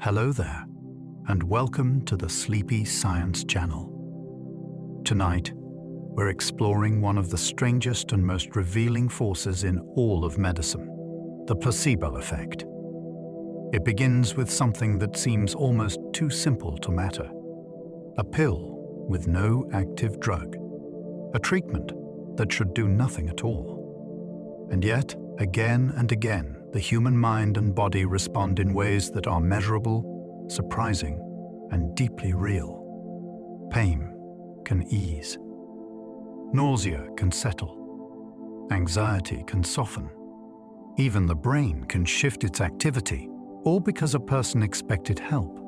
Hello there, and welcome to the Sleepy Science Channel. Tonight, we're exploring one of the strangest and most revealing forces in all of medicine, the placebo effect. It begins with something that seems almost too simple to matter. A pill with no active drug. A treatment that should do nothing at all. And yet, again and again, the human mind and body respond in ways that are measurable, surprising, and deeply real. Pain can ease. Nausea can settle. Anxiety can soften. Even the brain can shift its activity, all because a person expected help,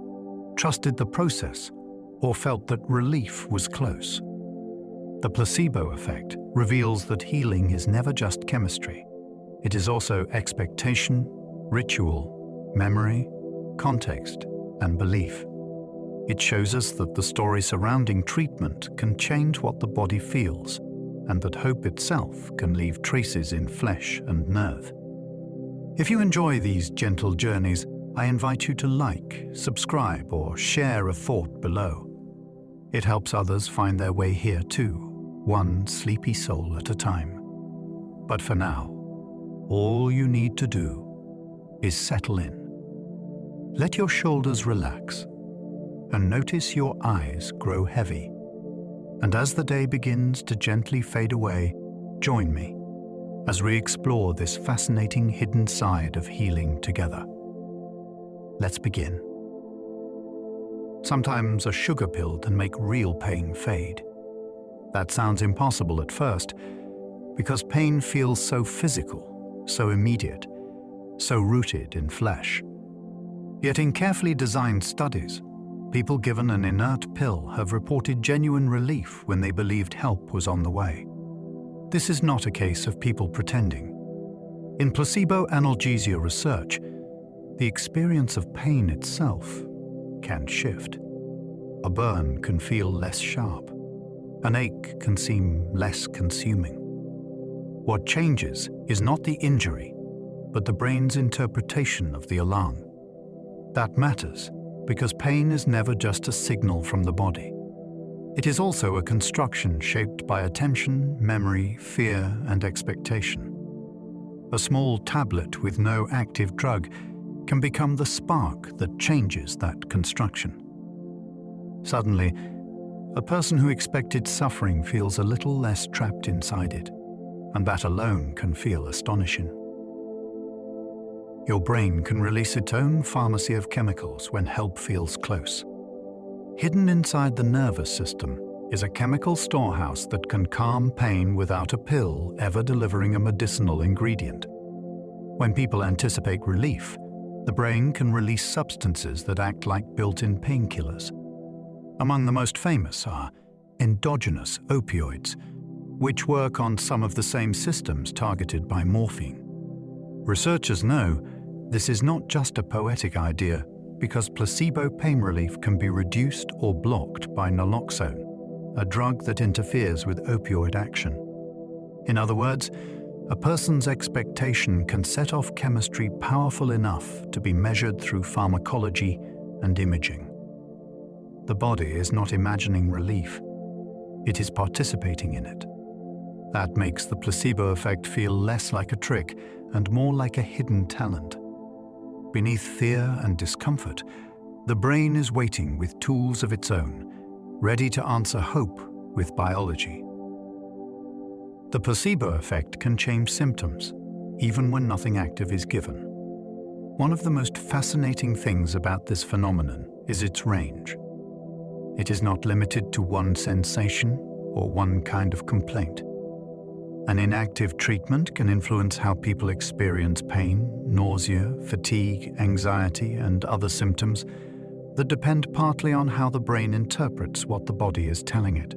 trusted the process, or felt that relief was close. The placebo effect reveals that healing is never just chemistry. It is also expectation, ritual, memory, context, and belief. It shows us that the story surrounding treatment can change what the body feels, and that hope itself can leave traces in flesh and nerve. If you enjoy these gentle journeys, I invite you to like, subscribe, or share a thought below. It helps others find their way here too, one sleepy soul at a time. But for now, all you need to do is settle in. Let your shoulders relax and notice your eyes grow heavy. And as the day begins to gently fade away, join me as we explore this fascinating hidden side of healing together. Let's begin. Sometimes a sugar pill can make real pain fade. That sounds impossible at first because pain feels so physical, so immediate, so rooted in flesh. Yet in carefully designed studies, people given an inert pill have reported genuine relief when they believed help was on the way. This is not a case of people pretending. In placebo analgesia research, the experience of pain itself can shift. A burn can feel less sharp. An ache can seem less consuming. What changes is not the injury, but the brain's interpretation of the alarm. That matters because pain is never just a signal from the body. It is also a construction shaped by attention, memory, fear, and expectation. A small tablet with no active drug can become the spark that changes that construction. Suddenly, a person who expected suffering feels a little less trapped inside it, and that alone can feel astonishing. Your brain can release its own pharmacy of chemicals when help feels close. Hidden inside the nervous system is a chemical storehouse that can calm pain without a pill ever delivering a medicinal ingredient. When people anticipate relief, the brain can release substances that act like built-in painkillers. Among the most famous are endogenous opioids, which work on some of the same systems targeted by morphine. Researchers know this is not just a poetic idea because placebo pain relief can be reduced or blocked by naloxone, a drug that interferes with opioid action. In other words, a person's expectation can set off chemistry powerful enough to be measured through pharmacology and imaging. The body is not imagining relief, it is participating in it. That makes the placebo effect feel less like a trick and more like a hidden talent. Beneath fear and discomfort, the brain is waiting with tools of its own, ready to answer hope with biology. The placebo effect can change symptoms, even when nothing active is given. One of the most fascinating things about this phenomenon is its range. It is not limited to one sensation or one kind of complaint. An inactive treatment can influence how people experience pain, nausea, fatigue, anxiety, and other symptoms that depend partly on how the brain interprets what the body is telling it.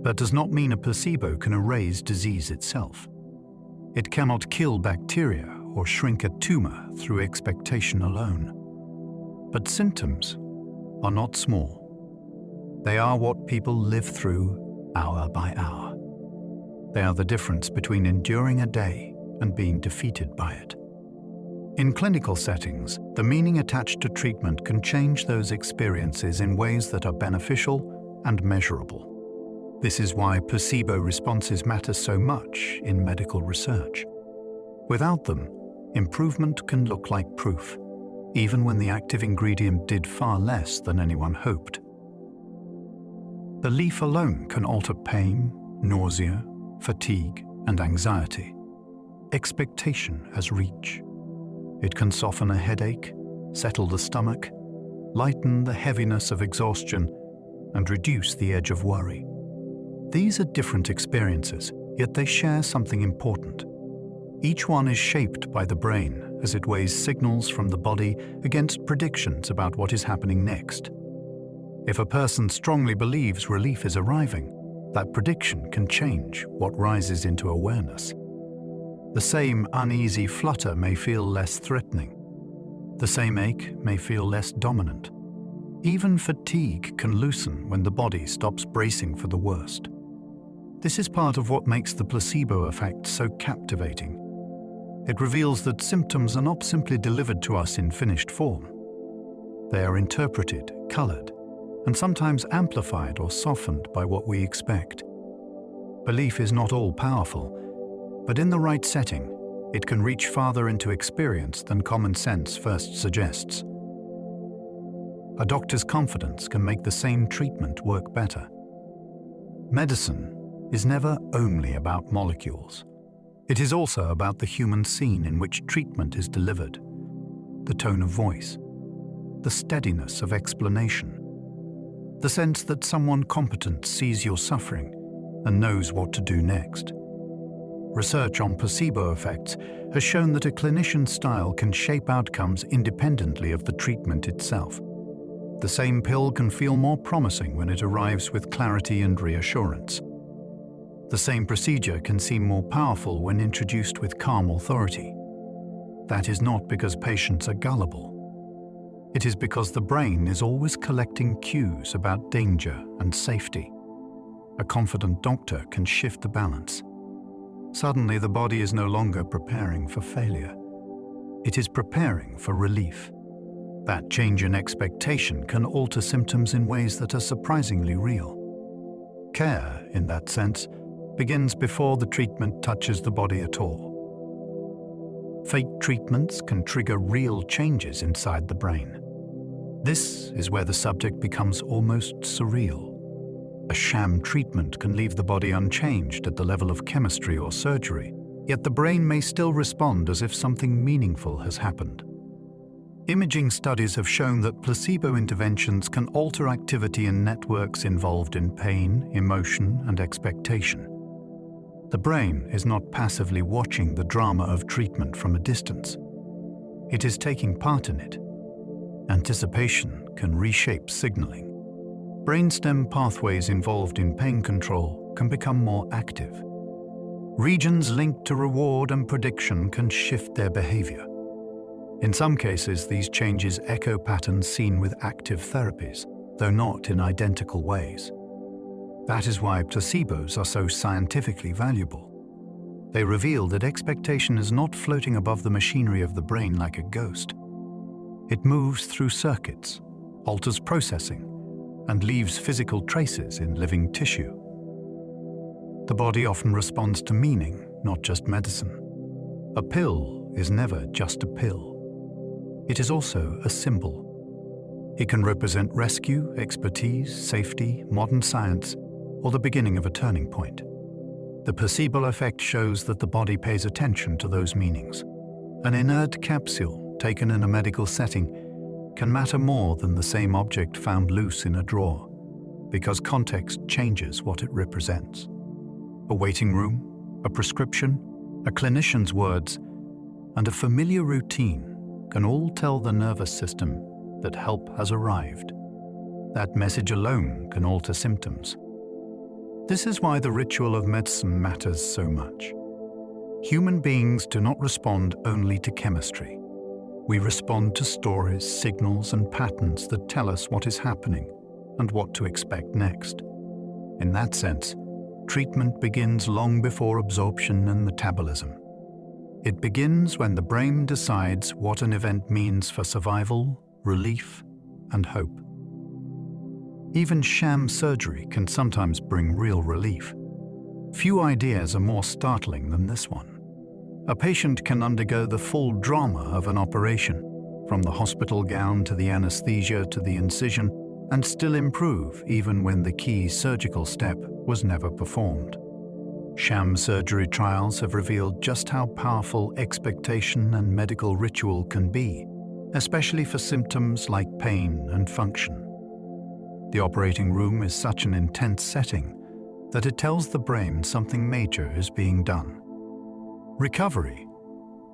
That does not mean a placebo can erase disease itself. It cannot kill bacteria or shrink a tumor through expectation alone. But symptoms are not small. They are what people live through hour by hour. They are the difference between enduring a day and being defeated by it. In clinical settings, the meaning attached to treatment can change those experiences in ways that are beneficial and measurable. This is why placebo responses matter so much in medical research. Without them, improvement can look like proof, even when the active ingredient did far less than anyone hoped. Belief alone can alter pain, nausea, fatigue, and anxiety. Expectation has reach. It can soften a headache, settle the stomach, lighten the heaviness of exhaustion, and reduce the edge of worry. These are different experiences, yet they share something important. Each one is shaped by the brain as it weighs signals from the body against predictions about what is happening next. If a person strongly believes relief is arriving, that prediction can change what rises into awareness. The same uneasy flutter may feel less threatening. The same ache may feel less dominant. Even fatigue can loosen when the body stops bracing for the worst. This is part of what makes the placebo effect so captivating. It reveals that symptoms are not simply delivered to us in finished form. They are interpreted, colored, and sometimes amplified or softened by what we expect. Belief is not all-powerful, but in the right setting, it can reach farther into experience than common sense first suggests. A doctor's confidence can make the same treatment work better. Medicine is never only about molecules. It is also about the human scene in which treatment is delivered, the tone of voice, the steadiness of explanation, the sense that someone competent sees your suffering and knows what to do next. Research on placebo effects has shown that a clinician's style can shape outcomes independently of the treatment itself. The same pill can feel more promising when it arrives with clarity and reassurance. The same procedure can seem more powerful when introduced with calm authority. That is not because patients are gullible. It is because the brain is always collecting cues about danger and safety. A confident doctor can shift the balance. Suddenly, the body is no longer preparing for failure. It is preparing for relief. That change in expectation can alter symptoms in ways that are surprisingly real. Care, in that sense, begins before the treatment touches the body at all. Fake treatments can trigger real changes inside the brain. This is where the subject becomes almost surreal. A sham treatment can leave the body unchanged at the level of chemistry or surgery, yet the brain may still respond as if something meaningful has happened. Imaging studies have shown that placebo interventions can alter activity in networks involved in pain, emotion, and expectation. The brain is not passively watching the drama of treatment from a distance. It is taking part in it. Anticipation can reshape signaling. Brainstem pathways involved in pain control can become more active. Regions linked to reward and prediction can shift their behavior. In some cases, these changes echo patterns seen with active therapies, though not in identical ways. That is why placebos are so scientifically valuable. They reveal that expectation is not floating above the machinery of the brain like a ghost. It moves through circuits, alters processing, and leaves physical traces in living tissue. The body often responds to meaning, not just medicine. A pill is never just a pill. It is also a symbol. It can represent rescue, expertise, safety, modern science, or the beginning of a turning point. The placebo effect shows that the body pays attention to those meanings. An inert capsule taken in a medical setting can matter more than the same object found loose in a drawer, because context changes what it represents. A waiting room, a prescription, a clinician's words, and a familiar routine can all tell the nervous system that help has arrived. That message alone can alter symptoms. This is why the ritual of medicine matters so much. Human beings do not respond only to chemistry. We respond to stories, signals, and patterns that tell us what is happening and what to expect next. In that sense, treatment begins long before absorption and metabolism. It begins when the brain decides what an event means for survival, relief, and hope. Even sham surgery can sometimes bring real relief. Few ideas are more startling than this one. A patient can undergo the full drama of an operation, from the hospital gown to the anesthesia to the incision, and still improve even when the key surgical step was never performed. Sham surgery trials have revealed just how powerful expectation and medical ritual can be, especially for symptoms like pain and function. The operating room is such an intense setting that it tells the brain something major is being done. Recovery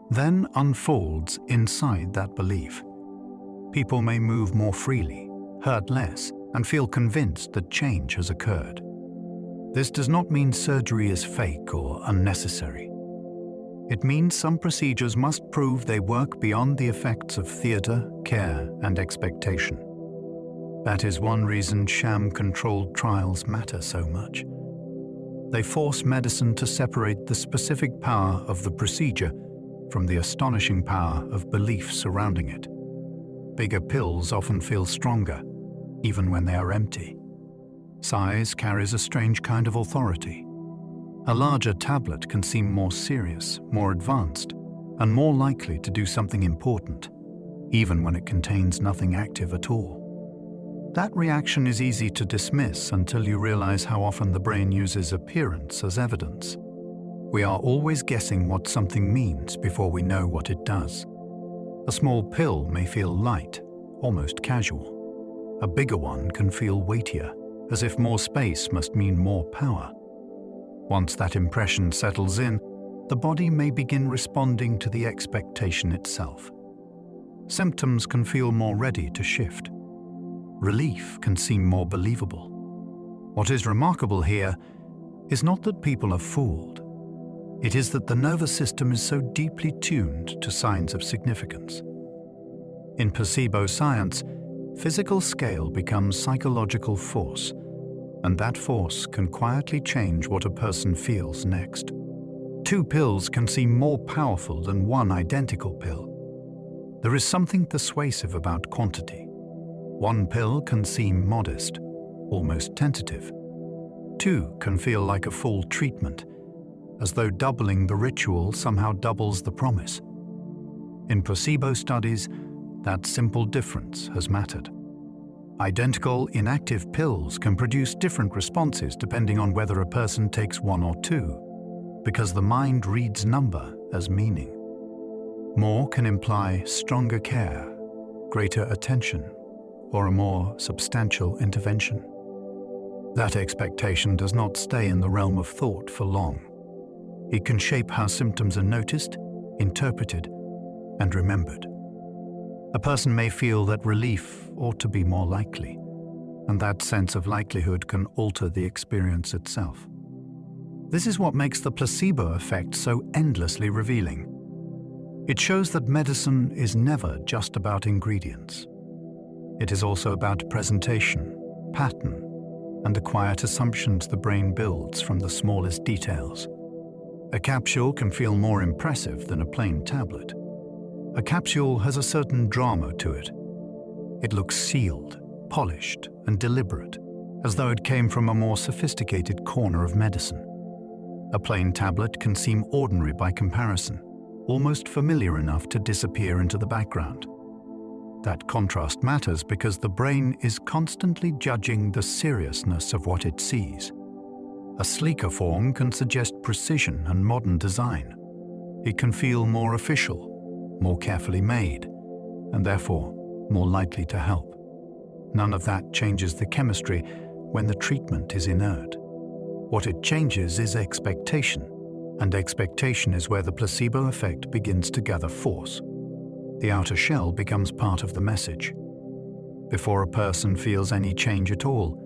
then unfolds inside that belief. People may move more freely, hurt less, and feel convinced that change has occurred. This does not mean surgery is fake or unnecessary. It means some procedures must prove they work beyond the effects of theatre, care, and expectation. That is one reason sham-controlled trials matter so much. They force medicine to separate the specific power of the procedure from the astonishing power of belief surrounding it. Bigger pills often feel stronger, even when they are empty. Size carries a strange kind of authority. A larger tablet can seem more serious, more advanced, and more likely to do something important, even when it contains nothing active at all. That reaction is easy to dismiss until you realize how often the brain uses appearance as evidence. We are always guessing what something means before we know what it does. A small pill may feel light, almost casual. A bigger one can feel weightier, as if more space must mean more power. Once that impression settles in, the body may begin responding to the expectation itself. Symptoms can feel more ready to shift. Relief can seem more believable. What is remarkable here is not that people are fooled. It is that the nervous system is so deeply tuned to signs of significance. In placebo science, physical scale becomes psychological force, and that force can quietly change what a person feels next. Two pills can seem more powerful than one identical pill. There is something persuasive about quantity. One pill can seem modest, almost tentative. Two can feel like a full treatment, as though doubling the ritual somehow doubles the promise. In placebo studies, that simple difference has mattered. Identical inactive pills can produce different responses depending on whether a person takes one or two, because the mind reads number as meaning. More can imply stronger care, greater attention, or a more substantial intervention. That expectation does not stay in the realm of thought for long. It can shape how symptoms are noticed, interpreted, and remembered. A person may feel that relief ought to be more likely, and that sense of likelihood can alter the experience itself. This is what makes the placebo effect so endlessly revealing. It shows that medicine is never just about ingredients. It is also about presentation, pattern, and the quiet assumptions the brain builds from the smallest details. A capsule can feel more impressive than a plain tablet. A capsule has a certain drama to it. It looks sealed, polished, and deliberate, as though it came from a more sophisticated corner of medicine. A plain tablet can seem ordinary by comparison, almost familiar enough to disappear into the background. That contrast matters because the brain is constantly judging the seriousness of what it sees. A sleeker form can suggest precision and modern design. It can feel more official, more carefully made, and therefore more likely to help. None of that changes the chemistry when the treatment is inert. What it changes is expectation, and expectation is where the placebo effect begins to gather force. The outer shell becomes part of the message. Before a person feels any change at all,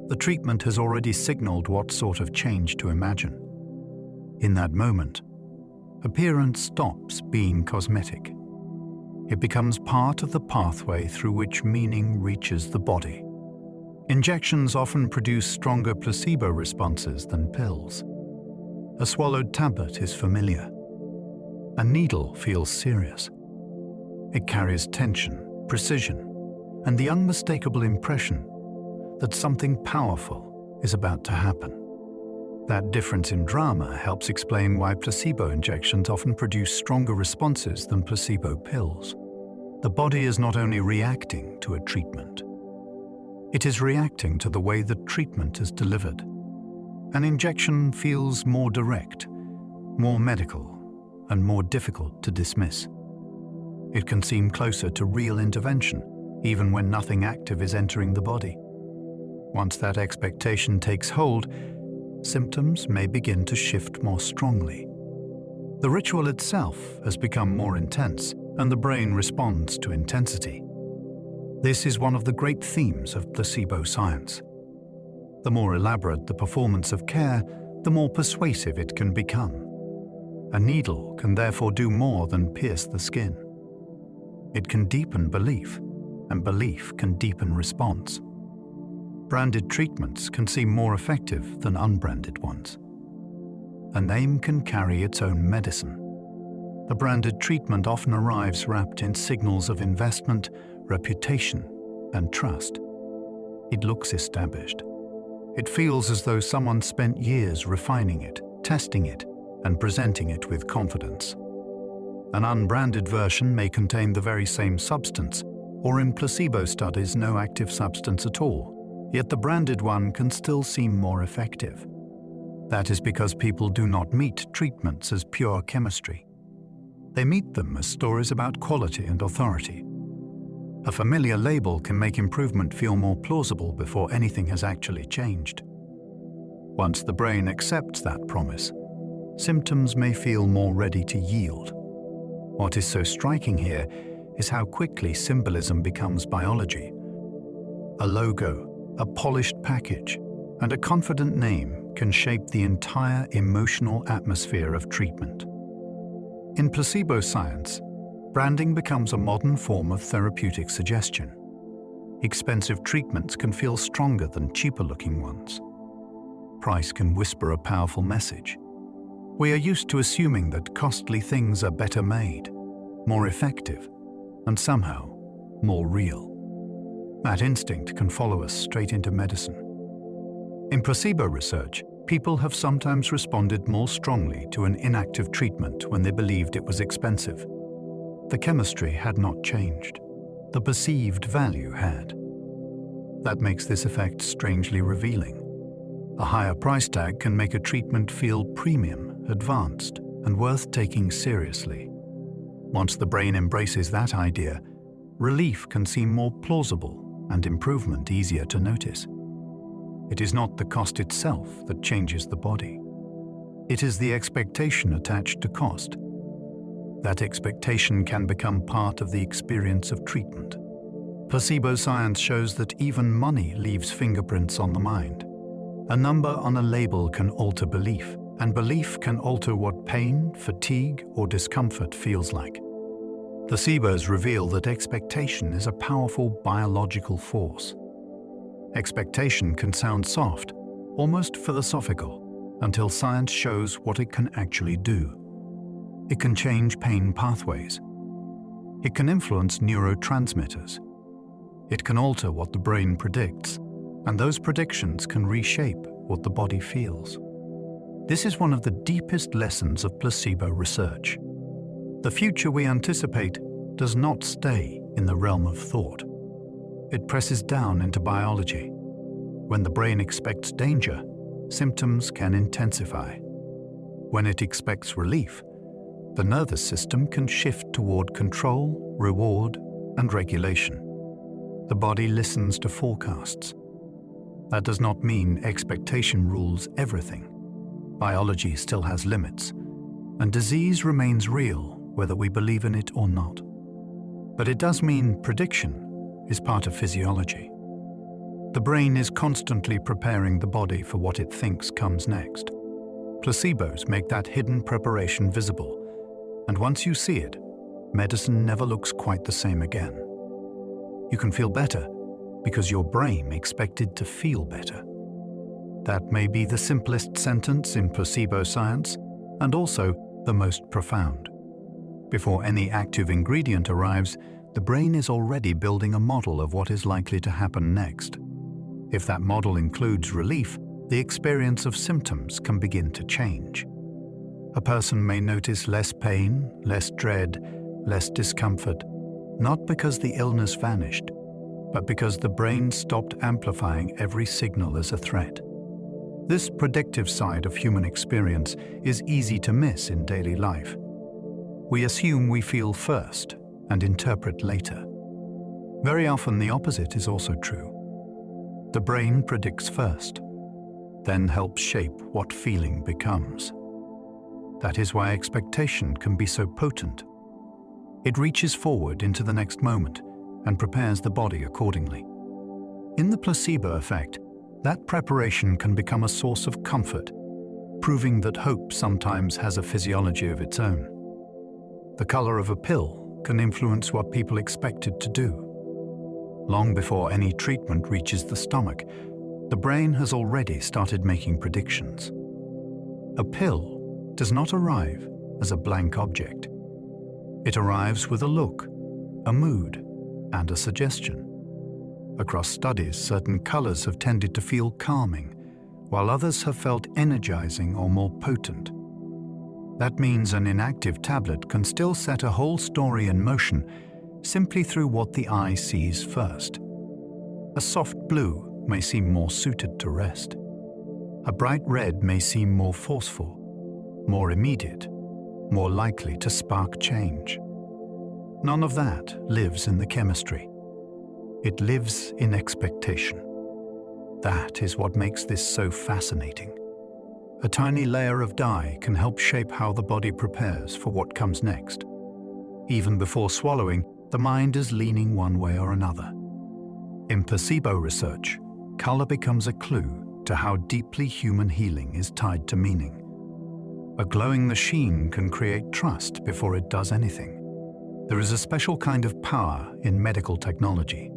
the treatment has already signaled what sort of change to imagine. In that moment, appearance stops being cosmetic. It becomes part of the pathway through which meaning reaches the body. Injections often produce stronger placebo responses than pills. A swallowed tablet is familiar. A needle feels serious. It carries tension, precision, and the unmistakable impression that something powerful is about to happen. That difference in drama helps explain why placebo injections often produce stronger responses than placebo pills. The body is not only reacting to a treatment, it is reacting to the way the treatment is delivered. An injection feels more direct, more medical, and more difficult to dismiss. It can seem closer to real intervention, even when nothing active is entering the body. Once that expectation takes hold, symptoms may begin to shift more strongly. The ritual itself has become more intense, and the brain responds to intensity. This is one of the great themes of placebo science. The more elaborate the performance of care, the more persuasive it can become. A needle can therefore do more than pierce the skin. It can deepen belief, and belief can deepen response. Branded treatments can seem more effective than unbranded ones. A name can carry its own medicine. The branded treatment often arrives wrapped in signals of investment, reputation, and trust. It looks established. It feels as though someone spent years refining it, testing it, and presenting it with confidence. An unbranded version may contain the very same substance, or in placebo studies no active substance at all, yet the branded one can still seem more effective. That is because people do not meet treatments as pure chemistry. They meet them as stories about quality and authority. A familiar label can make improvement feel more plausible before anything has actually changed. Once the brain accepts that promise, symptoms may feel more ready to yield. What is so striking here is how quickly symbolism becomes biology. A logo, a polished package, and a confident name can shape the entire emotional atmosphere of treatment. In placebo science, branding becomes a modern form of therapeutic suggestion. Expensive treatments can feel stronger than cheaper-looking ones. Price can whisper a powerful message. We are used to assuming that costly things are better made, more effective, and somehow more real. That instinct can follow us straight into medicine. In placebo research, people have sometimes responded more strongly to an inactive treatment when they believed it was expensive. The chemistry had not changed. The perceived value had. That makes this effect strangely revealing. A higher price tag can make a treatment feel premium, advanced, and worth taking seriously. Once the brain embraces that idea, relief can seem more plausible and improvement easier to notice. It is not the cost itself that changes the body. It is the expectation attached to cost. That expectation can become part of the experience of treatment. Placebo science shows that even money leaves fingerprints on the mind. A number on a label can alter belief, and belief can alter what pain, fatigue, or discomfort feels like. Placebos reveal that expectation is a powerful biological force. Expectation can sound soft, almost philosophical, until science shows what it can actually do. It can change pain pathways. It can influence neurotransmitters. It can alter what the brain predicts, and those predictions can reshape what the body feels. This is one of the deepest lessons of placebo research. The future we anticipate does not stay in the realm of thought. It presses down into biology. When the brain expects danger, symptoms can intensify. When it expects relief, the nervous system can shift toward control, reward, and regulation. The body listens to forecasts. That does not mean expectation rules everything. Biology still has limits, and disease remains real whether we believe in it or not. But it does mean prediction is part of physiology. The brain is constantly preparing the body for what it thinks comes next. Placebos make that hidden preparation visible, and once you see it, medicine never looks quite the same again. You can feel better because your brain expected to feel better. That may be the simplest sentence in placebo science, and also the most profound. Before any active ingredient arrives, the brain is already building a model of what is likely to happen next. If that model includes relief, the experience of symptoms can begin to change. A person may notice less pain, less dread, less discomfort, not because the illness vanished, but because the brain stopped amplifying every signal as a threat. This predictive side of human experience is easy to miss in daily life. We assume we feel first and interpret later. Very often the opposite is also true. The brain predicts first, then helps shape what feeling becomes. That is why expectation can be so potent. It reaches forward into the next moment and prepares the body accordingly. In the placebo effect, that preparation can become a source of comfort, proving that hope sometimes has a physiology of its own. The color of a pill can influence what people expect it to do. Long before any treatment reaches the stomach, the brain has already started making predictions. A pill does not arrive as a blank object. It arrives with a look, a mood, and a suggestion. Across studies, certain colors have tended to feel calming, while others have felt energizing or more potent. That means an inactive tablet can still set a whole story in motion simply through what the eye sees first. A soft blue may seem more suited to rest. A bright red may seem more forceful, more immediate, more likely to spark change. None of that lives in the chemistry. It lives in expectation. That is what makes this so fascinating. A tiny layer of dye can help shape how the body prepares for what comes next. Even before swallowing, the mind is leaning one way or another. In placebo research, color becomes a clue to how deeply human healing is tied to meaning. A glowing machine can create trust before it does anything. There is a special kind of power in medical technology.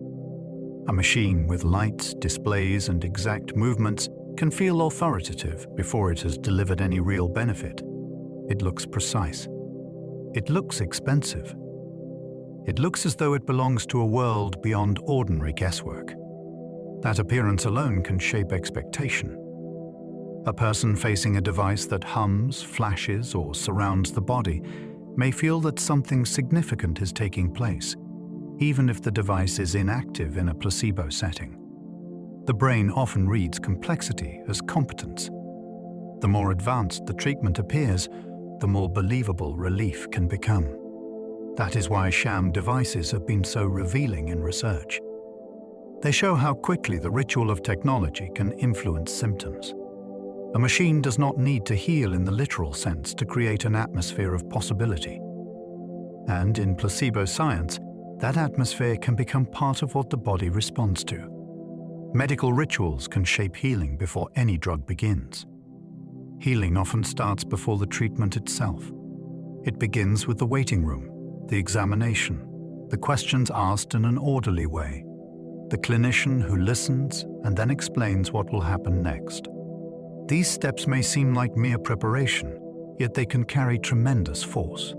A machine with lights, displays, and exact movements can feel authoritative before it has delivered any real benefit. It looks precise. It looks expensive. It looks as though it belongs to a world beyond ordinary guesswork. That appearance alone can shape expectation. A person facing a device that hums, flashes, or surrounds the body may feel that something significant is taking place, even if the device is inactive in a placebo setting. The brain often reads complexity as competence. The more advanced the treatment appears, the more believable relief can become. That is why sham devices have been so revealing in research. They show how quickly the ritual of technology can influence symptoms. A machine does not need to heal in the literal sense to create an atmosphere of possibility. And in placebo science, that atmosphere can become part of what the body responds to. Medical rituals can shape healing before any drug begins. Healing often starts before the treatment itself. It begins with the waiting room, the examination, the questions asked in an orderly way, the clinician who listens and then explains what will happen next. These steps may seem like mere preparation, yet they can carry tremendous force.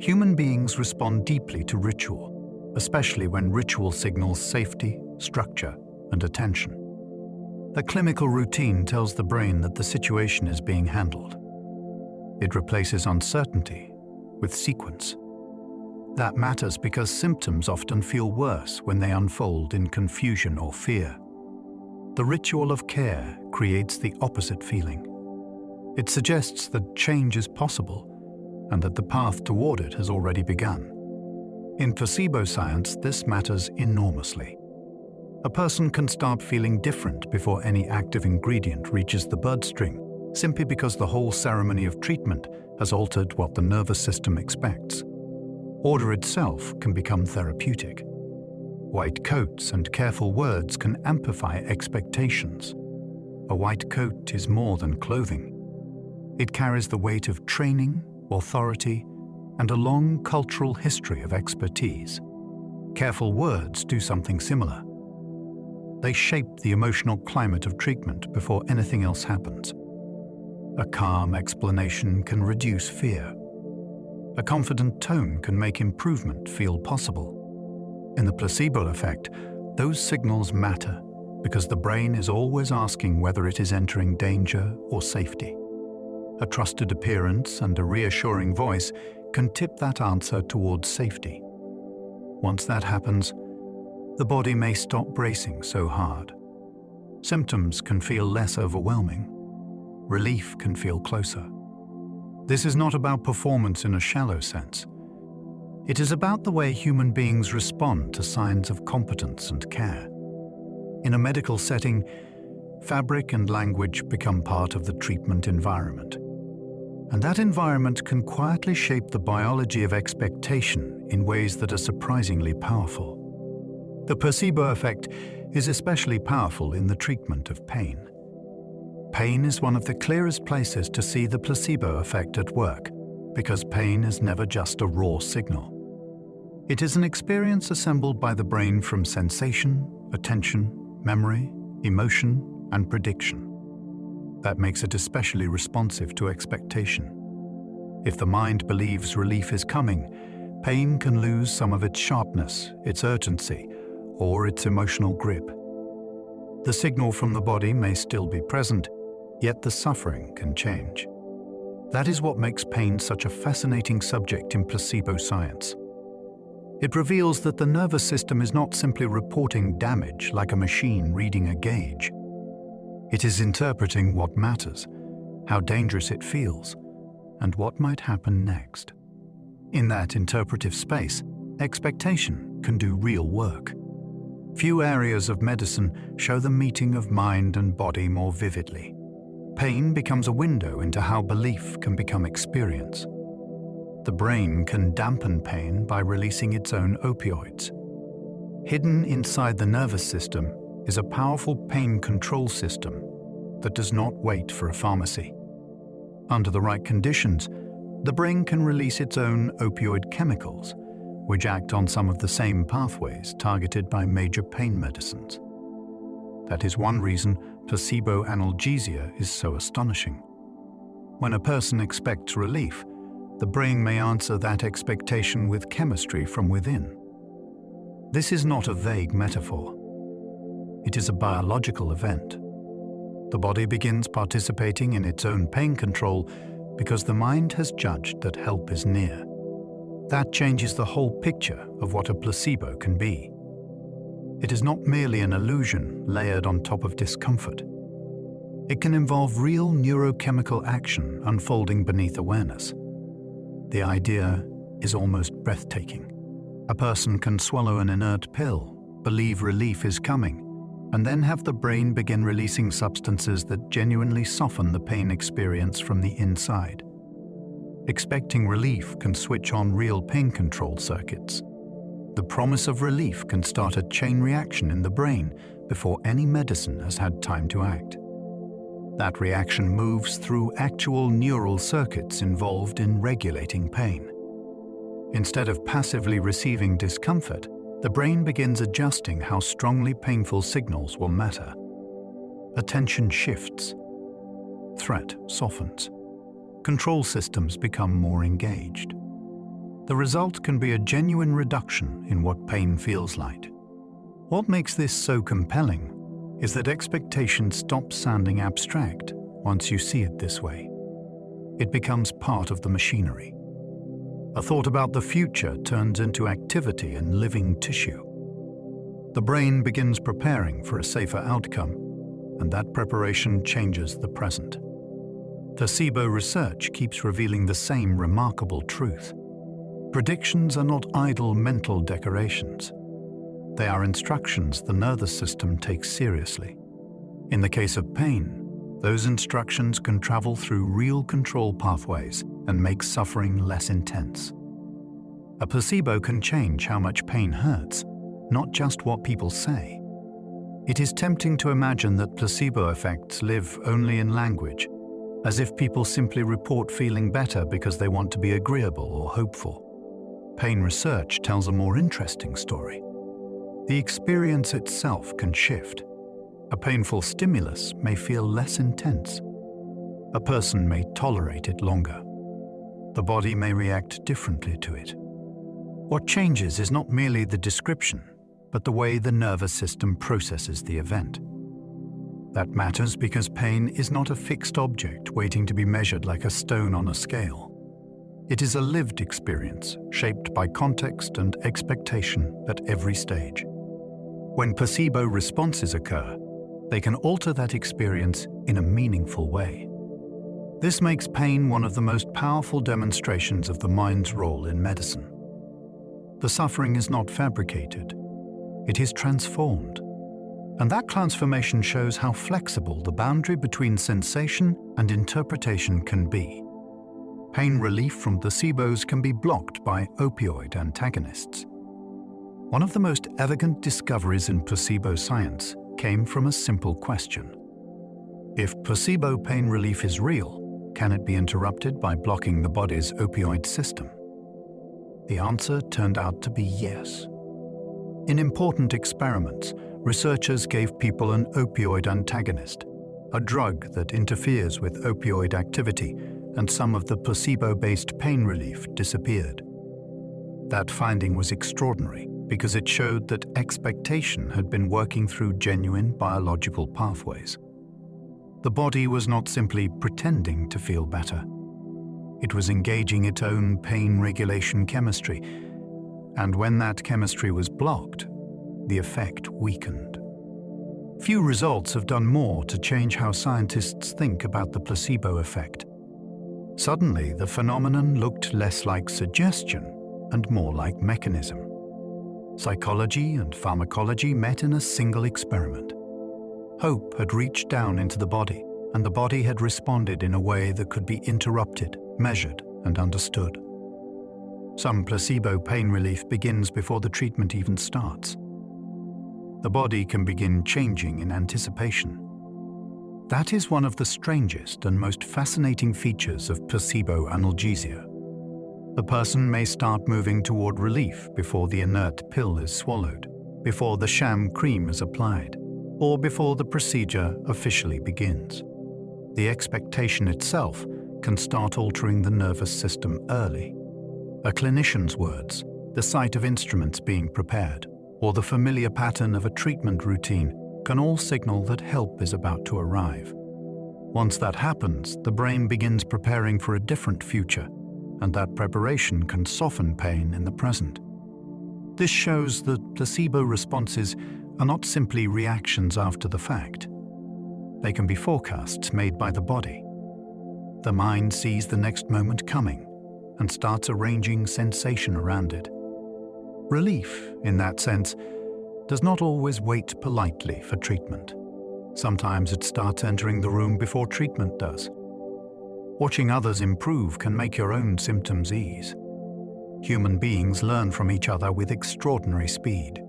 Human beings respond deeply to ritual, especially when ritual signals safety, structure, and attention. The clinical routine tells the brain that the situation is being handled. It replaces uncertainty with sequence. That matters because symptoms often feel worse when they unfold in confusion or fear. The ritual of care creates the opposite feeling. It suggests that change is possible and that the path toward it has already begun. In placebo science, this matters enormously. A person can start feeling different before any active ingredient reaches the bloodstream, simply because the whole ceremony of treatment has altered what the nervous system expects. Order itself can become therapeutic. White coats and careful words can amplify expectations. A white coat is more than clothing. It carries the weight of training, authority, and a long cultural history of expertise. Careful words do something similar. They shape the emotional climate of treatment before anything else happens. A calm explanation can reduce fear. A confident tone can make improvement feel possible. In the placebo effect, those signals matter because the brain is always asking whether it is entering danger or safety. A trusted appearance and a reassuring voice can tip that answer towards safety. Once that happens, the body may stop bracing so hard. Symptoms can feel less overwhelming. Relief can feel closer. This is not about performance in a shallow sense. It is about the way human beings respond to signs of competence and care. In a medical setting, fabric and language become part of the treatment environment. And that environment can quietly shape the biology of expectation in ways that are surprisingly powerful. The placebo effect is especially powerful in the treatment of pain. Pain is one of the clearest places to see the placebo effect at work, because pain is never just a raw signal. It is an experience assembled by the brain from sensation, attention, memory, emotion, and prediction. That makes it especially responsive to expectation. If the mind believes relief is coming, pain can lose some of its sharpness, its urgency, or its emotional grip. The signal from the body may still be present, yet the suffering can change. That is what makes pain such a fascinating subject in placebo science. It reveals that the nervous system is not simply reporting damage like a machine reading a gauge. It is interpreting what matters, how dangerous it feels, and what might happen next. In that interpretive space, expectation can do real work. Few areas of medicine show the meeting of mind and body more vividly. Pain becomes a window into how belief can become experience. The brain can dampen pain by releasing its own opioids. Hidden inside the nervous system is a powerful pain control system that does not wait for a pharmacy. Under the right conditions, the brain can release its own opioid chemicals, which act on some of the same pathways targeted by major pain medicines. That is one reason placebo analgesia is so astonishing. When a person expects relief, the brain may answer that expectation with chemistry from within. This is not a vague metaphor. It is a biological event. The body begins participating in its own pain control because the mind has judged that help is near. That changes the whole picture of what a placebo can be. It is not merely an illusion layered on top of discomfort. It can involve real neurochemical action unfolding beneath awareness. The idea is almost breathtaking. A person can swallow an inert pill, believe relief is coming, and then have the brain begin releasing substances that genuinely soften the pain experience from the inside. Expecting relief can switch on real pain control circuits. The promise of relief can start a chain reaction in the brain before any medicine has had time to act. That reaction moves through actual neural circuits involved in regulating pain. Instead of passively receiving discomfort, the brain begins adjusting how strongly painful signals will matter. Attention shifts. Threat softens. Control systems become more engaged. The result can be a genuine reduction in what pain feels like. What makes this so compelling is that expectation stops sounding abstract once you see it this way. It becomes part of the machinery. A thought about the future turns into activity and living tissue. The brain begins preparing for a safer outcome, and that preparation changes the present. Placebo research keeps revealing the same remarkable truth. Predictions are not idle mental decorations. They are instructions the nervous system takes seriously. In the case of pain, those instructions can travel through real control pathways and make suffering less intense. A placebo can change how much pain hurts, not just what people say. It is tempting to imagine that placebo effects live only in language, as if people simply report feeling better because they want to be agreeable or hopeful. Pain research tells a more interesting story. The experience itself can shift. A painful stimulus may feel less intense. A person may tolerate it longer. the body may react differently to it. What changes is not merely the description, but the way the nervous system processes the event. That matters because pain is not a fixed object waiting to be measured like a stone on a scale. It is a lived experience shaped by context and expectation at every stage. When placebo responses occur, they can alter that experience in a meaningful way. This makes pain one of the most powerful demonstrations of the mind's role in medicine. The suffering is not fabricated, it is transformed. And that transformation shows how flexible the boundary between sensation and interpretation can be. Pain relief from placebos can be blocked by opioid antagonists. One of the most elegant discoveries in placebo science came from a simple question. If placebo pain relief is real, can it be interrupted by blocking the body's opioid system? The answer turned out to be yes. In important experiments, researchers gave people an opioid antagonist, a drug that interferes with opioid activity, and some of the placebo-based pain relief disappeared. That finding was extraordinary because it showed that expectation had been working through genuine biological pathways. The body was not simply pretending to feel better. It was engaging its own pain regulation chemistry, and when that chemistry was blocked, the effect weakened. Few results have done more to change how scientists think about the placebo effect. Suddenly, the phenomenon looked less like suggestion and more like mechanism. Psychology and pharmacology met in a single experiment. Hope had reached down into the body, and the body had responded in a way that could be interrupted, measured, and understood. Some placebo pain relief begins before the treatment even starts. The body can begin changing in anticipation. That is one of the strangest and most fascinating features of placebo analgesia. The person may start moving toward relief before the inert pill is swallowed, before the sham cream is applied, or before the procedure officially begins. The expectation itself can start altering the nervous system early. A clinician's words, the sight of instruments being prepared, or the familiar pattern of a treatment routine can all signal that help is about to arrive. Once that happens, the brain begins preparing for a different future, and that preparation can soften pain in the present. This shows that placebo responses are not simply reactions after the fact. They can be forecasts made by the body. The mind sees the next moment coming and starts arranging sensation around it. Relief, in that sense, does not always wait politely for treatment. Sometimes it starts entering the room before treatment does. Watching others improve can make your own symptoms ease. Human beings learn from each other with extraordinary speed.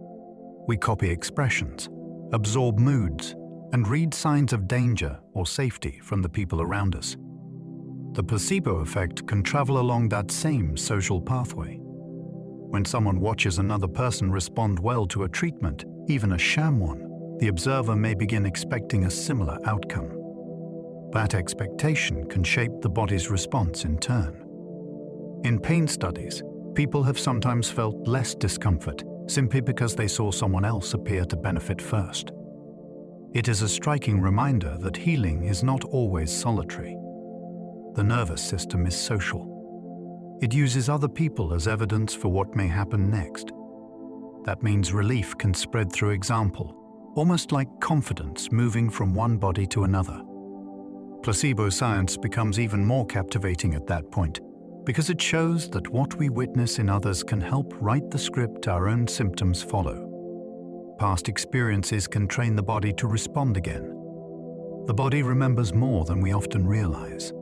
We copy expressions, absorb moods, and read signs of danger or safety from the people around us. The placebo effect can travel along that same social pathway. When someone watches another person respond well to a treatment, even a sham one, the observer may begin expecting a similar outcome. That expectation can shape the body's response in turn. In pain studies, people have sometimes felt less discomfort simply because they saw someone else appear to benefit first. It is a striking reminder that healing is not always solitary. The nervous system is social. It uses other people as evidence for what may happen next. That means relief can spread through example, almost like confidence moving from one body to another. Placebo science becomes even more captivating at that point, because it shows that what we witness in others can help write the script our own symptoms follow. Past experiences can train the body to respond again. The body remembers more than we often realize.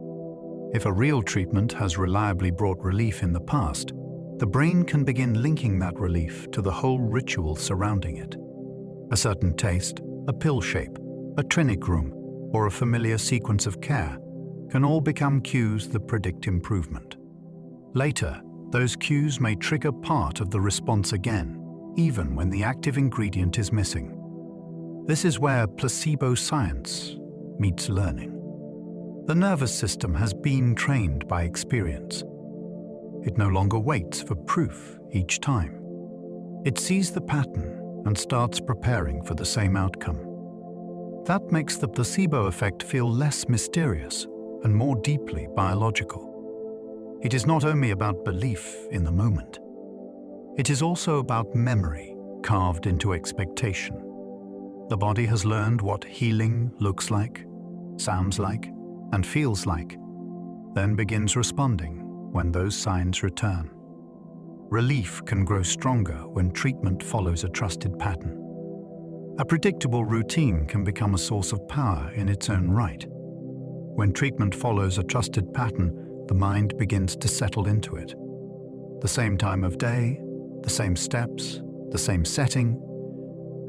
If a real treatment has reliably brought relief in the past, the brain can begin linking that relief to the whole ritual surrounding it. A certain taste, a pill shape, a clinic room, or a familiar sequence of care can all become cues that predict improvement. Later, those cues may trigger part of the response again, even when the active ingredient is missing. This is where placebo science meets learning. The nervous system has been trained by experience. It no longer waits for proof each time. It sees the pattern and starts preparing for the same outcome. That makes the placebo effect feel less mysterious and more deeply biological. It is not only about belief in the moment. It is also about memory carved into expectation. The body has learned what healing looks like, sounds like, and feels like, then begins responding when those signs return. Relief can grow stronger when treatment follows a trusted pattern. A predictable routine can become a source of power in its own right. When treatment follows a trusted pattern, the mind begins to settle into it. The same time of day, the same steps, the same setting,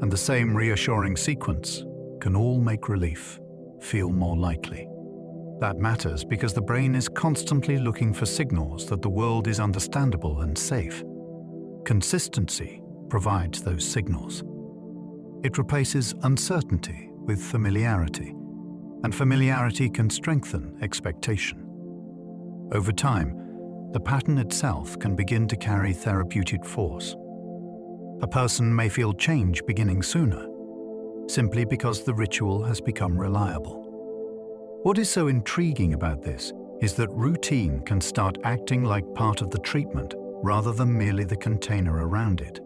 and the same reassuring sequence can all make relief feel more likely. That matters because the brain is constantly looking for signals that the world is understandable and safe. Consistency provides those signals. It replaces uncertainty with familiarity, and familiarity can strengthen expectation. Over time, the pattern itself can begin to carry therapeutic force. A person may feel change beginning sooner, simply because the ritual has become reliable. What is so intriguing about this is that routine can start acting like part of the treatment rather than merely the container around it.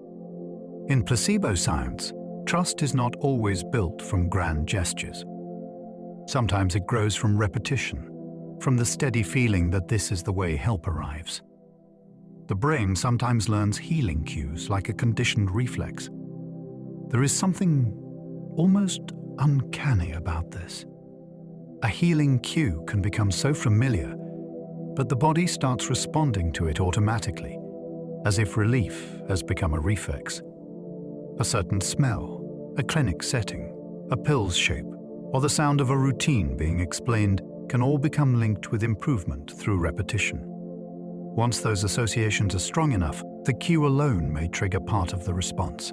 In placebo science, trust is not always built from grand gestures. Sometimes it grows from repetition, from the steady feeling that this is the way help arrives. The brain sometimes learns healing cues like a conditioned reflex. There is something almost uncanny about this. A healing cue can become so familiar, but the body starts responding to it automatically, as if relief has become a reflex. A certain smell, a clinic setting, a pill's shape, or the sound of a routine being explained can all become linked with improvement through repetition. Once those associations are strong enough, the cue alone may trigger part of the response.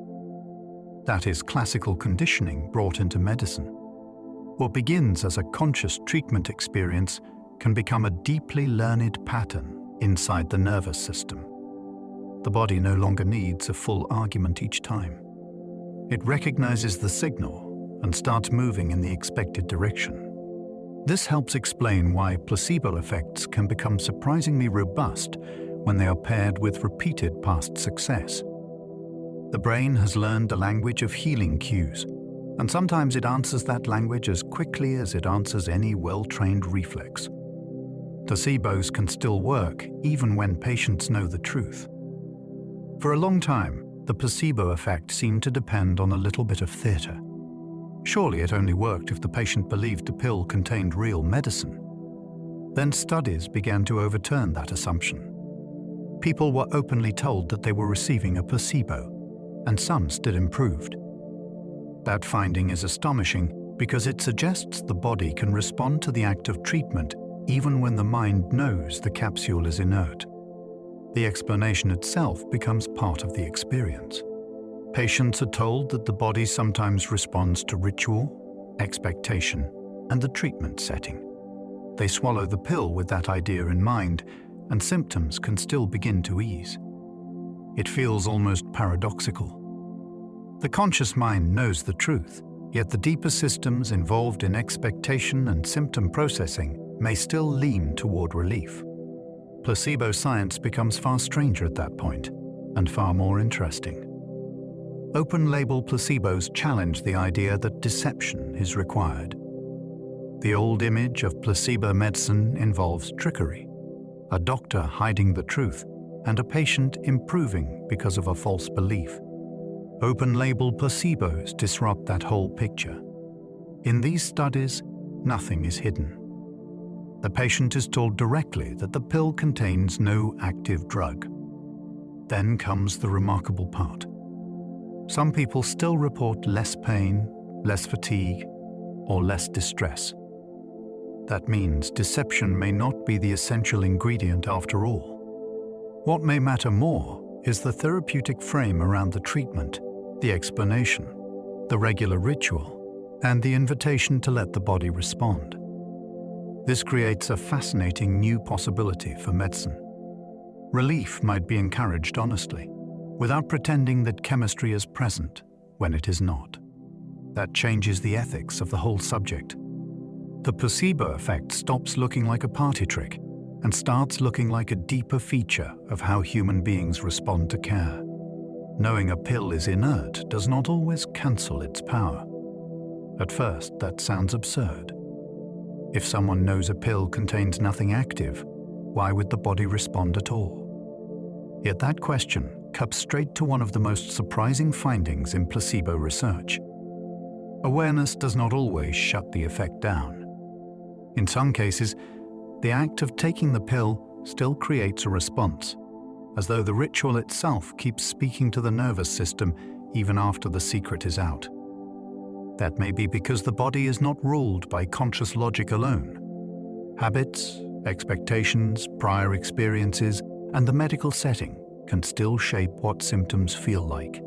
That is classical conditioning brought into medicine. What begins as a conscious treatment experience can become a deeply learned pattern inside the nervous system. The body no longer needs a full argument each time. It recognizes the signal and starts moving in the expected direction. This helps explain why placebo effects can become surprisingly robust when they are paired with repeated past success. The brain has learned the language of healing cues, and sometimes it answers that language as quickly as it answers any well-trained reflex. Placebos can still work even when patients know the truth. For a long time, the placebo effect seemed to depend on a little bit of theatre. Surely it only worked if the patient believed the pill contained real medicine. Then studies began to overturn that assumption. People were openly told that they were receiving a placebo, and some still improved. That finding is astonishing because it suggests the body can respond to the act of treatment even when the mind knows the capsule is inert. The explanation itself becomes part of the experience. Patients are told that the body sometimes responds to ritual, expectation, and the treatment setting. They swallow the pill with that idea in mind, and symptoms can still begin to ease. It feels almost paradoxical. The conscious mind knows the truth, yet the deeper systems involved in expectation and symptom processing may still lean toward relief. Placebo science becomes far stranger at that point, and far more interesting. Open-label placebos challenge the idea that deception is required. The old image of placebo medicine involves trickery, a doctor hiding the truth, and a patient improving because of a false belief. Open-label placebos disrupt that whole picture. In these studies, nothing is hidden. The patient is told directly that the pill contains no active drug. Then comes the remarkable part. Some people still report less pain, less fatigue, or less distress. That means deception may not be the essential ingredient after all. What may matter more is the therapeutic frame around the treatment, the explanation, the regular ritual, and the invitation to let the body respond. This creates a fascinating new possibility for medicine. Relief might be encouraged honestly, without pretending that chemistry is present when it is not. That changes the ethics of the whole subject. The placebo effect stops looking like a party trick and starts looking like a deeper feature of how human beings respond to care. Knowing a pill is inert does not always cancel its power. At first, that sounds absurd. If someone knows a pill contains nothing active, why would the body respond at all? Yet that question cuts straight to one of the most surprising findings in placebo research. Awareness does not always shut the effect down. In some cases, the act of taking the pill still creates a response, as though the ritual itself keeps speaking to the nervous system even after the secret is out. That may be because the body is not ruled by conscious logic alone. Habits, expectations, prior experiences, and the medical setting can still shape what symptoms feel like.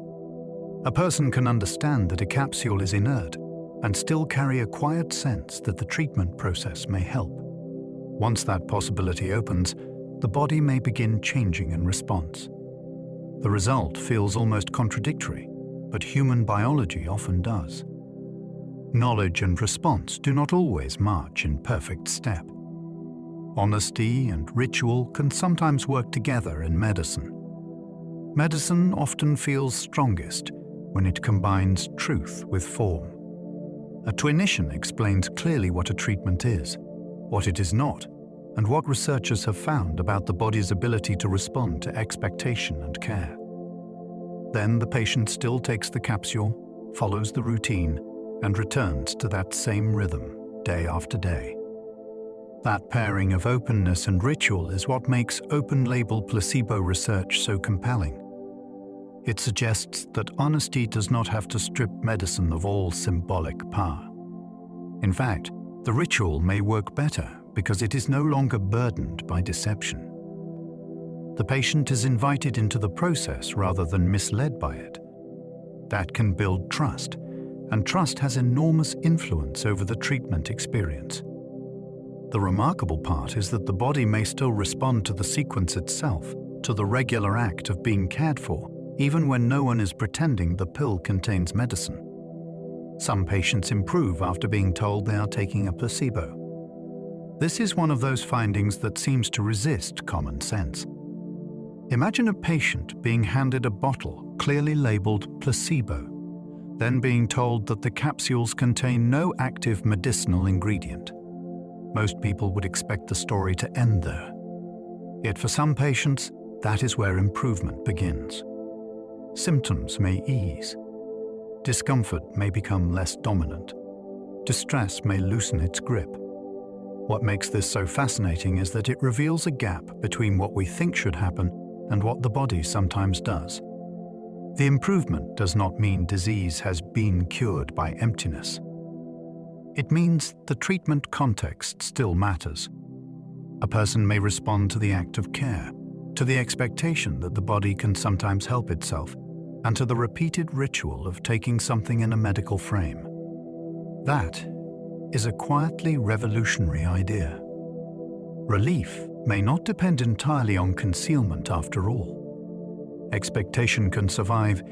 A person can understand that a capsule is inert and still carry a quiet sense that the treatment process may help. Once that possibility opens, the body may begin changing in response. The result feels almost contradictory, but human biology often does. Knowledge and response do not always march in perfect step. Honesty and ritual can sometimes work together in medicine. Medicine often feels strongest when it combines truth with form. A clinician explains clearly what a treatment is, what it is not, and what researchers have found about the body's ability to respond to expectation and care. Then the patient still takes the capsule, follows the routine, and returns to that same rhythm day after day. That pairing of openness and ritual is what makes open-label placebo research so compelling. It suggests that honesty does not have to strip medicine of all symbolic power. In fact, the ritual may work better because it is no longer burdened by deception. The patient is invited into the process rather than misled by it. That can build trust, and trust has enormous influence over the treatment experience. The remarkable part is that the body may still respond to the sequence itself, to the regular act of being cared for, even when no one is pretending the pill contains medicine. Some patients improve after being told they are taking a placebo. This is one of those findings that seems to resist common sense. Imagine a patient being handed a bottle clearly labeled placebo, then being told that the capsules contain no active medicinal ingredient. Most people would expect the story to end there. Yet for some patients, that is where improvement begins. Symptoms may ease. Discomfort may become less dominant. Distress may loosen its grip. What makes this so fascinating is that it reveals a gap between what we think should happen and what the body sometimes does. The improvement does not mean disease has been cured by emptiness. It means the treatment context still matters. A person may respond to the act of care, to the expectation that the body can sometimes help itself, and to the repeated ritual of taking something in a medical frame. That is a quietly revolutionary idea. Relief may not depend entirely on concealment after all. Expectation can survive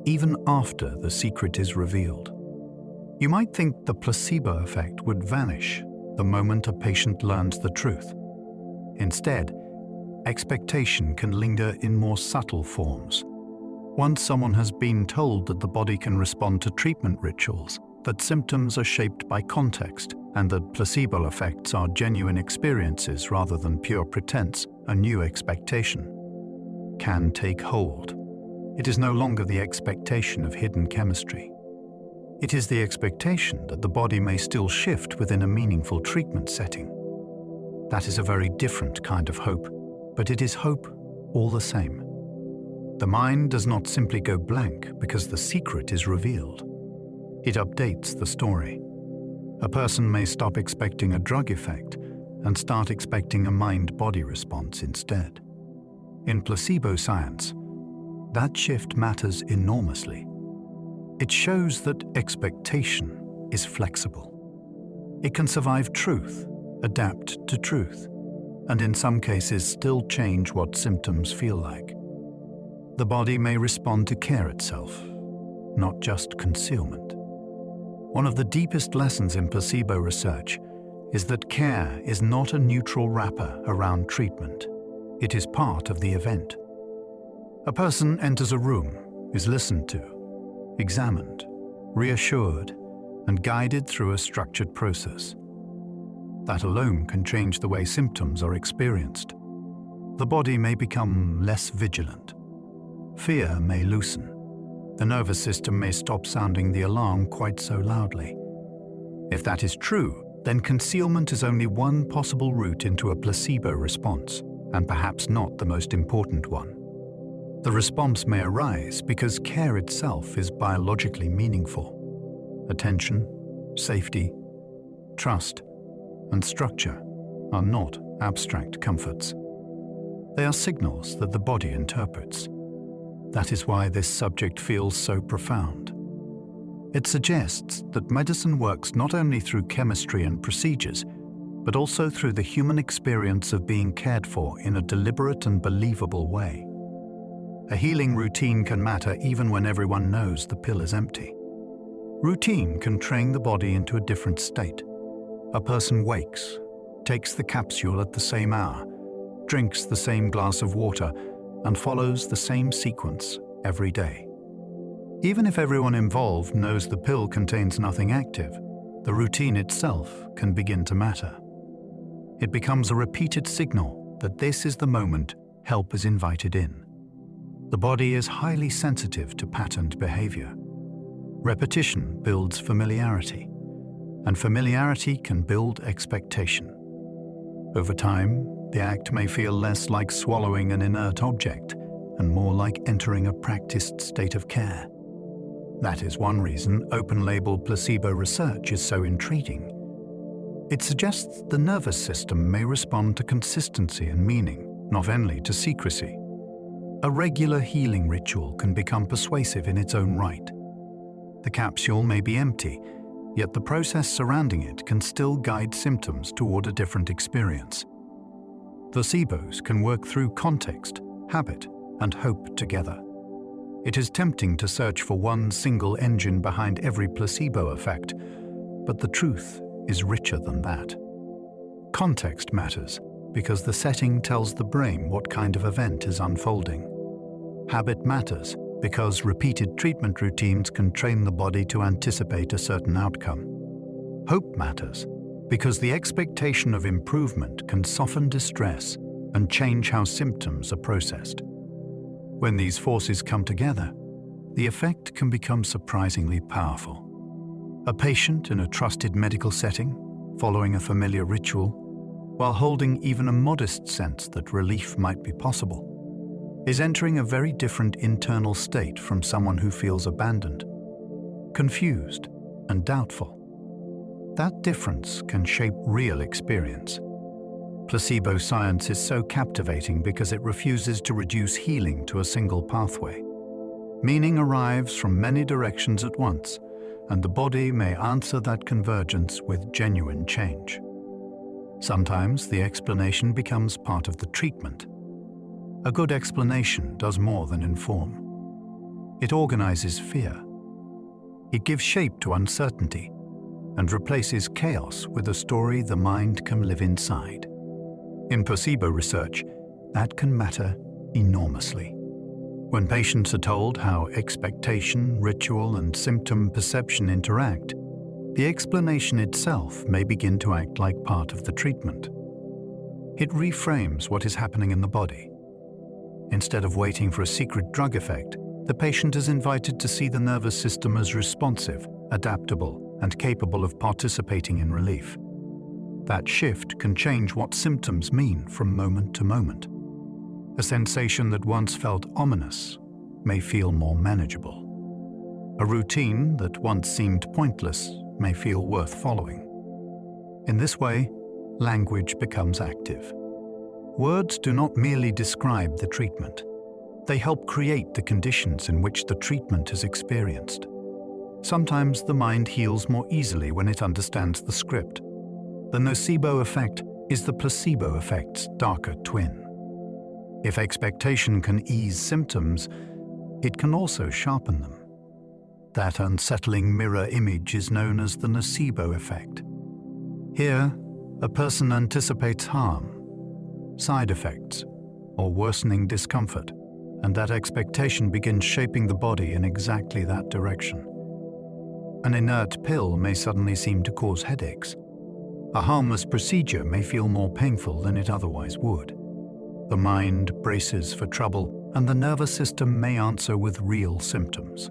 even after the secret is revealed. You might think the placebo effect would vanish the moment a patient learns the truth. Instead, expectation can linger in more subtle forms. Once someone has been told that the body can respond to treatment rituals, that symptoms are shaped by context, and that placebo effects are genuine experiences rather than pure pretense, a new expectation can take hold. It is no longer the expectation of hidden chemistry. It is the expectation that the body may still shift within a meaningful treatment setting. That is a very different kind of hope, but it is hope all the same. The mind does not simply go blank because the secret is revealed. It updates the story. A person may stop expecting a drug effect and start expecting a mind-body response instead. In placebo science, that shift matters enormously. It shows that expectation is flexible. It can survive truth, adapt to truth. and in some cases still change what symptoms feel like. The body may respond to care itself, not just concealment. One of the deepest lessons in placebo research is that care is not a neutral wrapper around treatment. It is part of the event. A person enters a room, is listened to, examined, reassured, and guided through a structured process. That alone can change the way symptoms are experienced. The body may become less vigilant. Fear may loosen. The nervous system may stop sounding the alarm quite so loudly. If that is true, then concealment is only one possible route into a placebo response, and perhaps not the most important one. The response may arise because care itself is biologically meaningful. Attention, safety, trust, and structure are not abstract comforts. They are signals that the body interprets. That is why this subject feels so profound. It suggests that medicine works not only through chemistry and procedures, but also through the human experience of being cared for in a deliberate and believable way. A healing routine can matter even when everyone knows the pill is empty. Routine can train the body into a different state. A person wakes, takes the capsule at the same hour, drinks the same glass of water, and follows the same sequence every day. Even if everyone involved knows the pill contains nothing active, the routine itself can begin to matter. It becomes a repeated signal that this is the moment help is invited in. The body is highly sensitive to patterned behavior. Repetition builds familiarity, and familiarity can build expectation. Over time, the act may feel less like swallowing an inert object and more like entering a practiced state of care. That is one reason open-label placebo research is so intriguing. It suggests the nervous system may respond to consistency and meaning, not only to secrecy. A regular healing ritual can become persuasive in its own right. The capsule may be empty, yet the process surrounding it can still guide symptoms toward a different experience. Placebos can work through context, habit, and hope together. It is tempting to search for one single engine behind every placebo effect, but the truth is richer than that. Context matters because the setting tells the brain what kind of event is unfolding. Habit matters because repeated treatment routines can train the body to anticipate a certain outcome. Hope matters because the expectation of improvement can soften distress and change how symptoms are processed. When these forces come together, the effect can become surprisingly powerful. A patient in a trusted medical setting, following a familiar ritual, while holding even a modest sense that relief might be possible, is entering a very different internal state from someone who feels abandoned, confused, and doubtful. That difference can shape real experience. Placebo science is so captivating because it refuses to reduce healing to a single pathway. Meaning arrives from many directions at once, and the body may answer that convergence with genuine change. Sometimes the explanation becomes part of the treatment. A good explanation does more than inform. It organizes fear. It gives shape to uncertainty and replaces chaos with a story the mind can live inside. In placebo research, that can matter enormously. When patients are told how expectation, ritual, and symptom perception interact, the explanation itself may begin to act like part of the treatment. It reframes what is happening in the body. Instead of waiting for a secret drug effect, the patient is invited to see the nervous system as responsive, adaptable, and capable of participating in relief. That shift can change what symptoms mean from moment to moment. A sensation that once felt ominous may feel more manageable. A routine that once seemed pointless may feel worth following. In this way, language becomes active. Words do not merely describe the treatment. They help create the conditions in which the treatment is experienced. Sometimes the mind heals more easily when it understands the script. The nocebo effect is the placebo effect's darker twin. If expectation can ease symptoms, it can also sharpen them. That unsettling mirror image is known as the nocebo effect. Here, a person anticipates harm, side effects, or worsening discomfort, and that expectation begins shaping the body in exactly that direction. An inert pill may suddenly seem to cause headaches. A harmless procedure may feel more painful than it otherwise would. The mind braces for trouble, and the nervous system may answer with real symptoms.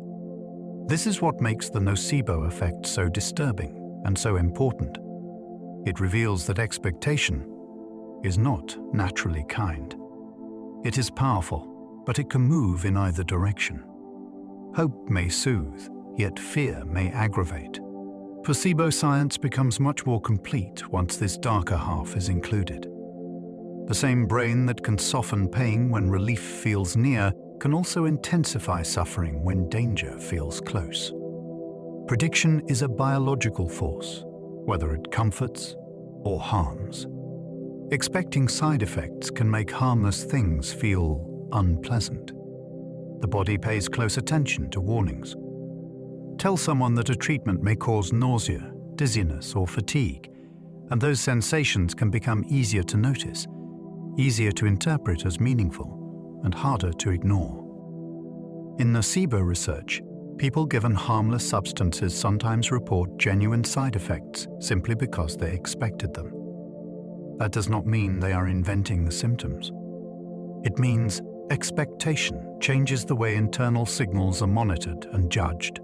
This is what makes the nocebo effect so disturbing and so important. It reveals that expectation is not naturally kind. It is powerful, but it can move in either direction. Hope may soothe, yet fear may aggravate. Placebo science becomes much more complete once this darker half is included. The same brain that can soften pain when relief feels near can also intensify suffering when danger feels close. Prediction is a biological force, whether it comforts or harms. Expecting side effects can make harmless things feel unpleasant. The body pays close attention to warnings. Tell someone that a treatment may cause nausea, dizziness, or fatigue, and those sensations can become easier to notice, easier to interpret as meaningful, and harder to ignore. In nocebo research, people given harmless substances sometimes report genuine side effects simply because they expected them. That does not mean they are inventing the symptoms. It means expectation changes the way internal signals are monitored and judged.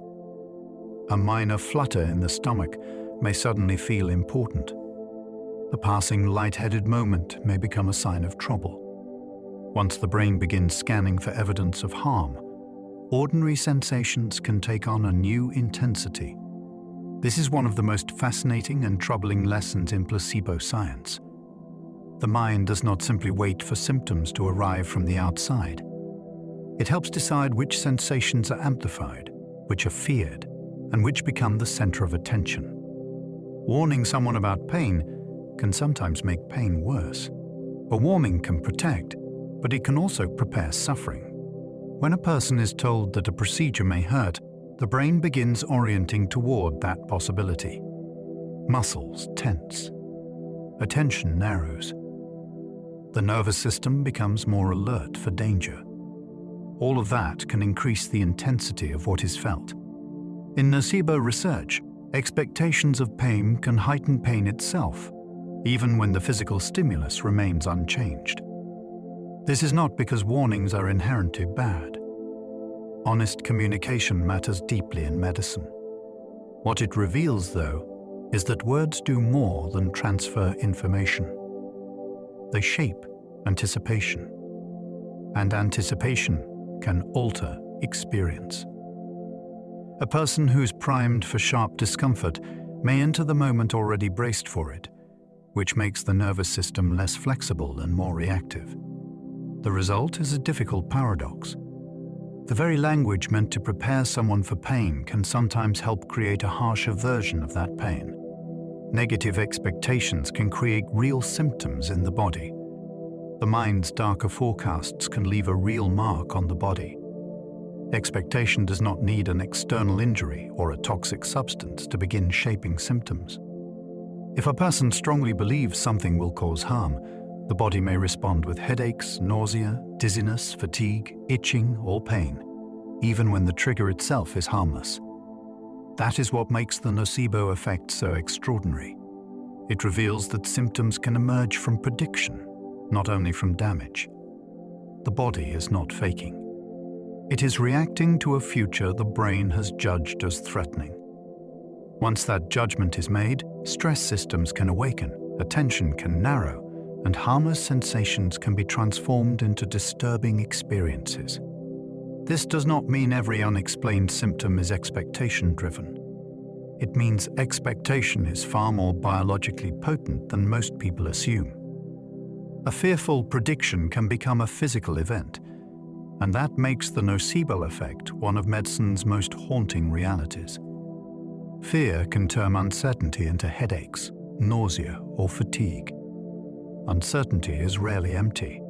A minor flutter in the stomach may suddenly feel important. The passing lightheaded moment may become a sign of trouble. Once the brain begins scanning for evidence of harm, ordinary sensations can take on a new intensity. This is one of the most fascinating and troubling lessons in placebo science. The mind does not simply wait for symptoms to arrive from the outside. It helps decide which sensations are amplified, which are feared, and which become the center of attention. Warning someone about pain can sometimes make pain worse. A warning can protect, but it can also prepare suffering. When a person is told that a procedure may hurt, the brain begins orienting toward that possibility. Muscles tense. Attention narrows. The nervous system becomes more alert for danger. All of that can increase the intensity of what is felt. In nocebo research, expectations of pain can heighten pain itself, even when the physical stimulus remains unchanged. This is not because warnings are inherently bad. Honest communication matters deeply in medicine. What it reveals, though, is that words do more than transfer information. They shape anticipation, and anticipation can alter experience. A person who's primed for sharp discomfort may enter the moment already braced for it, which makes the nervous system less flexible and more reactive. The result is a difficult paradox. The very language meant to prepare someone for pain can sometimes help create a harsher version of that pain. Negative expectations can create real symptoms in the body. The mind's darker forecasts can leave a real mark on the body. Expectation does not need an external injury or a toxic substance to begin shaping symptoms. If a person strongly believes something will cause harm, the body may respond with headaches, nausea, dizziness, fatigue, itching, or pain, even when the trigger itself is harmless. That is what makes the nocebo effect so extraordinary. It reveals that symptoms can emerge from prediction, not only from damage. The body is not faking. It is reacting to a future the brain has judged as threatening. Once that judgment is made, stress systems can awaken, attention can narrow, and harmless sensations can be transformed into disturbing experiences. This does not mean every unexplained symptom is expectation-driven. It means expectation is far more biologically potent than most people assume. A fearful prediction can become a physical event, and that makes the nocebo effect one of medicine's most haunting realities. Fear can turn uncertainty into headaches, nausea, or fatigue. Uncertainty is rarely empty.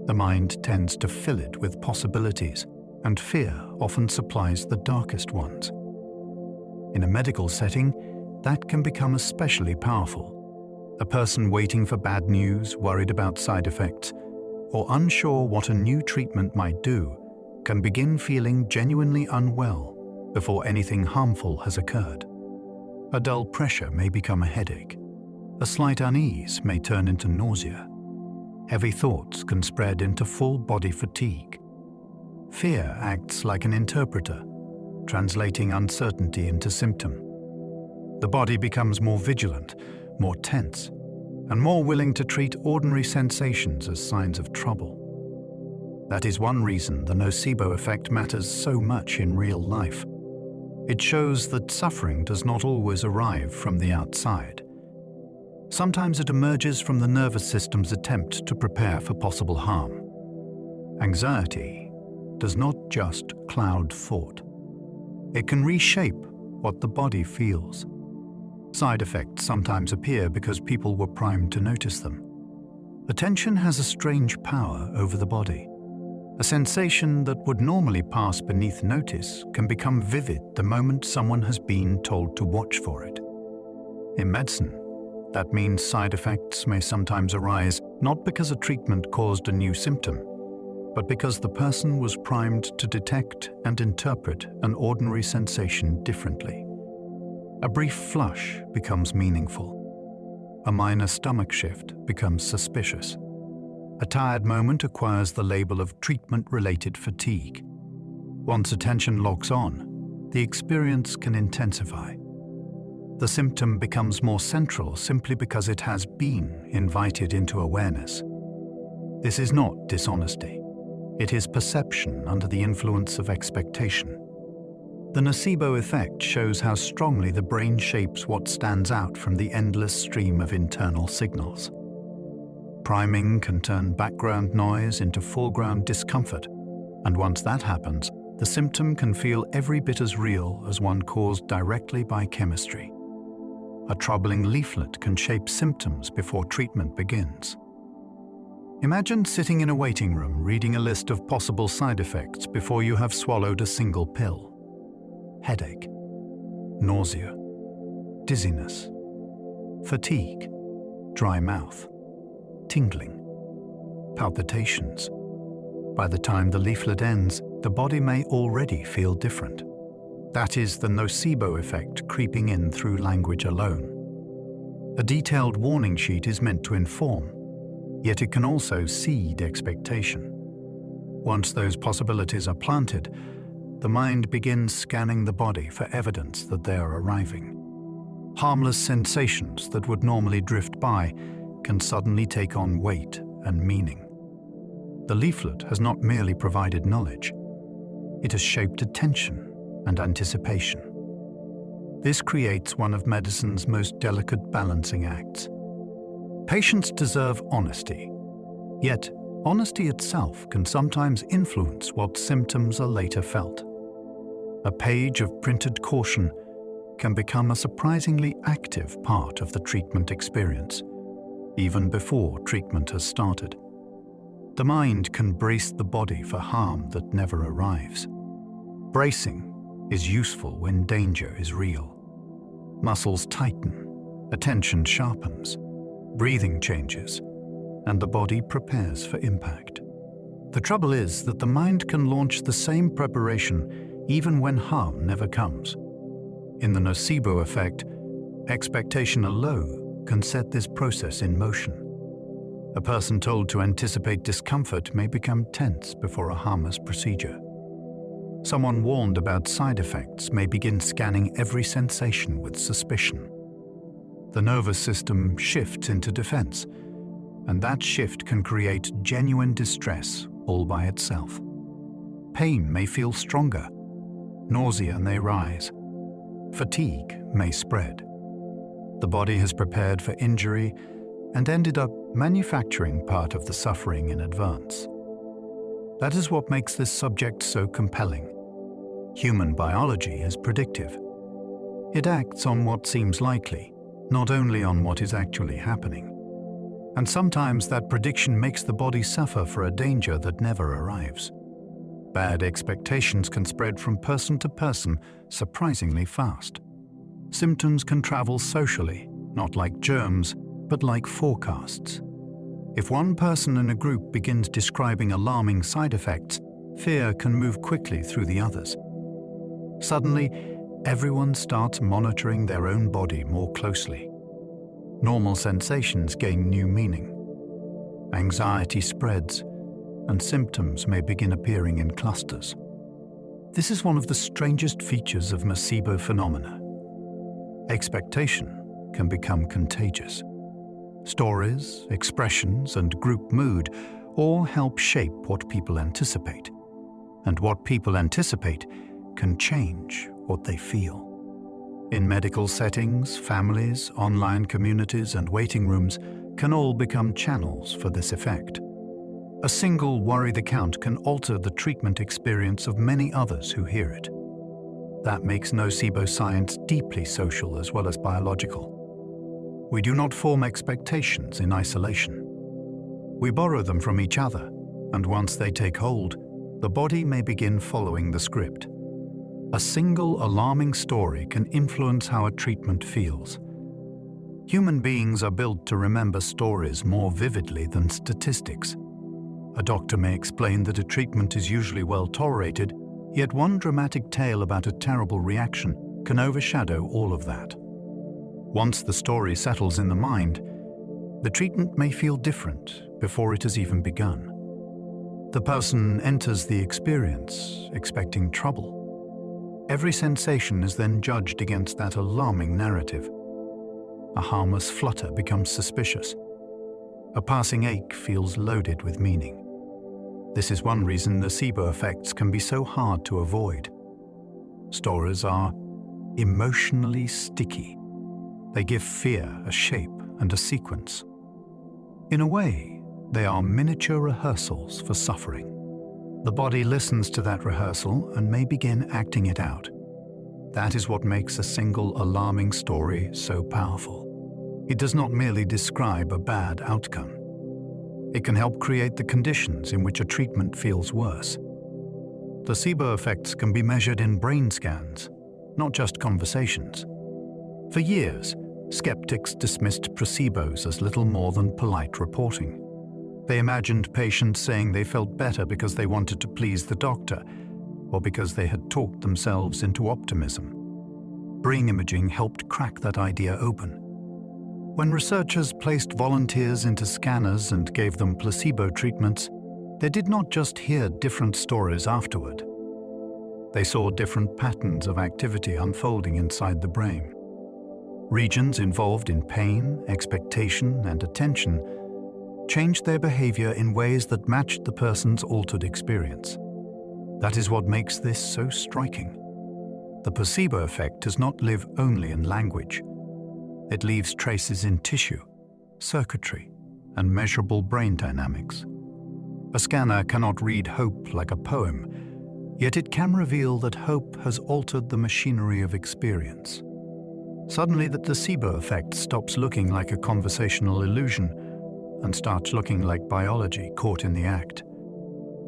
The mind tends to fill it with possibilities, and fear often supplies the darkest ones. In a medical setting, that can become especially powerful. A person waiting for bad news, worried about side effects, or unsure what a new treatment might do, can begin feeling genuinely unwell before anything harmful has occurred. A dull pressure may become a headache. A slight unease may turn into nausea. Heavy thoughts can spread into full body fatigue. Fear acts like an interpreter, translating uncertainty into symptom. The body becomes more vigilant, more tense, and more willing to treat ordinary sensations as signs of trouble. That is one reason the nocebo effect matters so much in real life. It shows that suffering does not always arrive from the outside. Sometimes it emerges from the nervous system's attempt to prepare for possible harm. Anxiety does not just cloud thought. It can reshape what the body feels. Side effects sometimes appear because people were primed to notice them. Attention has a strange power over the body. A sensation that would normally pass beneath notice can become vivid the moment someone has been told to watch for it. In medicine, that means side effects may sometimes arise not because a treatment caused a new symptom, but because the person was primed to detect and interpret an ordinary sensation differently. A brief flush becomes meaningful. A minor stomach shift becomes suspicious. A tired moment acquires the label of treatment-related fatigue. Once attention locks on, the experience can intensify. The symptom becomes more central simply because it has been invited into awareness. This is not dishonesty. It is perception under the influence of expectation. The nocebo effect shows how strongly the brain shapes what stands out from the endless stream of internal signals. Priming can turn background noise into foreground discomfort, and once that happens, the symptom can feel every bit as real as one caused directly by chemistry. A troubling leaflet can shape symptoms before treatment begins. Imagine sitting in a waiting room reading a list of possible side effects before you have swallowed a single pill. Headache, nausea, dizziness, fatigue, dry mouth, tingling, palpitations. By the time the leaflet ends, the body may already feel different. That is the nocebo effect creeping in through language alone. A detailed warning sheet is meant to inform, yet it can also seed expectation. Once those possibilities are planted, the mind begins scanning the body for evidence that they are arriving. Harmless sensations that would normally drift by can suddenly take on weight and meaning. The leaflet has not merely provided knowledge, it has shaped attention and anticipation. This creates one of medicine's most delicate balancing acts. Patients deserve honesty, yet honesty itself can sometimes influence what symptoms are later felt. A page of printed caution can become a surprisingly active part of the treatment experience, even before treatment has started. The mind can brace the body for harm that never arrives. Bracing is useful when danger is real. Muscles tighten, attention sharpens, breathing changes, and the body prepares for impact. The trouble is that the mind can launch the same preparation even when harm never comes. In the nocebo effect, expectation alone can set this process in motion. A person told to anticipate discomfort may become tense before a harmless procedure. Someone warned about side effects may begin scanning every sensation with suspicion. The nervous system shifts into defense, and that shift can create genuine distress all by itself. Pain may feel stronger, nausea may rise, fatigue may spread. The body has prepared for injury and ended up manufacturing part of the suffering in advance. That is what makes this subject so compelling. Human biology is predictive. It acts on what seems likely, not only on what is actually happening. And sometimes that prediction makes the body suffer for a danger that never arrives. Bad expectations can spread from person to person surprisingly fast. Symptoms can travel socially, not like germs, but like forecasts. If one person in a group begins describing alarming side effects, fear can move quickly through the others. Suddenly, everyone starts monitoring their own body more closely. Normal sensations gain new meaning. Anxiety spreads, and symptoms may begin appearing in clusters. This is one of the strangest features of nocebo phenomena. Expectation can become contagious. Stories, expressions, and group mood all help shape what people anticipate. And what people anticipate can change what they feel. In medical settings, families, online communities, and waiting rooms can all become channels for this effect. A single worried account can alter the treatment experience of many others who hear it. That makes nocebo science deeply social as well as biological. We do not form expectations in isolation. We borrow them from each other, and once they take hold, the body may begin following the script. A single alarming story can influence how a treatment feels. Human beings are built to remember stories more vividly than statistics. A doctor may explain that a treatment is usually well tolerated, yet one dramatic tale about a terrible reaction can overshadow all of that. Once the story settles in the mind, the treatment may feel different before it has even begun. The person enters the experience expecting trouble. Every sensation is then judged against that alarming narrative. A harmless flutter becomes suspicious. A passing ache feels loaded with meaning. This is one reason nocebo effects can be so hard to avoid. Stories are emotionally sticky. They give fear a shape and a sequence. In a way, they are miniature rehearsals for suffering. The body listens to that rehearsal and may begin acting it out. That is what makes a single alarming story so powerful. It does not merely describe a bad outcome. It can help create the conditions in which a treatment feels worse. Placebo effects can be measured in brain scans, not just conversations. For years, skeptics dismissed placebos as little more than polite reporting. They imagined patients saying they felt better because they wanted to please the doctor, or because they had talked themselves into optimism. Brain imaging helped crack that idea open. When researchers placed volunteers into scanners and gave them placebo treatments, they did not just hear different stories afterward. They saw different patterns of activity unfolding inside the brain. Regions involved in pain, expectation, and attention changed their behavior in ways that matched the person's altered experience. That is what makes this so striking. The placebo effect does not live only in language. It leaves traces in tissue, circuitry, and measurable brain dynamics. A scanner cannot read hope like a poem, yet it can reveal that hope has altered the machinery of experience. Suddenly, the placebo effect stops looking like a conversational illusion and starts looking like biology caught in the act.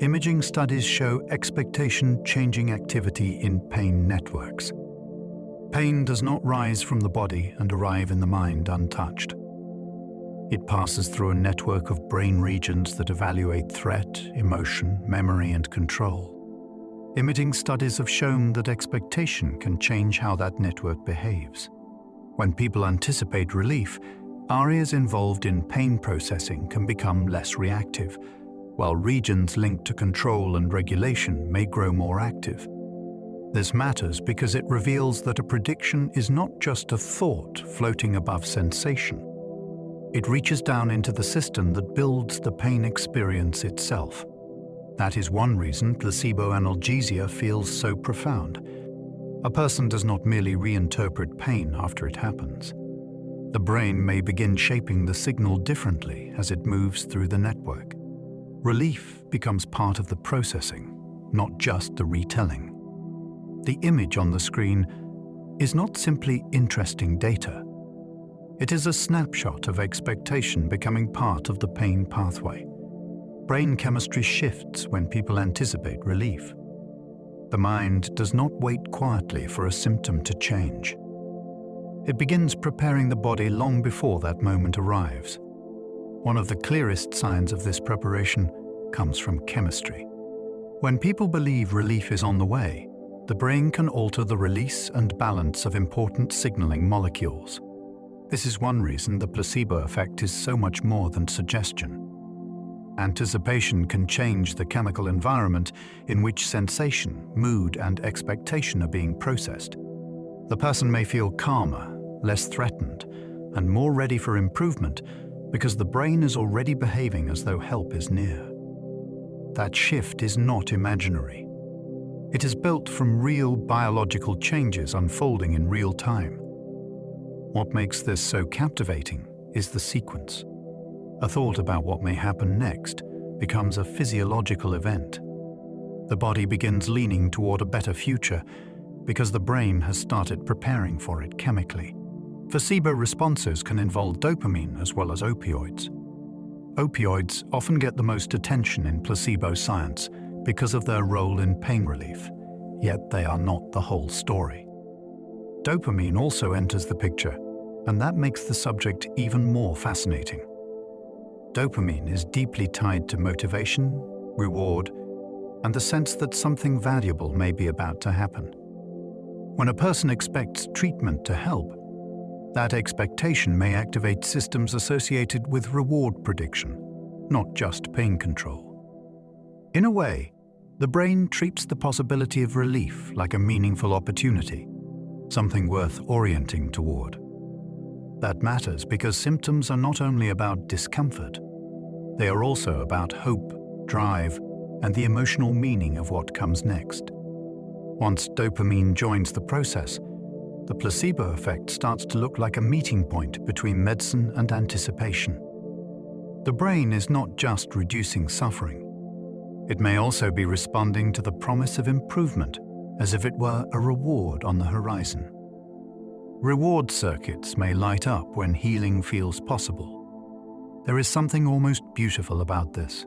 Imaging studies show expectation-changing activity in pain networks. Pain does not rise from the body and arrive in the mind untouched. It passes through a network of brain regions that evaluate threat, emotion, memory, and control. Imaging studies have shown that expectation can change how that network behaves. When people anticipate relief, areas involved in pain processing can become less reactive, while regions linked to control and regulation may grow more active. This matters because it reveals that a prediction is not just a thought floating above sensation. It reaches down into the system that builds the pain experience itself. That is one reason placebo analgesia feels so profound. A person does not merely reinterpret pain after it happens. The brain may begin shaping the signal differently as it moves through the network. Relief becomes part of the processing, not just the retelling. The image on the screen is not simply interesting data. It is a snapshot of expectation becoming part of the pain pathway. Brain chemistry shifts when people anticipate relief. The mind does not wait quietly for a symptom to change. It begins preparing the body long before that moment arrives. One of the clearest signs of this preparation comes from chemistry. When people believe relief is on the way, the brain can alter the release and balance of important signaling molecules. This is one reason the placebo effect is so much more than suggestion. Anticipation can change the chemical environment in which sensation, mood, and expectation are being processed. The person may feel calmer, less threatened, and more ready for improvement because the brain is already behaving as though help is near. That shift is not imaginary. It is built from real biological changes unfolding in real time. What makes this so captivating is the sequence. A thought about what may happen next becomes a physiological event. The body begins leaning toward a better future because the brain has started preparing for it chemically. Placebo responses can involve dopamine as well as opioids. Opioids often get the most attention in placebo science because of their role in pain relief, yet they are not the whole story. Dopamine also enters the picture, and that makes the subject even more fascinating. Dopamine is deeply tied to motivation, reward, and the sense that something valuable may be about to happen. When a person expects treatment to help, that expectation may activate systems associated with reward prediction, not just pain control. In a way, the brain treats the possibility of relief like a meaningful opportunity, something worth orienting toward. That matters because symptoms are not only about discomfort, they are also about hope, drive, and the emotional meaning of what comes next. Once dopamine joins the process, the placebo effect starts to look like a meeting point between medicine and anticipation. The brain is not just reducing suffering. It may also be responding to the promise of improvement, as if it were a reward on the horizon. Reward circuits may light up when healing feels possible. There is something almost beautiful about this.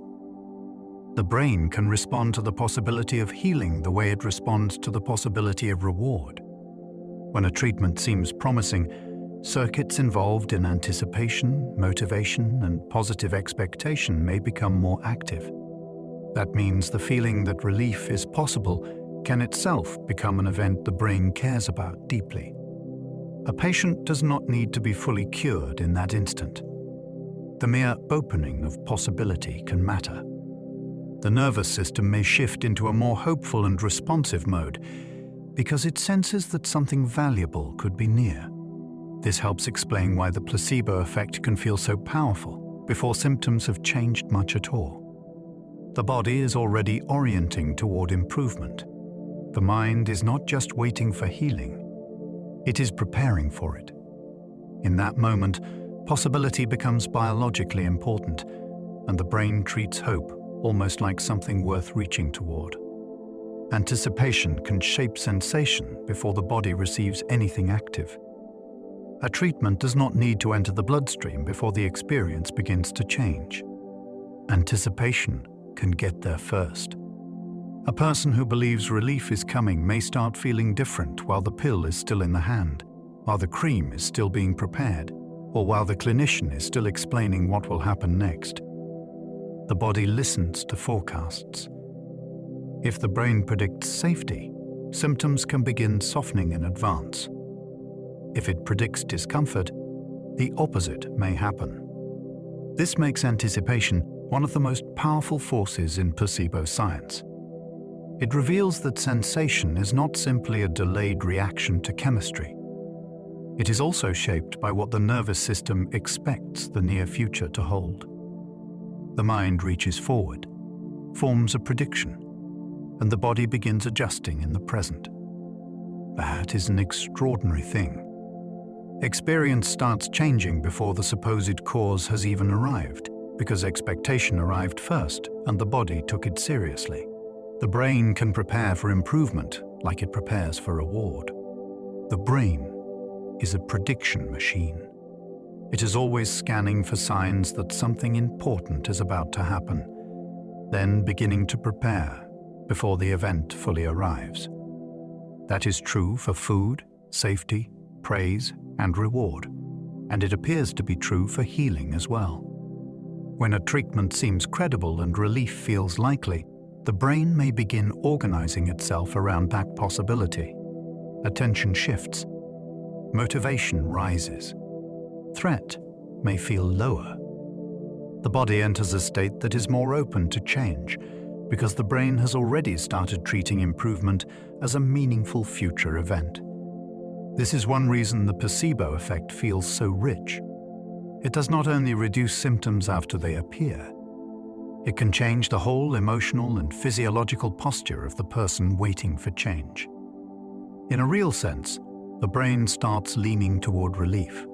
The brain can respond to the possibility of healing the way it responds to the possibility of reward. When a treatment seems promising, circuits involved in anticipation, motivation, and positive expectation may become more active. That means the feeling that relief is possible can itself become an event the brain cares about deeply. A patient does not need to be fully cured in that instant. The mere opening of possibility can matter. The nervous system may shift into a more hopeful and responsive mode because it senses that something valuable could be near. This helps explain why the placebo effect can feel so powerful before symptoms have changed much at all. The body is already orienting toward improvement. The mind is not just waiting for healing, it is preparing for it. In that moment, possibility becomes biologically important, and the brain treats hope almost like something worth reaching toward. Anticipation can shape sensation before the body receives anything active. A treatment does not need to enter the bloodstream before the experience begins to change. Anticipation can get there first. A person who believes relief is coming may start feeling different while the pill is still in the hand, while the cream is still being prepared, or while the clinician is still explaining what will happen next. The body listens to forecasts. If the brain predicts safety, symptoms can begin softening in advance. If it predicts discomfort, the opposite may happen. This makes anticipation one of the most powerful forces in placebo science. It reveals that sensation is not simply a delayed reaction to chemistry. It is also shaped by what the nervous system expects the near future to hold. The mind reaches forward, forms a prediction, and the body begins adjusting in the present. That is an extraordinary thing. Experience starts changing before the supposed cause has even arrived, because expectation arrived first and the body took it seriously. The brain can prepare for improvement like it prepares for reward. The brain is a prediction machine. It is always scanning for signs that something important is about to happen, then beginning to prepare before the event fully arrives. That is true for food, safety, praise, and reward, and it appears to be true for healing as well. When a treatment seems credible and relief feels likely, the brain may begin organizing itself around that possibility. Attention shifts. Motivation rises. Threat may feel lower. The body enters a state that is more open to change because the brain has already started treating improvement as a meaningful future event. This is one reason the placebo effect feels so rich. It does not only reduce symptoms after they appear, it can change the whole emotional and physiological posture of the person waiting for change. In a real sense, the brain starts leaning toward relief.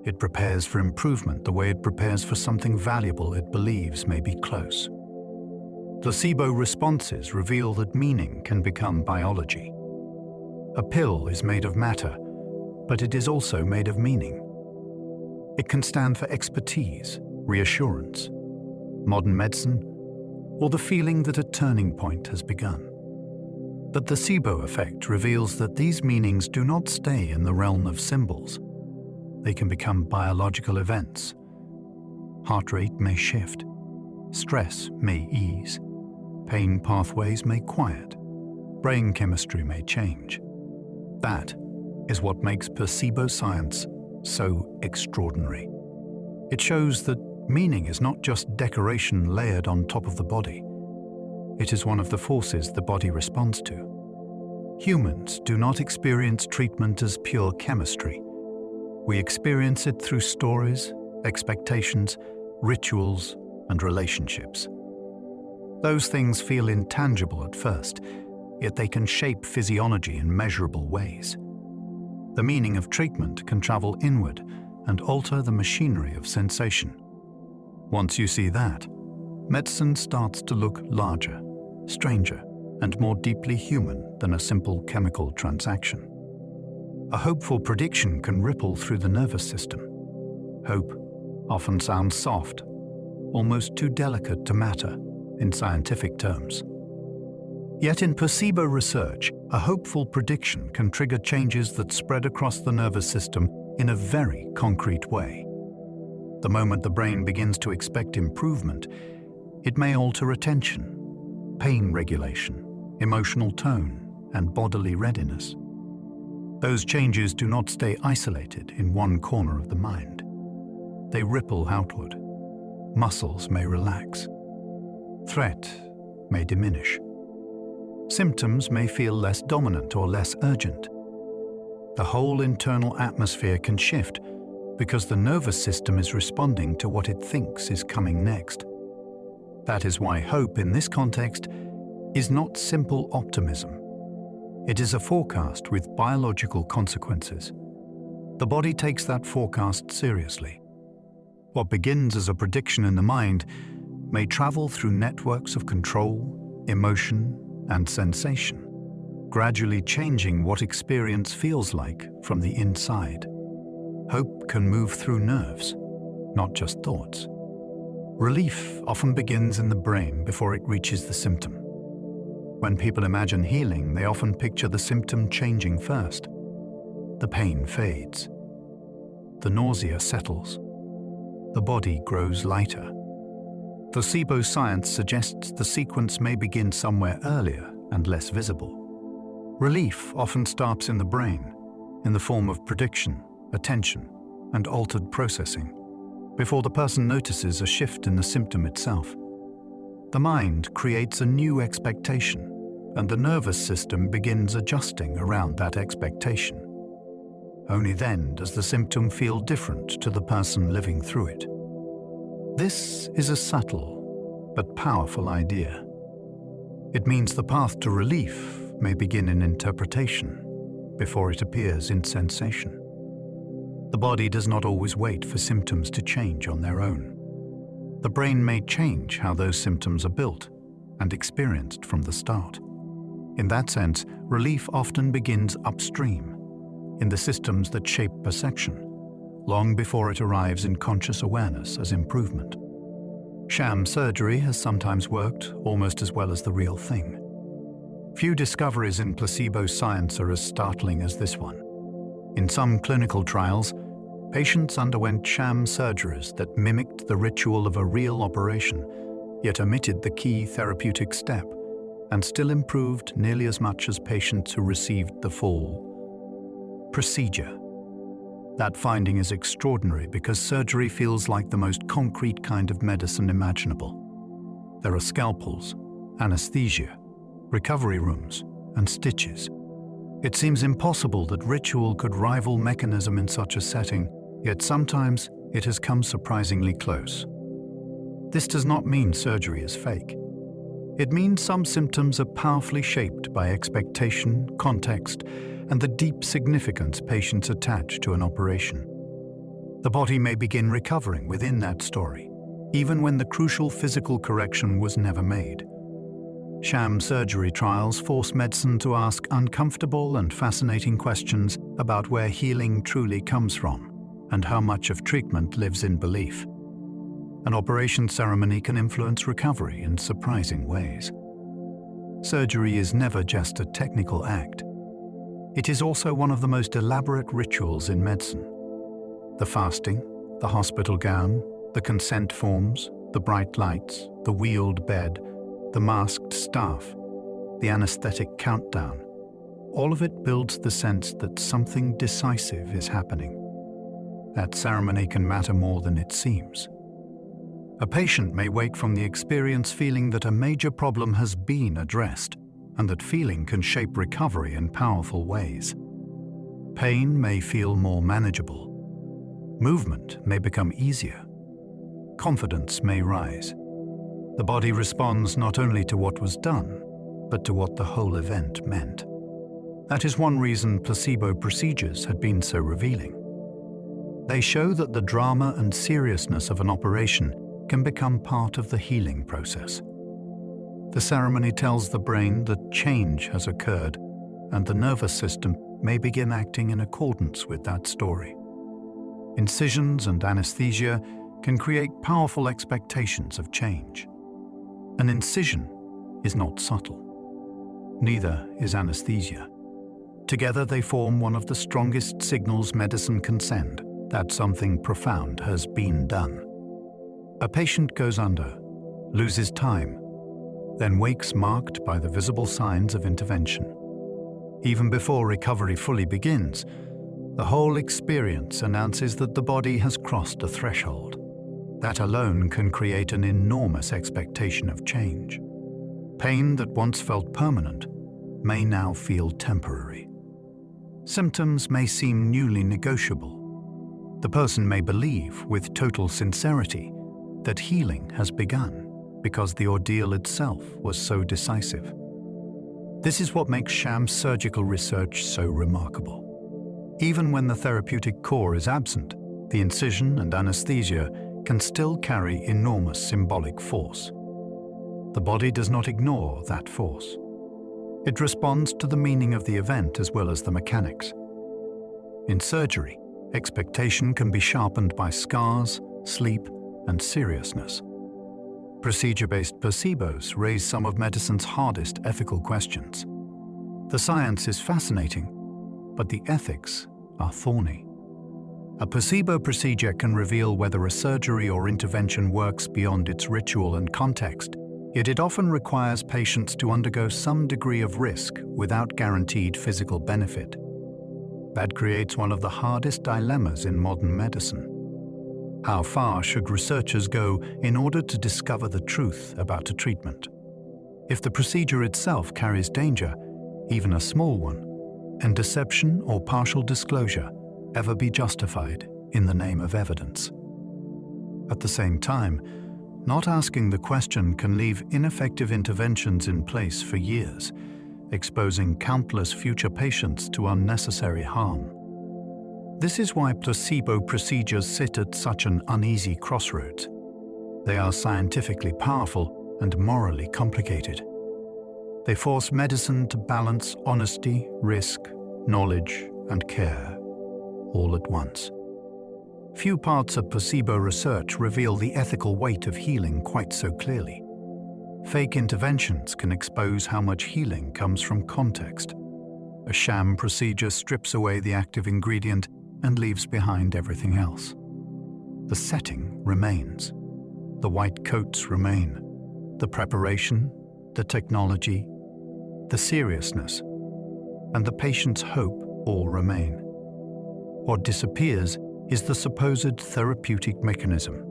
It prepares for improvement the way it prepares for something valuable it believes may be close. Placebo responses reveal that meaning can become biology. A pill is made of matter, but it is also made of meaning. It can stand for expertise, reassurance, modern medicine, or the feeling that a turning point has begun. The placebo effect reveals that these meanings do not stay in the realm of symbols. They can become biological events. Heart rate may shift. Stress may ease. Pain pathways may quiet. Brain chemistry may change. That is what makes placebo science so extraordinary. It shows that meaning is not just decoration layered on top of the body. It is one of the forces the body responds to. Humans do not experience treatment as pure chemistry. We experience it through stories, expectations, rituals, and relationships. Those things feel intangible at first, yet they can shape physiology in measurable ways. The meaning of treatment can travel inward and alter the machinery of sensation. Once you see that, medicine starts to look larger, stranger, and more deeply human than a simple chemical transaction. A hopeful prediction can ripple through the nervous system. Hope often sounds soft, almost too delicate to matter in scientific terms. Yet in placebo research, a hopeful prediction can trigger changes that spread across the nervous system in a very concrete way. The moment the brain begins to expect improvement, it may alter attention, pain regulation, emotional tone, and bodily readiness. Those changes do not stay isolated in one corner of the mind. They ripple outward. Muscles may relax. Threat may diminish. Symptoms may feel less dominant or less urgent. The whole internal atmosphere can shift because the nervous system is responding to what it thinks is coming next. That is why hope in this context is not simple optimism. It is a forecast with biological consequences. The body takes that forecast seriously. What begins as a prediction in the mind may travel through networks of control, emotion, and sensation, gradually changing what experience feels like from the inside. Hope can move through nerves, not just thoughts. Relief often begins in the brain before it reaches the symptom. When people imagine healing, they often picture the symptom changing first. The pain fades. The nausea settles. The body grows lighter. Placebo science suggests the sequence may begin somewhere earlier and less visible. Relief often starts in the brain, in the form of prediction, attention, and altered processing, before the person notices a shift in the symptom itself. The mind creates a new expectation, and the nervous system begins adjusting around that expectation. Only then does the symptom feel different to the person living through it. This is a subtle but powerful idea. It means the path to relief may begin in interpretation before it appears in sensation. The body does not always wait for symptoms to change on their own. The brain may change how those symptoms are built and experienced from the start. In that sense, relief often begins upstream, in the systems that shape perception, long before it arrives in conscious awareness as improvement. Sham surgery has sometimes worked almost as well as the real thing. Few discoveries in placebo science are as startling as this one. In some clinical trials, patients underwent sham surgeries that mimicked the ritual of a real operation, yet omitted the key therapeutic step, and still improved nearly as much as patients who received the full procedure. That finding is extraordinary because surgery feels like the most concrete kind of medicine imaginable. There are scalpels, anesthesia, recovery rooms, and stitches. It seems impossible that ritual could rival mechanism in such a setting, yet sometimes it has come surprisingly close. This does not mean surgery is fake. It means some symptoms are powerfully shaped by expectation, context, and the deep significance patients attach to an operation. The body may begin recovering within that story, even when the crucial physical correction was never made. Sham surgery trials force medicine to ask uncomfortable and fascinating questions about where healing truly comes from and how much of treatment lives in belief. An operation ceremony can influence recovery in surprising ways. Surgery is never just a technical act. It is also one of the most elaborate rituals in medicine. The fasting, the hospital gown, the consent forms, the bright lights, the wheeled bed, the masked staff, the anesthetic countdown, all of it builds the sense that something decisive is happening. That ceremony can matter more than it seems. A patient may wake from the experience feeling that a major problem has been addressed, and that feeling can shape recovery in powerful ways. Pain may feel more manageable. Movement may become easier. Confidence may rise. The body responds not only to what was done, but to what the whole event meant. That is one reason placebo procedures had been so revealing. They show that the drama and seriousness of an operation can become part of the healing process. The ceremony tells the brain that change has occurred, and the nervous system may begin acting in accordance with that story. Incisions and anesthesia can create powerful expectations of change. An incision is not subtle. Neither is anesthesia. Together they form one of the strongest signals medicine can send that something profound has been done. A patient goes under, loses time, then wakes marked by the visible signs of intervention. Even before recovery fully begins, the whole experience announces that the body has crossed a threshold. That alone can create an enormous expectation of change. Pain that once felt permanent may now feel temporary. Symptoms may seem newly negotiable. The person may believe, with total sincerity, that healing has begun because the ordeal itself was so decisive. This is what makes sham surgical research so remarkable. Even when the therapeutic core is absent, the incision and anesthesia can still carry enormous symbolic force. The body does not ignore that force. It responds to the meaning of the event as well as the mechanics. In surgery, expectation can be sharpened by scars, sleep, and seriousness. Procedure-based placebos raise some of medicine's hardest ethical questions. The science is fascinating, but the ethics are thorny. A placebo procedure can reveal whether a surgery or intervention works beyond its ritual and context, yet it often requires patients to undergo some degree of risk without guaranteed physical benefit. That creates one of the hardest dilemmas in modern medicine. How far should researchers go in order to discover the truth about a treatment? If the procedure itself carries danger, even a small one, and deception or partial disclosure ever be justified in the name of evidence? At the same time, not asking the question can leave ineffective interventions in place for years, exposing countless future patients to unnecessary harm. This is why placebo procedures sit at such an uneasy crossroads. They are scientifically powerful and morally complicated. They force medicine to balance honesty, risk, knowledge, and care, all at once. Few parts of placebo research reveal the ethical weight of healing quite so clearly. Fake interventions can expose how much healing comes from context. A sham procedure strips away the active ingredient and leaves behind everything else. The setting remains. The white coats remain. The preparation, the technology, the seriousness, and the patient's hope all remain. What disappears is the supposed therapeutic mechanism.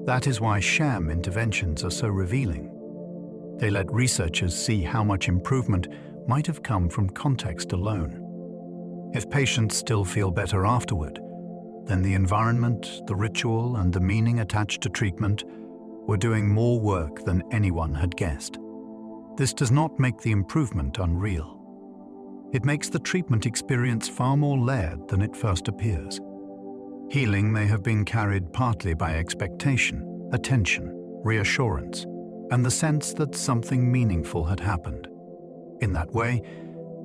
That is why sham interventions are so revealing. They let researchers see how much improvement might have come from context alone. If patients still feel better afterward, then the environment, the ritual, and the meaning attached to treatment were doing more work than anyone had guessed. This does not make the improvement unreal. It makes the treatment experience far more layered than it first appears. Healing may have been carried partly by expectation, attention, reassurance, and the sense that something meaningful had happened. In that way,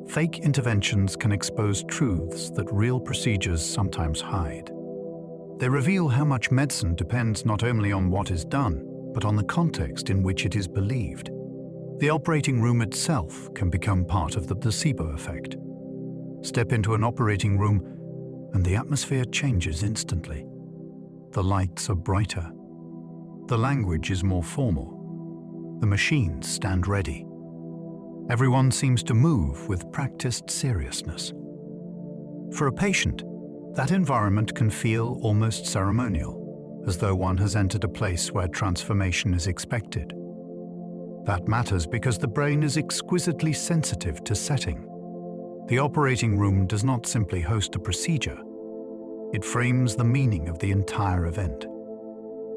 fake interventions can expose truths that real procedures sometimes hide. They reveal how much medicine depends not only on what is done, but on the context in which it is believed. The operating room itself can become part of the placebo effect. Step into an operating room, and the atmosphere changes instantly. The lights are brighter. The language is more formal. The machines stand ready. Everyone seems to move with practiced seriousness. For a patient, that environment can feel almost ceremonial, as though one has entered a place where transformation is expected. That matters because the brain is exquisitely sensitive to setting. The operating room does not simply host a procedure. It frames the meaning of the entire event.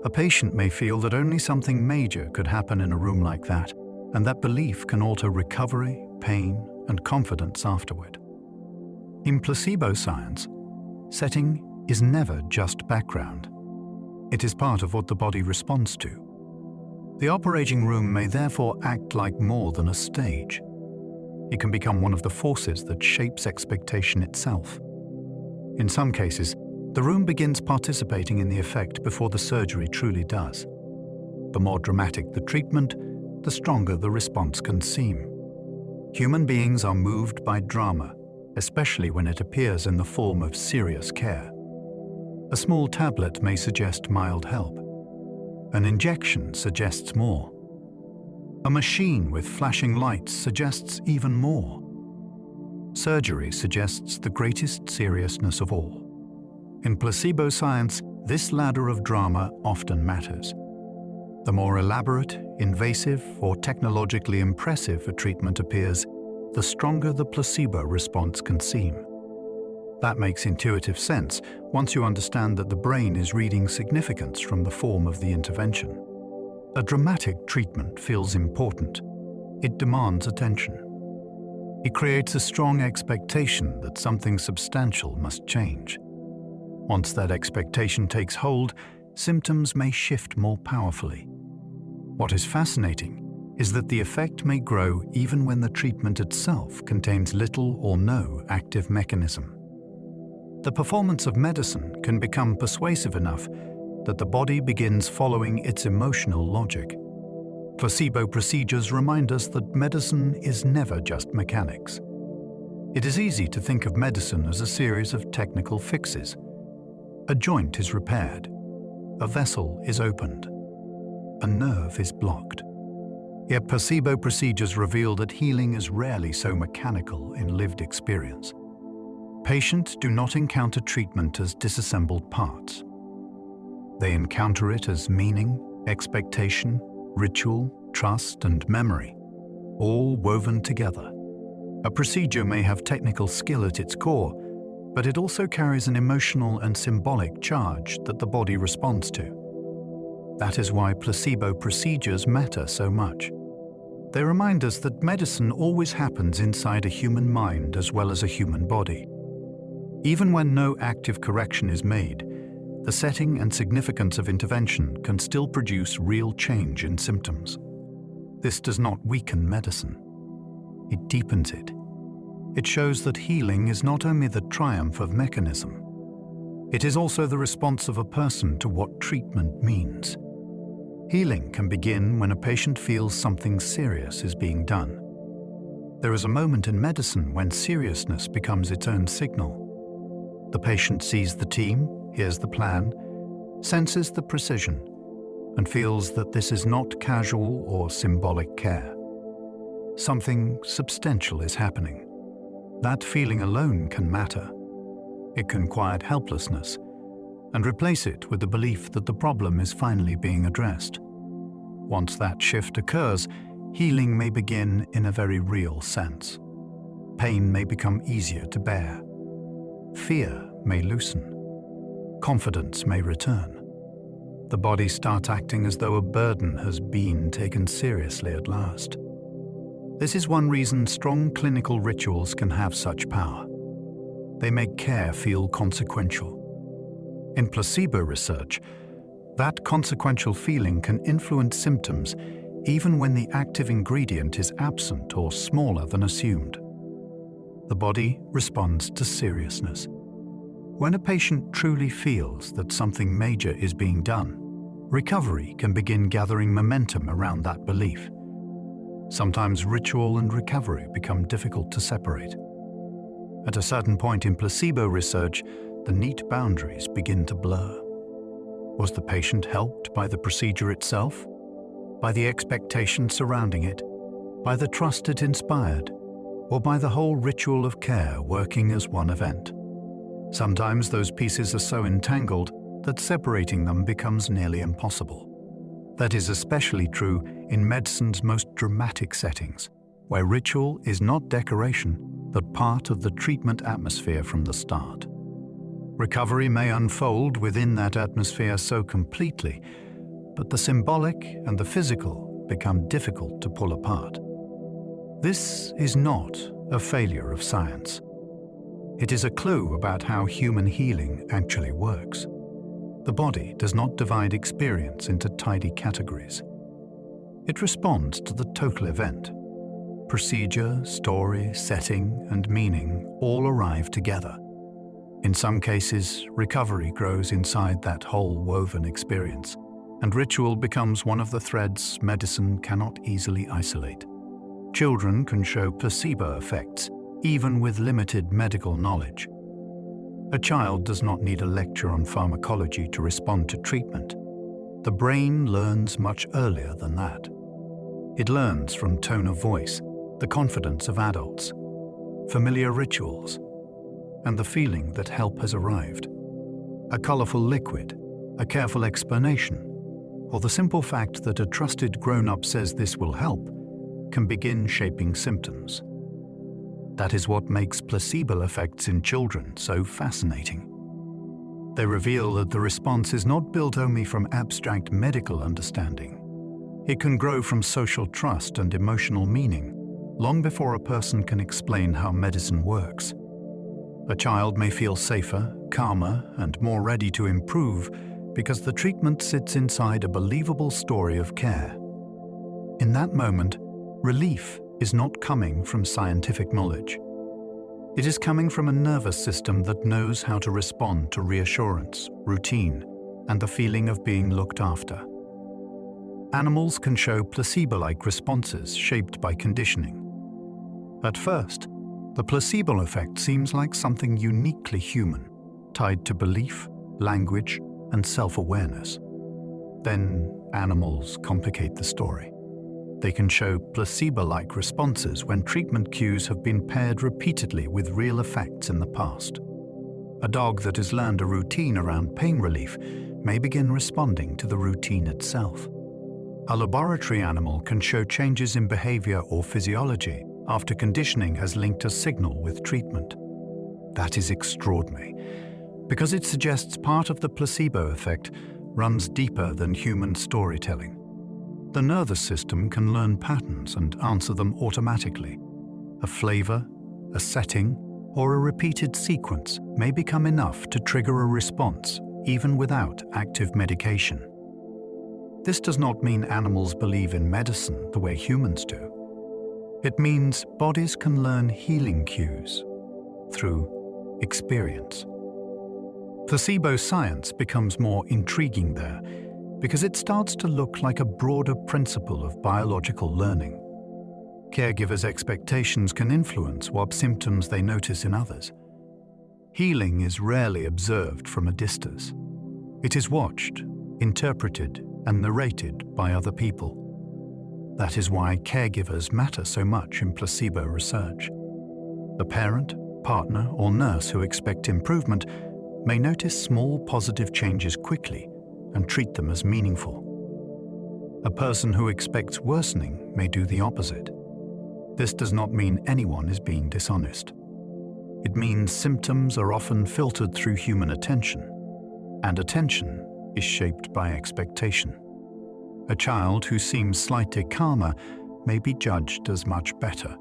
A patient may feel that only something major could happen in a room like that, and that belief can alter recovery, pain, and confidence afterward. In placebo science, setting is never just background. It is part of what the body responds to. The operating room may therefore act like more than a stage. It can become one of the forces that shapes expectation itself. In some cases, the room begins participating in the effect before the surgery truly does. The more dramatic the treatment, the stronger the response can seem. Human beings are moved by drama, especially when it appears in the form of serious care. A small tablet may suggest mild help. An injection suggests more. A machine with flashing lights suggests even more. Surgery suggests the greatest seriousness of all. In placebo science, this ladder of drama often matters. The more elaborate, invasive, or technologically impressive a treatment appears, the stronger the placebo response can seem. That makes intuitive sense once you understand that the brain is reading significance from the form of the intervention. A dramatic treatment feels important. It demands attention. It creates a strong expectation that something substantial must change. Once that expectation takes hold, symptoms may shift more powerfully. What is fascinating is that the effect may grow even when the treatment itself contains little or no active mechanism. The performance of medicine can become persuasive enough that the body begins following its emotional logic. Placebo procedures remind us that medicine is never just mechanics. It is easy to think of medicine as a series of technical fixes. A joint is repaired, a vessel is opened, a nerve is blocked. Yet placebo procedures reveal that healing is rarely so mechanical in lived experience. Patients do not encounter treatment as disassembled parts. They encounter it as meaning, expectation, ritual, trust, and memory, all woven together. A procedure may have technical skill at its core, but it also carries an emotional and symbolic charge that the body responds to. That is why placebo procedures matter so much. They remind us that medicine always happens inside a human mind as well as a human body. Even when no active correction is made, the setting and significance of intervention can still produce real change in symptoms. This does not weaken medicine. It deepens it. It shows that healing is not only the triumph of mechanism, It is also the response of a person to what treatment means. Healing can begin when a patient feels something serious is being done. There is a moment in medicine when seriousness becomes its own signal. The patient sees the team, hears the plan, senses the precision, and feels that this is not casual or symbolic care. Something substantial is happening. That feeling alone can matter. It can quiet helplessness and replace it with the belief that the problem is finally being addressed. Once that shift occurs, healing may begin in a very real sense. Pain may become easier to bear. Fear may loosen. Confidence may return. The body starts acting as though a burden has been taken seriously at last. This is one reason strong clinical rituals can have such power. They make care feel consequential. In placebo research, that consequential feeling can influence symptoms even when the active ingredient is absent or smaller than assumed. The body responds to seriousness. When a patient truly feels that something major is being done, recovery can begin gathering momentum around that belief. Sometimes ritual and recovery become difficult to separate. At a certain point in placebo research, the neat boundaries begin to blur. Was the patient helped by the procedure itself? By the expectation surrounding it? By the trust it inspired? Or by the whole ritual of care working as one event? Sometimes those pieces are so entangled that separating them becomes nearly impossible. That is especially true in medicine's most dramatic settings, where ritual is not decoration, but part of the treatment atmosphere from the start. Recovery may unfold within that atmosphere so completely, but the symbolic and the physical become difficult to pull apart. This is not a failure of science. It is a clue about how human healing actually works. The body does not divide experience into tidy categories. It responds to the total event. Procedure, story, setting, and meaning all arrive together. In some cases, recovery grows inside that whole woven experience, and ritual becomes one of the threads medicine cannot easily isolate. Children can show placebo effects, even with limited medical knowledge. A child does not need a lecture on pharmacology to respond to treatment. The brain learns much earlier than that. It learns from tone of voice, the confidence of adults, familiar rituals, and the feeling that help has arrived. A colorful liquid, a careful explanation, or the simple fact that a trusted grown-up says this will help, can begin shaping symptoms. That is what makes placebo effects in children so fascinating. They reveal that the response is not built only from abstract medical understanding. It can grow from social trust and emotional meaning, long before a person can explain how medicine works. A child may feel safer, calmer, and more ready to improve because the treatment sits inside a believable story of care. In that moment, relief is not coming from scientific knowledge. It is coming from a nervous system that knows how to respond to reassurance, routine, and the feeling of being looked after. Animals can show placebo-like responses shaped by conditioning. At first, the placebo effect seems like something uniquely human, tied to belief, language, and self-awareness. Then animals complicate the story. They can show placebo-like responses when treatment cues have been paired repeatedly with real effects in the past. A dog that has learned a routine around pain relief may begin responding to the routine itself. A laboratory animal can show changes in behavior or physiology after conditioning has linked a signal with treatment. That is extraordinary, because it suggests part of the placebo effect runs deeper than human storytelling. The nervous system can learn patterns and answer them automatically. A flavor, a setting, or a repeated sequence may become enough to trigger a response, even without active medication. This does not mean animals believe in medicine the way humans do. It means bodies can learn healing cues through experience. Placebo science becomes more intriguing there because it starts to look like a broader principle of biological learning. Caregivers' expectations can influence what symptoms they notice in others. Healing is rarely observed from a distance. It is watched, interpreted, and narrated by other people. That is why caregivers matter so much in placebo research. The parent, partner, or nurse who expect improvement may notice small positive changes quickly and treat them as meaningful. A person who expects worsening may do the opposite. This does not mean anyone is being dishonest. It means symptoms are often filtered through human attention, and attention is shaped by expectation. A child who seems slightly calmer may be judged as much better.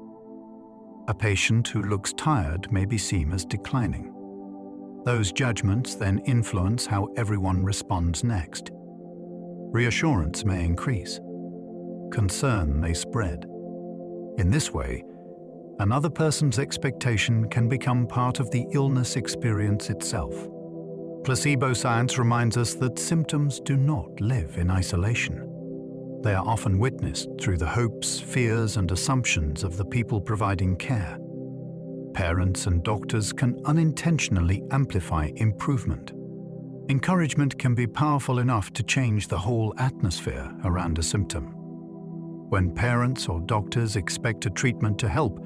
A patient who looks tired may be seen as declining. Those judgments then influence how everyone responds next. Reassurance may increase. Concern may spread. In this way, another person's expectation can become part of the illness experience itself. Placebo science reminds us that symptoms do not live in isolation. They are often witnessed through the hopes, fears, and assumptions of the people providing care. Parents and doctors can unintentionally amplify improvement. Encouragement can be powerful enough to change the whole atmosphere around a symptom. When parents or doctors expect a treatment to help,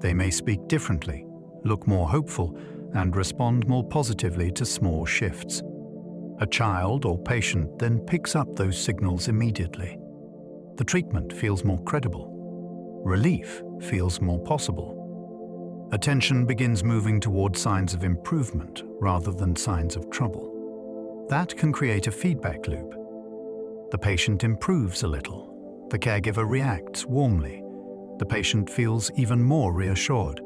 they may speak differently, look more hopeful, and respond more positively to small shifts. A child or patient then picks up those signals immediately. The treatment feels more credible. Relief feels more possible. Attention begins moving toward signs of improvement rather than signs of trouble. That can create a feedback loop. The patient improves a little. The caregiver reacts warmly. The patient feels even more reassured,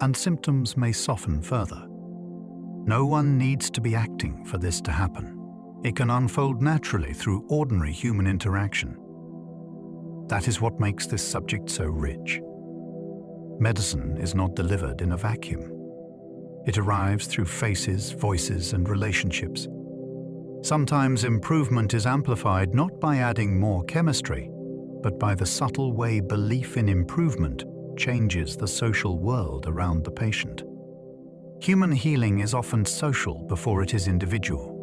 and symptoms may soften further. No one needs to be acting for this to happen. It can unfold naturally through ordinary human interaction. That is what makes this subject so rich. Medicine is not delivered in a vacuum. It arrives through faces, voices, and relationships. Sometimes improvement is amplified not by adding more chemistry, but by the subtle way belief in improvement changes the social world around the patient. Human healing is often social before it is individual.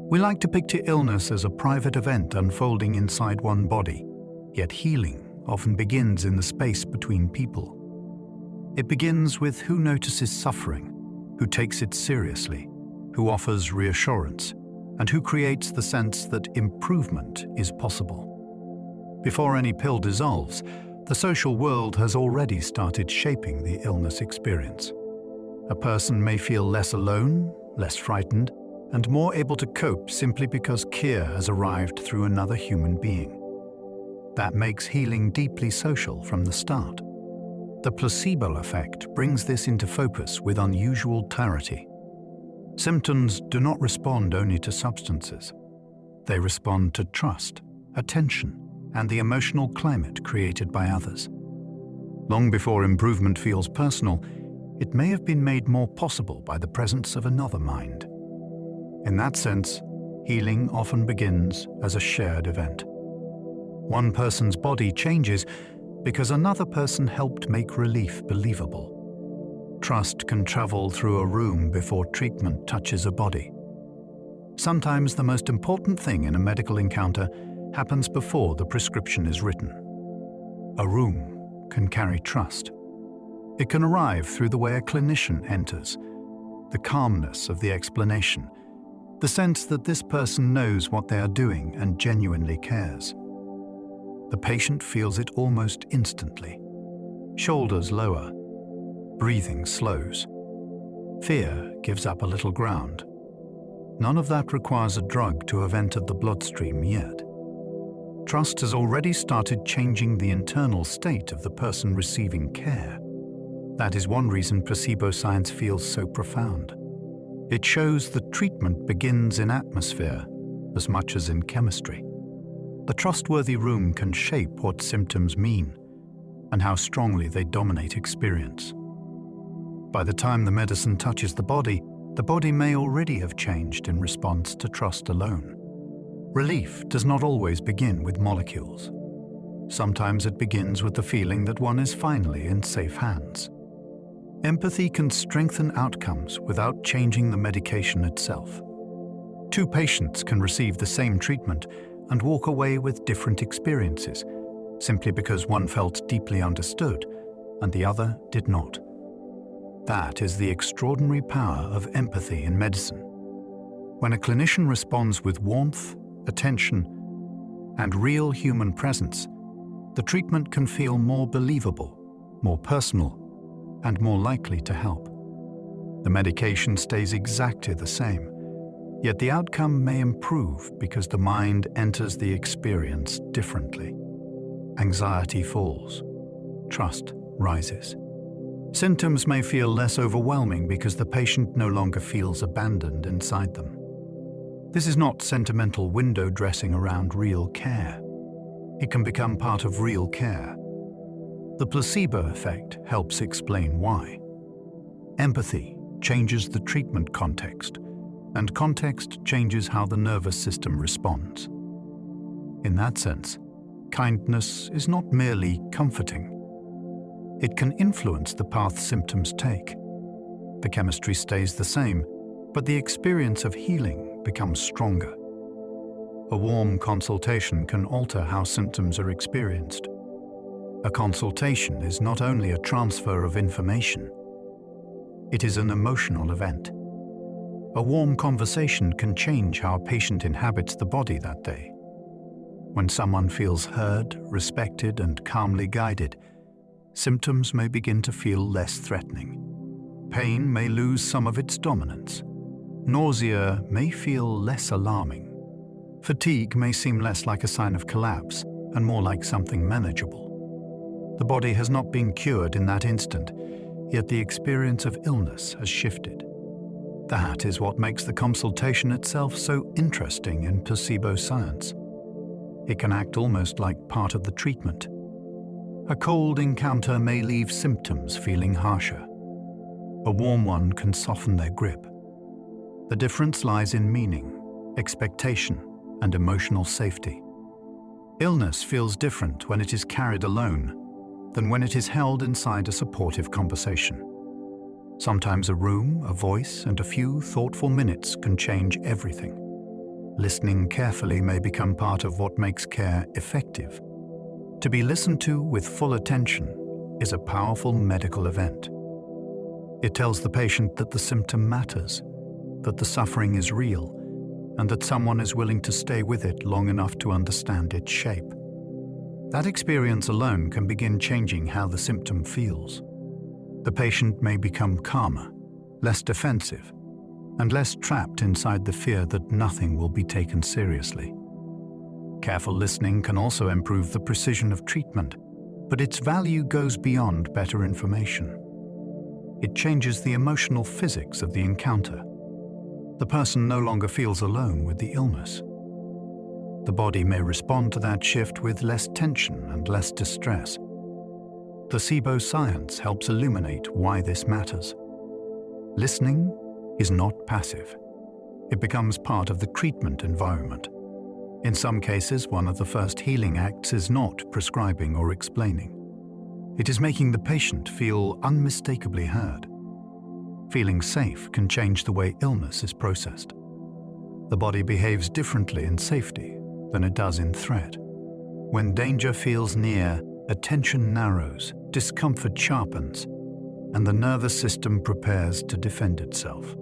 We like to picture illness as a private event unfolding inside one body, yet healing often begins in the space between people. It begins with who notices suffering, who takes it seriously, who offers reassurance, and who creates the sense that improvement is possible. Before any pill dissolves, the social world has already started shaping the illness experience. A person may feel less alone, less frightened, and more able to cope simply because care has arrived through another human being. That makes healing deeply social from the start. The placebo effect brings this into focus with unusual clarity. Symptoms do not respond only to substances. They respond to trust, attention, and the emotional climate created by others. Long before improvement feels personal, it may have been made more possible by the presence of another mind. In that sense, healing often begins as a shared event. One person's body changes because another person helped make relief believable. Trust can travel through a room before treatment touches a body. Sometimes the most important thing in a medical encounter happens before the prescription is written. A room can carry trust. It can arrive through the way a clinician enters, the calmness of the explanation, the sense that this person knows what they are doing and genuinely cares. The patient feels it almost instantly. Shoulders lower, breathing slows. Fear gives up a little ground. None of that requires a drug to have entered the bloodstream yet. Trust has already started changing the internal state of the person receiving care. That is one reason placebo science feels so profound. It shows that treatment begins in atmosphere as much as in chemistry. The trustworthy room can shape what symptoms mean and how strongly they dominate experience. By the time the medicine touches the body, the body may already have changed in response to trust alone. Relief does not always begin with molecules. Sometimes it begins with the feeling that one is finally in safe hands. Empathy can strengthen outcomes without changing the medication itself. Two patients can receive the same treatment and walk away with different experiences, simply because one felt deeply understood and the other did not. That is the extraordinary power of empathy in medicine. When a clinician responds with warmth, attention, and real human presence, the treatment can feel more believable, more personal, and more likely to help. The medication stays exactly the same, yet the outcome may improve because the mind enters the experience differently. Anxiety falls. Trust rises. Symptoms may feel less overwhelming because the patient no longer feels abandoned inside them. This is not sentimental window dressing around real care. It can become part of real care. The placebo effect helps explain why. Empathy changes the treatment context, and context changes how the nervous system responds. In that sense, kindness is not merely comforting. It can influence the path symptoms take. The chemistry stays the same, but the experience of healing becomes stronger. A warm consultation can alter how symptoms are experienced. A consultation is not only a transfer of information, it is an emotional event. A warm conversation can change how a patient inhabits the body that day. When someone feels heard, respected, and calmly guided, symptoms may begin to feel less threatening. Pain may lose some of its dominance. Nausea may feel less alarming. Fatigue may seem less like a sign of collapse and more like something manageable. The body has not been cured in that instant, yet the experience of illness has shifted. That is what makes the consultation itself so interesting in placebo science. It can act almost like part of the treatment. A cold encounter may leave symptoms feeling harsher. A warm one can soften their grip. The difference lies in meaning, expectation, and emotional safety. Illness feels different when it is carried alone than when it is held inside a supportive conversation. Sometimes a room, a voice, and a few thoughtful minutes can change everything. Listening carefully may become part of what makes care effective. To be listened to with full attention is a powerful medical event. It tells the patient that the symptom matters, that the suffering is real, and that someone is willing to stay with it long enough to understand its shape. That experience alone can begin changing how the symptom feels. The patient may become calmer, less defensive, and less trapped inside the fear that nothing will be taken seriously. Careful listening can also improve the precision of treatment, but its value goes beyond better information. It changes the emotional physics of the encounter. The person no longer feels alone with the illness. The body may respond to that shift with less tension and less distress. Placebo science helps illuminate why this matters. Listening is not passive. It becomes part of the treatment environment. In some cases, one of the first healing acts is not prescribing or explaining. It is making the patient feel unmistakably heard. Feeling safe can change the way illness is processed. The body behaves differently in safety than it does in threat. When danger feels near, attention narrows, discomfort sharpens, and the nervous system prepares to defend itself.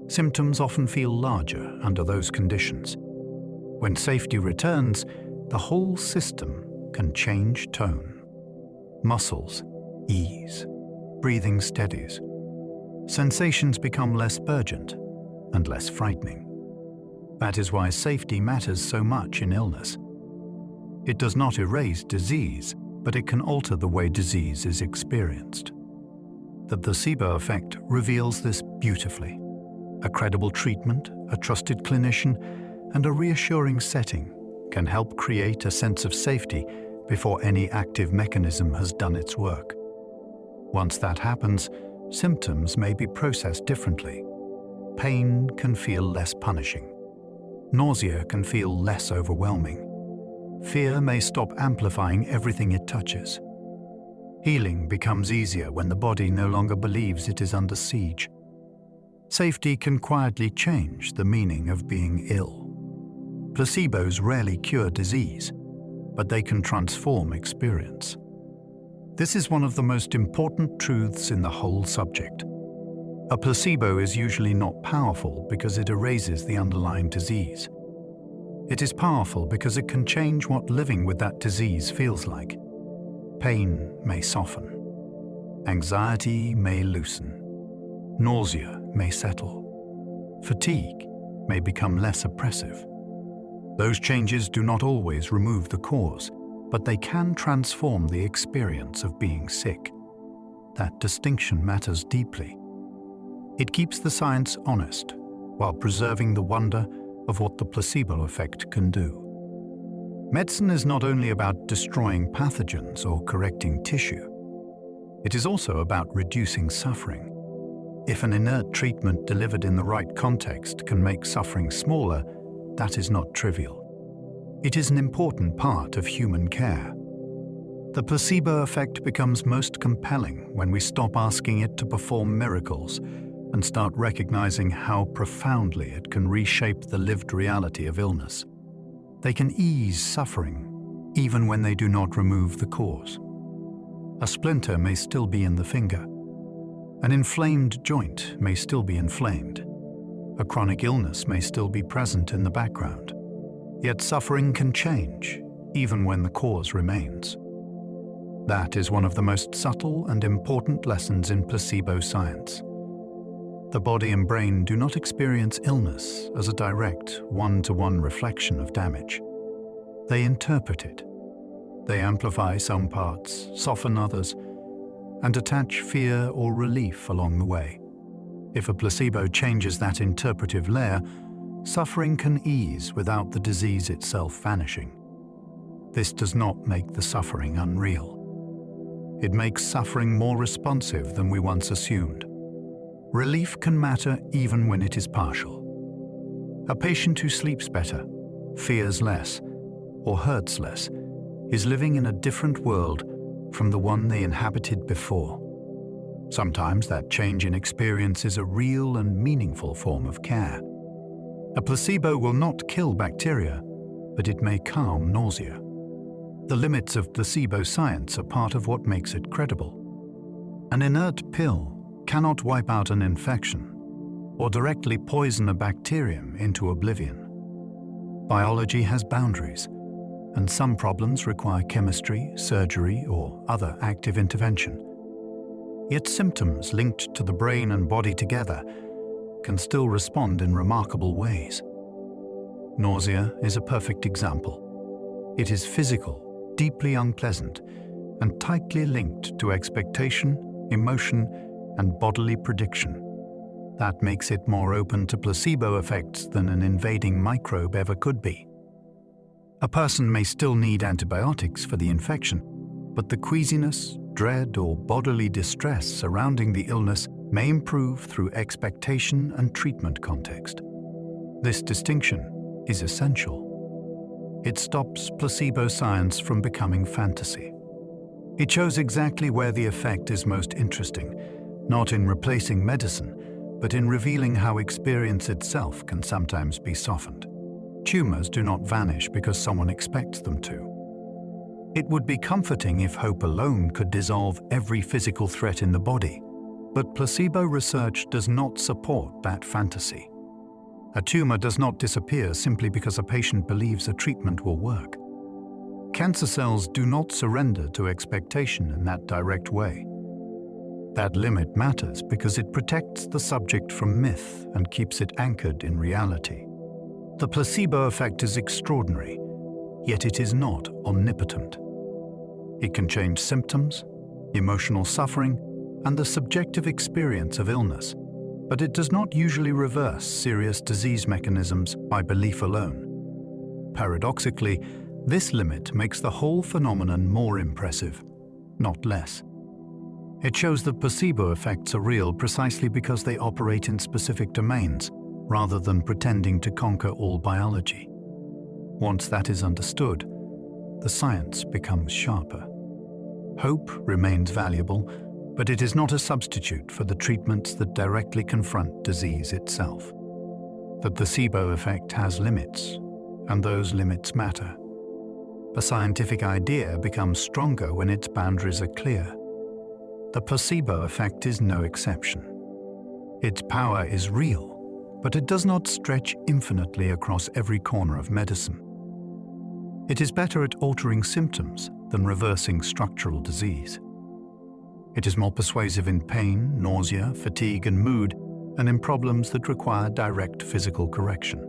Symptoms often feel larger under those conditions. When safety returns, the whole system can change tone. Muscles ease, breathing steadies. Sensations become less urgent and less frightening. That is why safety matters so much in illness. It does not erase disease, but it can alter the way disease is experienced. The placebo effect reveals this beautifully. A credible treatment, a trusted clinician, and a reassuring setting can help create a sense of safety before any active mechanism has done its work. Once that happens, symptoms may be processed differently. pain can feel less punishing. Nausea can feel less overwhelming. Fear may stop amplifying everything it touches. Healing becomes easier when the body no longer believes it is under siege. Safety can quietly change the meaning of being ill. Placebos rarely cure disease, but they can transform experience. This is one of the most important truths in the whole subject. A placebo is usually not powerful because it erases the underlying disease. It is powerful because it can change what living with that disease feels like. Pain may soften. Anxiety may loosen. Nausea may settle. Fatigue may become less oppressive. Those changes do not always remove the cause, but they can transform the experience of being sick. That distinction matters deeply. It keeps the science honest while preserving the wonder of what the placebo effect can do. Medicine is not only about destroying pathogens or correcting tissue. It is also about reducing suffering. If an inert treatment delivered in the right context can make suffering smaller, that is not trivial. It is an important part of human care. The placebo effect becomes most compelling when we stop asking it to perform miracles and start recognizing how profoundly it can reshape the lived reality of illness. They can ease suffering, even when they do not remove the cause. A splinter may still be in the finger. An inflamed joint may still be inflamed. A chronic illness may still be present in the background. Yet suffering can change, even when the cause remains. That is one of the most subtle and important lessons in placebo science. The body and brain do not experience illness as a direct, one-to-one reflection of damage. They interpret it. They amplify some parts, soften others, and attach fear or relief along the way. If a placebo changes that interpretive layer, suffering can ease without the disease itself vanishing. This does not make the suffering unreal. It makes suffering more responsive than we once assumed. Relief can matter even when it is partial. A patient who sleeps better, fears less, or hurts less is living in a different world from the one they inhabited before. Sometimes that change in experience is a real and meaningful form of care. A placebo will not kill bacteria, but it may calm nausea. The limits of placebo science are part of what makes it credible. An inert pill cannot wipe out an infection or directly poison a bacterium into oblivion. Biology has boundaries, and some problems require chemistry, surgery, or other active intervention. Yet symptoms linked to the brain and body together can still respond in remarkable ways. Nausea is a perfect example. It is physical, deeply unpleasant, and tightly linked to expectation, emotion, and bodily prediction. That makes it more open to placebo effects than an invading microbe ever could be. A person may still need antibiotics for the infection, but the queasiness, dread, or bodily distress surrounding the illness may improve through expectation and treatment context. This distinction is essential. It stops placebo science from becoming fantasy. It shows exactly where the effect is most interesting, not in replacing medicine, but in revealing how experience itself can sometimes be softened. Tumors do not vanish because someone expects them to. It would be comforting if hope alone could dissolve every physical threat in the body, but placebo research does not support that fantasy. A tumor does not disappear simply because a patient believes a treatment will work. Cancer cells do not surrender to expectation in that direct way. That limit matters because it protects the subject from myth and keeps it anchored in reality. The placebo effect is extraordinary, yet it is not omnipotent. It can change symptoms, emotional suffering, and the subjective experience of illness, but it does not usually reverse serious disease mechanisms by belief alone. Paradoxically, this limit makes the whole phenomenon more impressive, not less. It shows that placebo effects are real precisely because they operate in specific domains, rather than pretending to conquer all biology. Once that is understood, the science becomes sharper. Hope remains valuable, but it is not a substitute for the treatments that directly confront disease itself. The placebo effect has limits, and those limits matter. The scientific idea becomes stronger when its boundaries are clear. The placebo effect is no exception. Its power is real, but it does not stretch infinitely across every corner of medicine. It is better at altering symptoms than reversing structural disease. It is more persuasive in pain, nausea, fatigue, and mood, and in problems that require direct physical correction.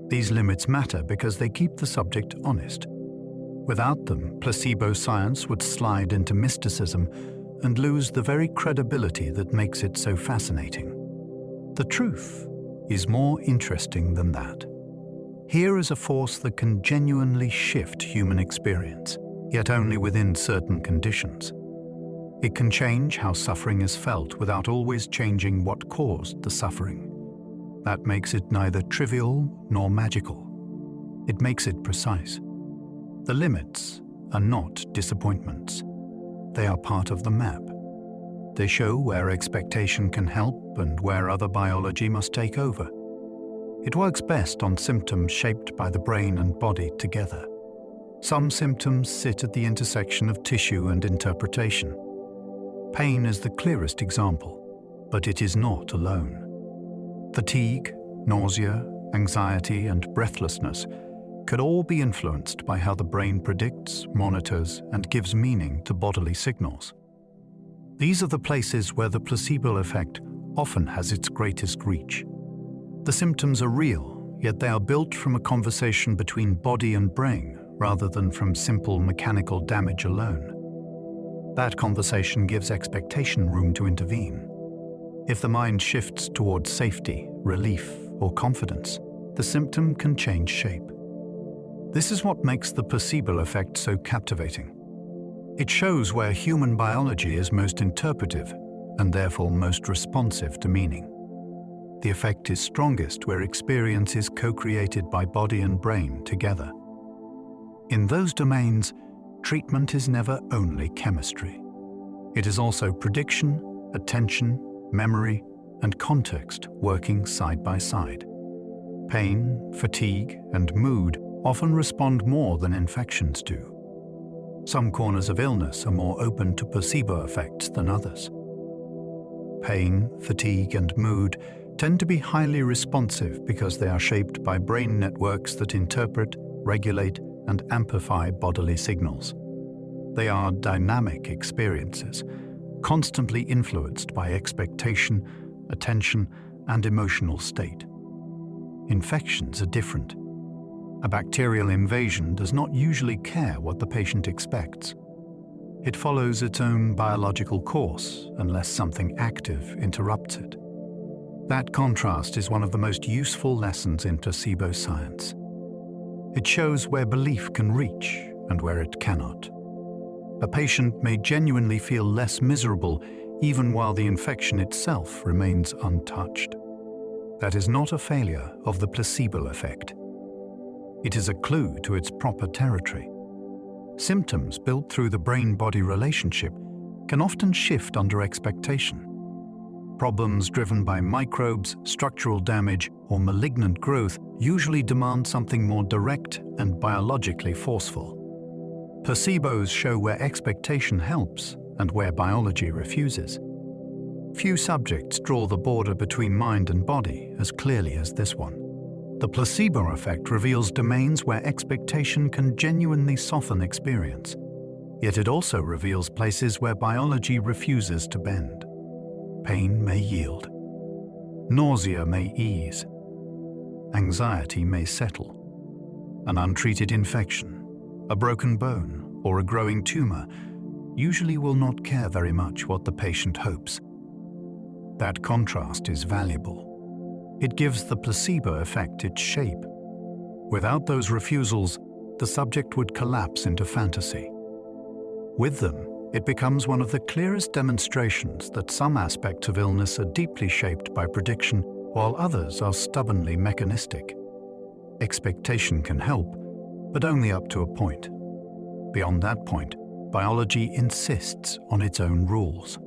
These limits matter because they keep the subject honest. Without them, placebo science would slide into mysticism and lose the very credibility that makes it so fascinating. The truth is more interesting than that. Here is a force that can genuinely shift human experience, yet only within certain conditions. It can change how suffering is felt without always changing what caused the suffering. That makes it neither trivial nor magical. It makes it precise. The limits are not disappointments. They are part of the map. They show where expectation can help and where other biology must take over. It works best on symptoms shaped by the brain and body together. Some symptoms sit at the intersection of tissue and interpretation. Pain is the clearest example, but it is not alone. Fatigue, nausea, anxiety, and breathlessness could all be influenced by how the brain predicts, monitors, and gives meaning to bodily signals. These are the places where the placebo effect often has its greatest reach. The symptoms are real, yet they are built from a conversation between body and brain rather than from simple mechanical damage alone. That conversation gives expectation room to intervene. If the mind shifts towards safety, relief, or confidence, the symptom can change shape. This is what makes the placebo effect so captivating. It shows where human biology is most interpretive and therefore most responsive to meaning. The effect is strongest where experience is co-created by body and brain together. In those domains, treatment is never only chemistry. It is also prediction, attention, memory, and context working side by side. Pain, fatigue, and mood often respond more than infections do. Some corners of illness are more open to placebo effects than others. Pain, fatigue, and mood tend to be highly responsive because they are shaped by brain networks that interpret, regulate, and amplify bodily signals. They are dynamic experiences, constantly influenced by expectation, attention, and emotional state. Infections are different. A bacterial invasion does not usually care what the patient expects. It follows its own biological course unless something active interrupts it. That contrast is one of the most useful lessons in placebo science. It shows where belief can reach and where it cannot. A patient may genuinely feel less miserable even while the infection itself remains untouched. That is not a failure of the placebo effect. It is a clue to its proper territory. Symptoms built through the brain-body relationship can often shift under expectation. Problems driven by microbes, structural damage, or malignant growth usually demand something more direct and biologically forceful. Placebos show where expectation helps and where biology refuses. Few subjects draw the border between mind and body as clearly as this one. The placebo effect reveals domains where expectation can genuinely soften experience. Yet it also reveals places where biology refuses to bend. Pain may yield. Nausea may ease. Anxiety may settle. An untreated infection, a broken bone, or a growing tumor usually will not care very much what the patient hopes. That contrast is valuable. It gives the placebo effect its shape. Without those refusals, the subject would collapse into fantasy. With them, It becomes one of the clearest demonstrations that some aspects of illness are deeply shaped by prediction, while others are stubbornly mechanistic. Expectation can help, but only up to a point. Beyond that point, biology insists on its own rules.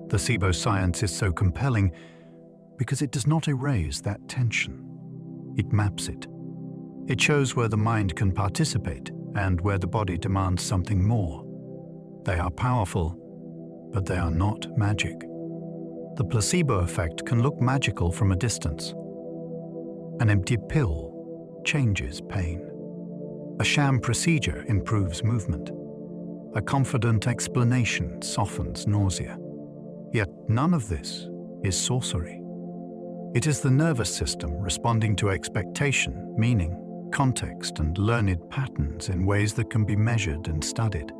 Placebo science is so compelling because it does not erase that tension. It maps it. It shows where the mind can participate and where the body demands something more. They are powerful, but they are not magic. The placebo effect can look magical from a distance. An empty pill changes pain. A sham procedure improves movement. A confident explanation softens nausea. Yet none of this is sorcery. It is the nervous system responding to expectation, meaning, context, and learned patterns in ways that can be measured and studied.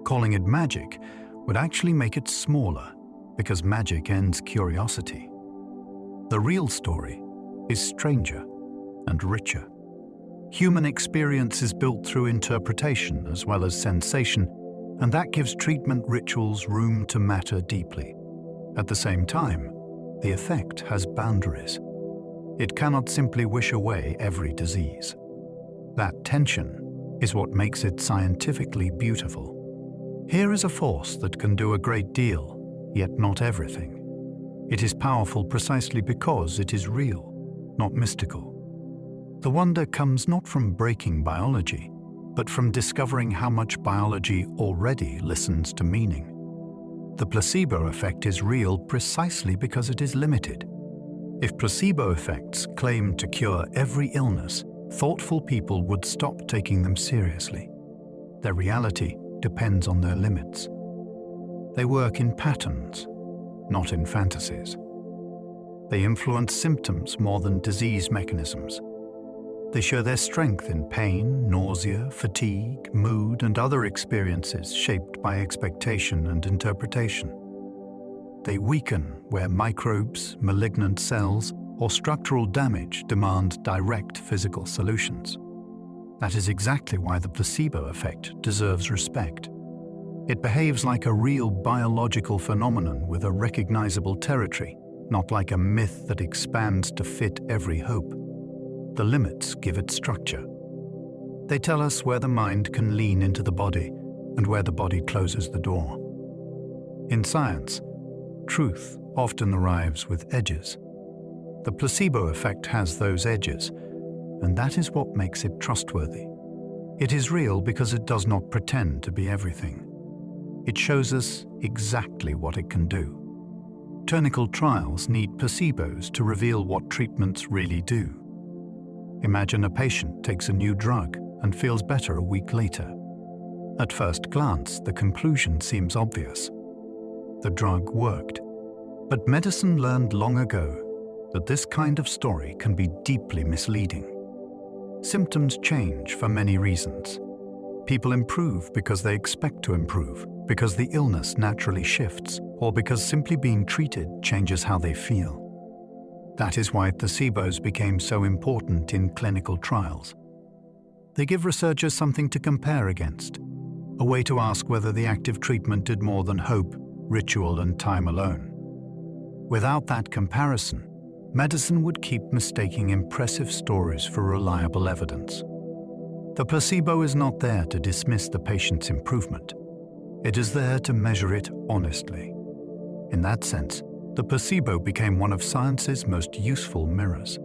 Calling it magic would actually make it smaller, because magic ends curiosity. The real story is stranger and richer. Human experience is built through interpretation as well as sensation, and that gives treatment rituals room to matter deeply. At the same time, the effect has boundaries. It cannot simply wish away every disease. That tension is what makes it scientifically beautiful. Here is a force that can do a great deal, yet not everything. It is powerful precisely because it is real, not mystical. The wonder comes not from breaking biology, but from discovering how much biology already listens to meaning. The placebo effect is real precisely because it is limited. If placebo effects claimed to cure every illness, thoughtful people would stop taking them seriously. Their reality depends on their limits. They work in patterns, not in fantasies. They influence symptoms more than disease mechanisms. They show their strength in pain, nausea, fatigue, mood, and other experiences shaped by expectation and interpretation. They weaken where microbes, malignant cells, or structural damage demand direct physical solutions. That is exactly why the placebo effect deserves respect. It behaves like a real biological phenomenon with a recognizable territory, not like a myth that expands to fit every hope. The limits give it structure. They tell us where the mind can lean into the body and where the body closes the door. In science, truth often arrives with edges. The placebo effect has those edges, and that is what makes it trustworthy. It is real because it does not pretend to be everything. It shows us exactly what it can do. Clinical trials need placebos to reveal what treatments really do. Imagine a patient takes a new drug and feels better a week later. At first glance, the conclusion seems obvious. The drug worked. But medicine learned long ago that this kind of story can be deeply misleading. Symptoms change for many reasons. People improve because they expect to improve, because the illness naturally shifts, or because simply being treated changes how they feel. That is why placebos became so important in clinical trials. They give researchers something to compare against, a way to ask whether the active treatment did more than hope, ritual, and time alone. Without that comparison, medicine would keep mistaking impressive stories for reliable evidence. The placebo is not there to dismiss the patient's improvement. It is there to measure it honestly. In that sense, the placebo became one of science's most useful mirrors.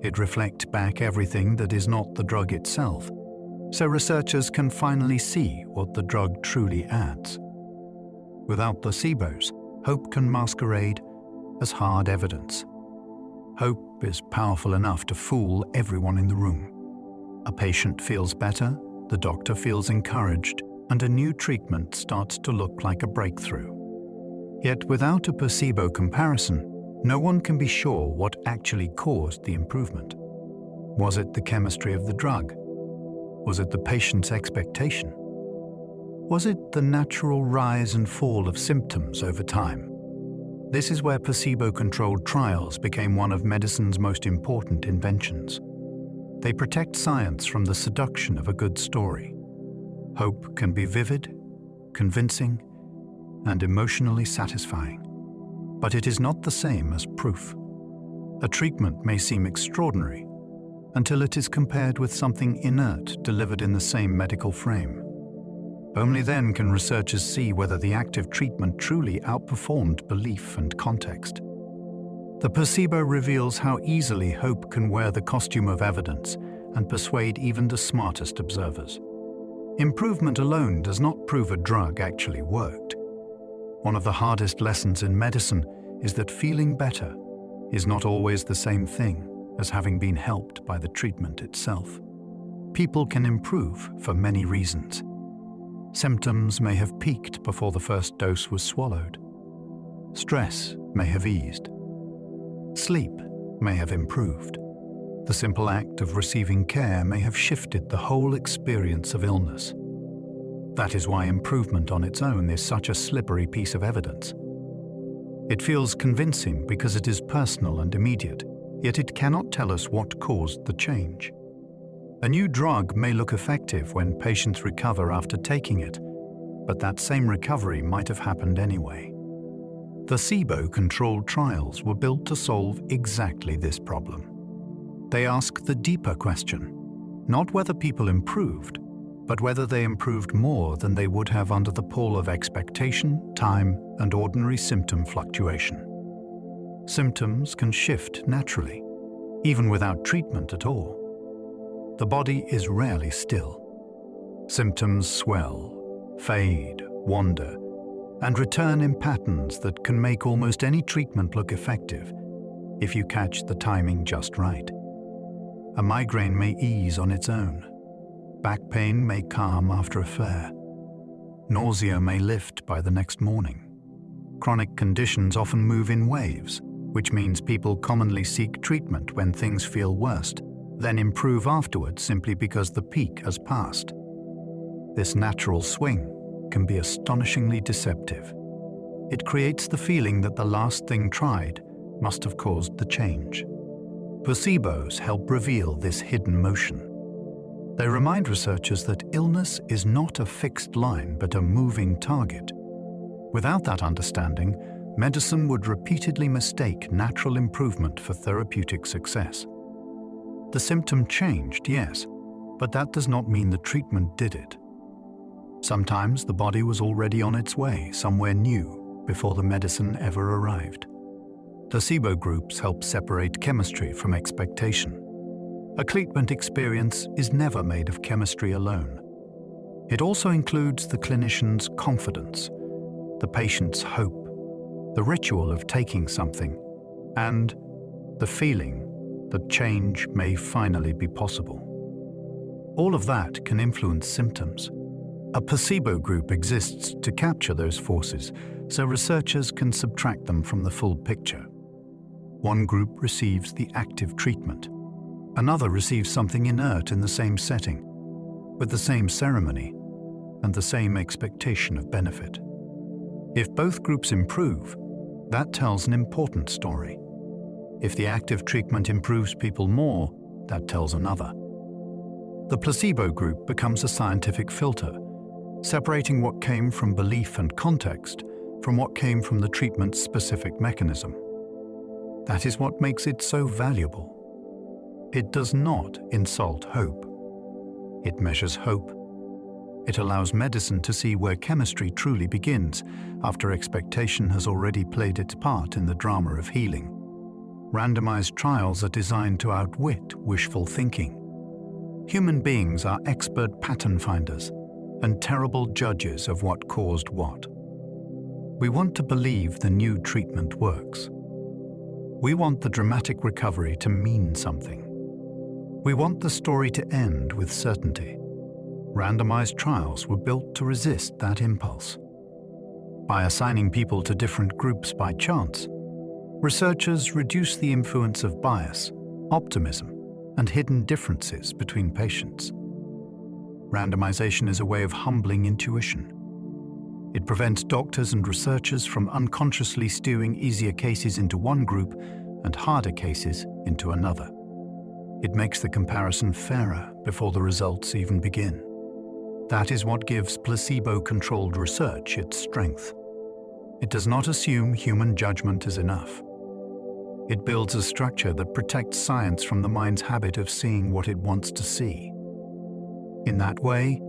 It reflects back everything that is not the drug itself, so researchers can finally see what the drug truly adds. Without placebos, hope can masquerade as hard evidence. Hope is powerful enough to fool everyone in the room. A patient feels better, the doctor feels encouraged, and a new treatment starts to look like a breakthrough. Yet without a placebo comparison, no one can be sure what actually caused the improvement. Was it the chemistry of the drug? Was it the patient's expectation? Was it the natural rise and fall of symptoms over time? This is where placebo-controlled trials became one of medicine's most important inventions. They protect science from the seduction of a good story. Hope can be vivid, convincing, and emotionally satisfying. But it is not the same as proof. A treatment may seem extraordinary until it is compared with something inert delivered in the same medical frame. Only then can researchers see whether the active treatment truly outperformed belief and context. The placebo reveals how easily hope can wear the costume of evidence and persuade even the smartest observers. Improvement alone does not prove a drug actually worked. One of the hardest lessons in medicine is that feeling better is not always the same thing as having been helped by the treatment itself. People can improve for many reasons. Symptoms may have peaked before the first dose was swallowed. Stress may have eased. Sleep may have improved. The simple act of receiving care may have shifted the whole experience of illness. That is why improvement on its own is such a slippery piece of evidence. It feels convincing because it is personal and immediate, yet it cannot tell us what caused the change. A new drug may look effective when patients recover after taking it, but that same recovery might have happened anyway. Placebo-controlled trials were built to solve exactly this problem. They ask the deeper question, not whether people improved, but whether they improved more than they would have under the pull of expectation, time, and ordinary symptom fluctuation. Symptoms can shift naturally, even without treatment at all. The body is rarely still. Symptoms swell, fade, wander, and return in patterns that can make almost any treatment look effective if you catch the timing just right. A migraine may ease on its own. Back pain may calm after a flare. Nausea may lift by the next morning. Chronic conditions often move in waves, which means people commonly seek treatment when things feel worst, then improve afterwards simply because the peak has passed. This natural swing can be astonishingly deceptive. It creates the feeling that the last thing tried must have caused the change. Placebos help reveal this hidden motion. They remind researchers that illness is not a fixed line but a moving target. Without that understanding, medicine would repeatedly mistake natural improvement for therapeutic success. The symptom changed, yes, but that does not mean the treatment did it. Sometimes the body was already on its way somewhere new before the medicine ever arrived. Placebo groups help separate chemistry from expectation. A treatment experience is never made of chemistry alone. It also includes the clinician's confidence, the patient's hope, the ritual of taking something, and the feeling that change may finally be possible. All of that can influence symptoms. A placebo group exists to capture those forces, so researchers can subtract them from the full picture. One group receives the active treatment. Another receives something inert in the same setting, with the same ceremony and the same expectation of benefit. If both groups improve, that tells an important story. If the active treatment improves people more, that tells another. The placebo group becomes a scientific filter, separating what came from belief and context from what came from the treatment's specific mechanism. That is what makes it so valuable. It does not insult hope. It measures hope. It allows medicine to see where chemistry truly begins after expectation has already played its part in the drama of healing. Randomized trials are designed to outwit wishful thinking. Human beings are expert pattern finders and terrible judges of what caused what. We want to believe the new treatment works. We want the dramatic recovery to mean something. We want the story to end with certainty. Randomized trials were built to resist that impulse. By assigning people to different groups by chance, researchers reduce the influence of bias, optimism, and hidden differences between patients. Randomization is a way of humbling intuition. It prevents doctors and researchers from unconsciously steering easier cases into one group and harder cases into another. It makes the comparison fairer before the results even begin. That is what gives placebo-controlled research its strength. It does not assume human judgment is enough. It builds a structure that protects science from the mind's habit of seeing what it wants to see. In that way,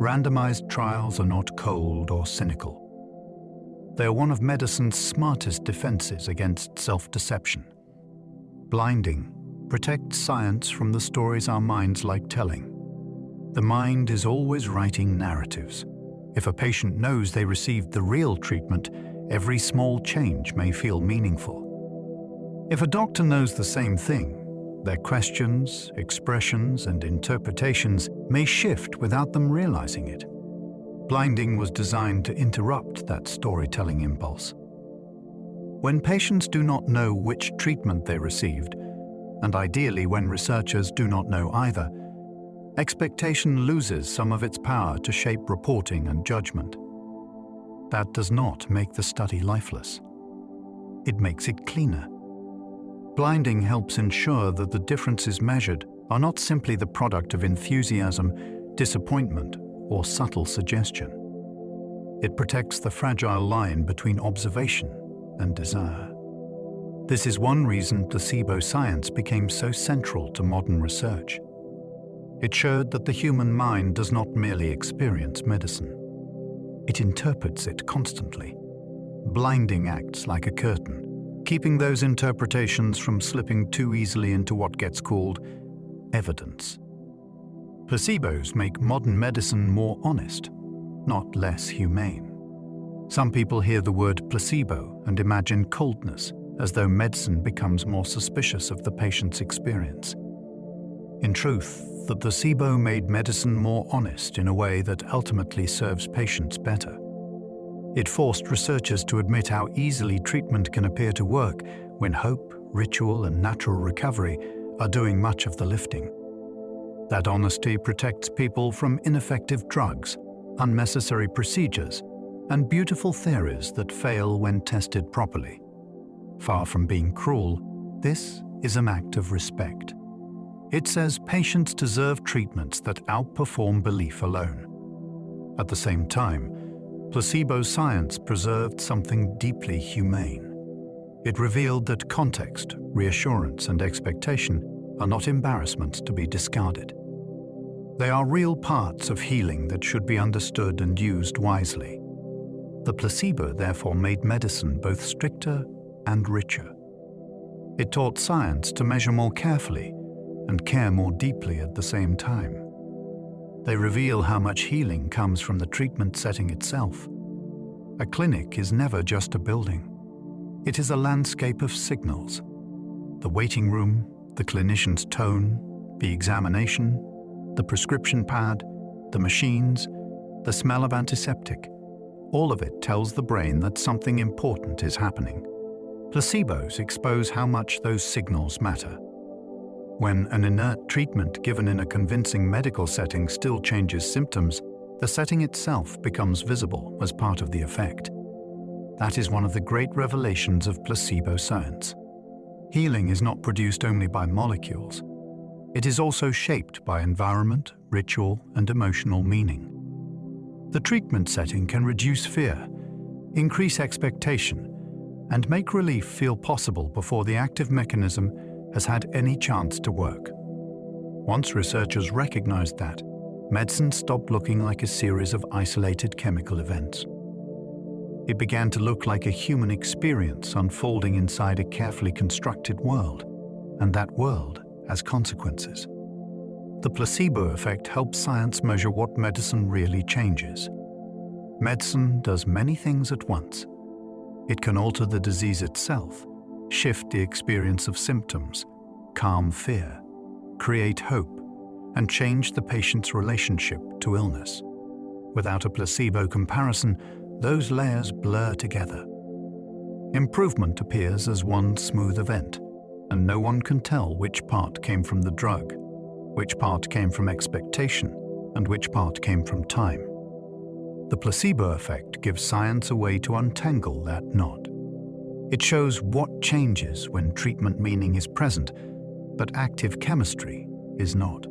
randomized trials are not cold or cynical. They are one of medicine's smartest defenses against self-deception. Blinding protects science from the stories our minds like telling. The mind is always writing narratives. If a patient knows they received the real treatment, every small change may feel meaningful. If a doctor knows the same thing, their questions, expressions, and interpretations may shift without them realizing it. Blinding was designed to interrupt that storytelling impulse. When patients do not know which treatment they received, and ideally when researchers do not know either, expectation loses some of its power to shape reporting and judgment. That does not make the study lifeless. It makes it cleaner. Blinding helps ensure that the differences measured are not simply the product of enthusiasm, disappointment, or subtle suggestion. It protects the fragile line between observation and desire. This is one reason placebo science became so central to modern research. It showed that the human mind does not merely experience medicine. It interprets it constantly. Blinding acts like a curtain, keeping those interpretations from slipping too easily into what gets called evidence. Placebos make modern medicine more honest, not less humane. Some people hear the word placebo and imagine coldness, as though medicine becomes more suspicious of the patient's experience. In truth, the placebo made medicine more honest in a way that ultimately serves patients better. It forced researchers to admit how easily treatment can appear to work when hope, ritual, and natural recovery are doing much of the lifting. That honesty protects people from ineffective drugs, unnecessary procedures, and beautiful theories that fail when tested properly. Far from being cruel, this is an act of respect. It says patients deserve treatments that outperform belief alone. At the same time, placebo science preserved something deeply humane. It revealed that context, reassurance, and expectation are not embarrassments to be discarded. They are real parts of healing that should be understood and used wisely. The placebo therefore made medicine both stricter and richer. It taught science to measure more carefully and care more deeply at the same time. They reveal how much healing comes from the treatment setting itself. A clinic is never just a building. It is a landscape of signals. The waiting room, the clinician's tone, the examination, the prescription pad, the machines, the smell of antiseptic. All of it tells the brain that something important is happening. Placebos expose how much those signals matter. When an inert treatment given in a convincing medical setting still changes symptoms, the setting itself becomes visible as part of the effect. That is one of the great revelations of placebo science. Healing is not produced only by molecules. It is also shaped by environment, ritual, and emotional meaning. The treatment setting can reduce fear, increase expectation, and make relief feel possible before the active mechanism has had any chance to work. Once researchers recognized that, medicine stopped looking like a series of isolated chemical events. It began to look like a human experience unfolding inside a carefully constructed world, and that world has consequences. The placebo effect helps science measure what medicine really changes. Medicine does many things at once. It can alter the disease itself, shift the experience of symptoms, calm fear, create hope, and change the patient's relationship to illness. Without a placebo comparison, those layers blur together. Improvement appears as one smooth event, and no one can tell which part came from the drug, which part came from expectation, and which part came from time. The placebo effect gives science a way to untangle that knot. It shows what changes when treatment meaning is present, but active chemistry is not.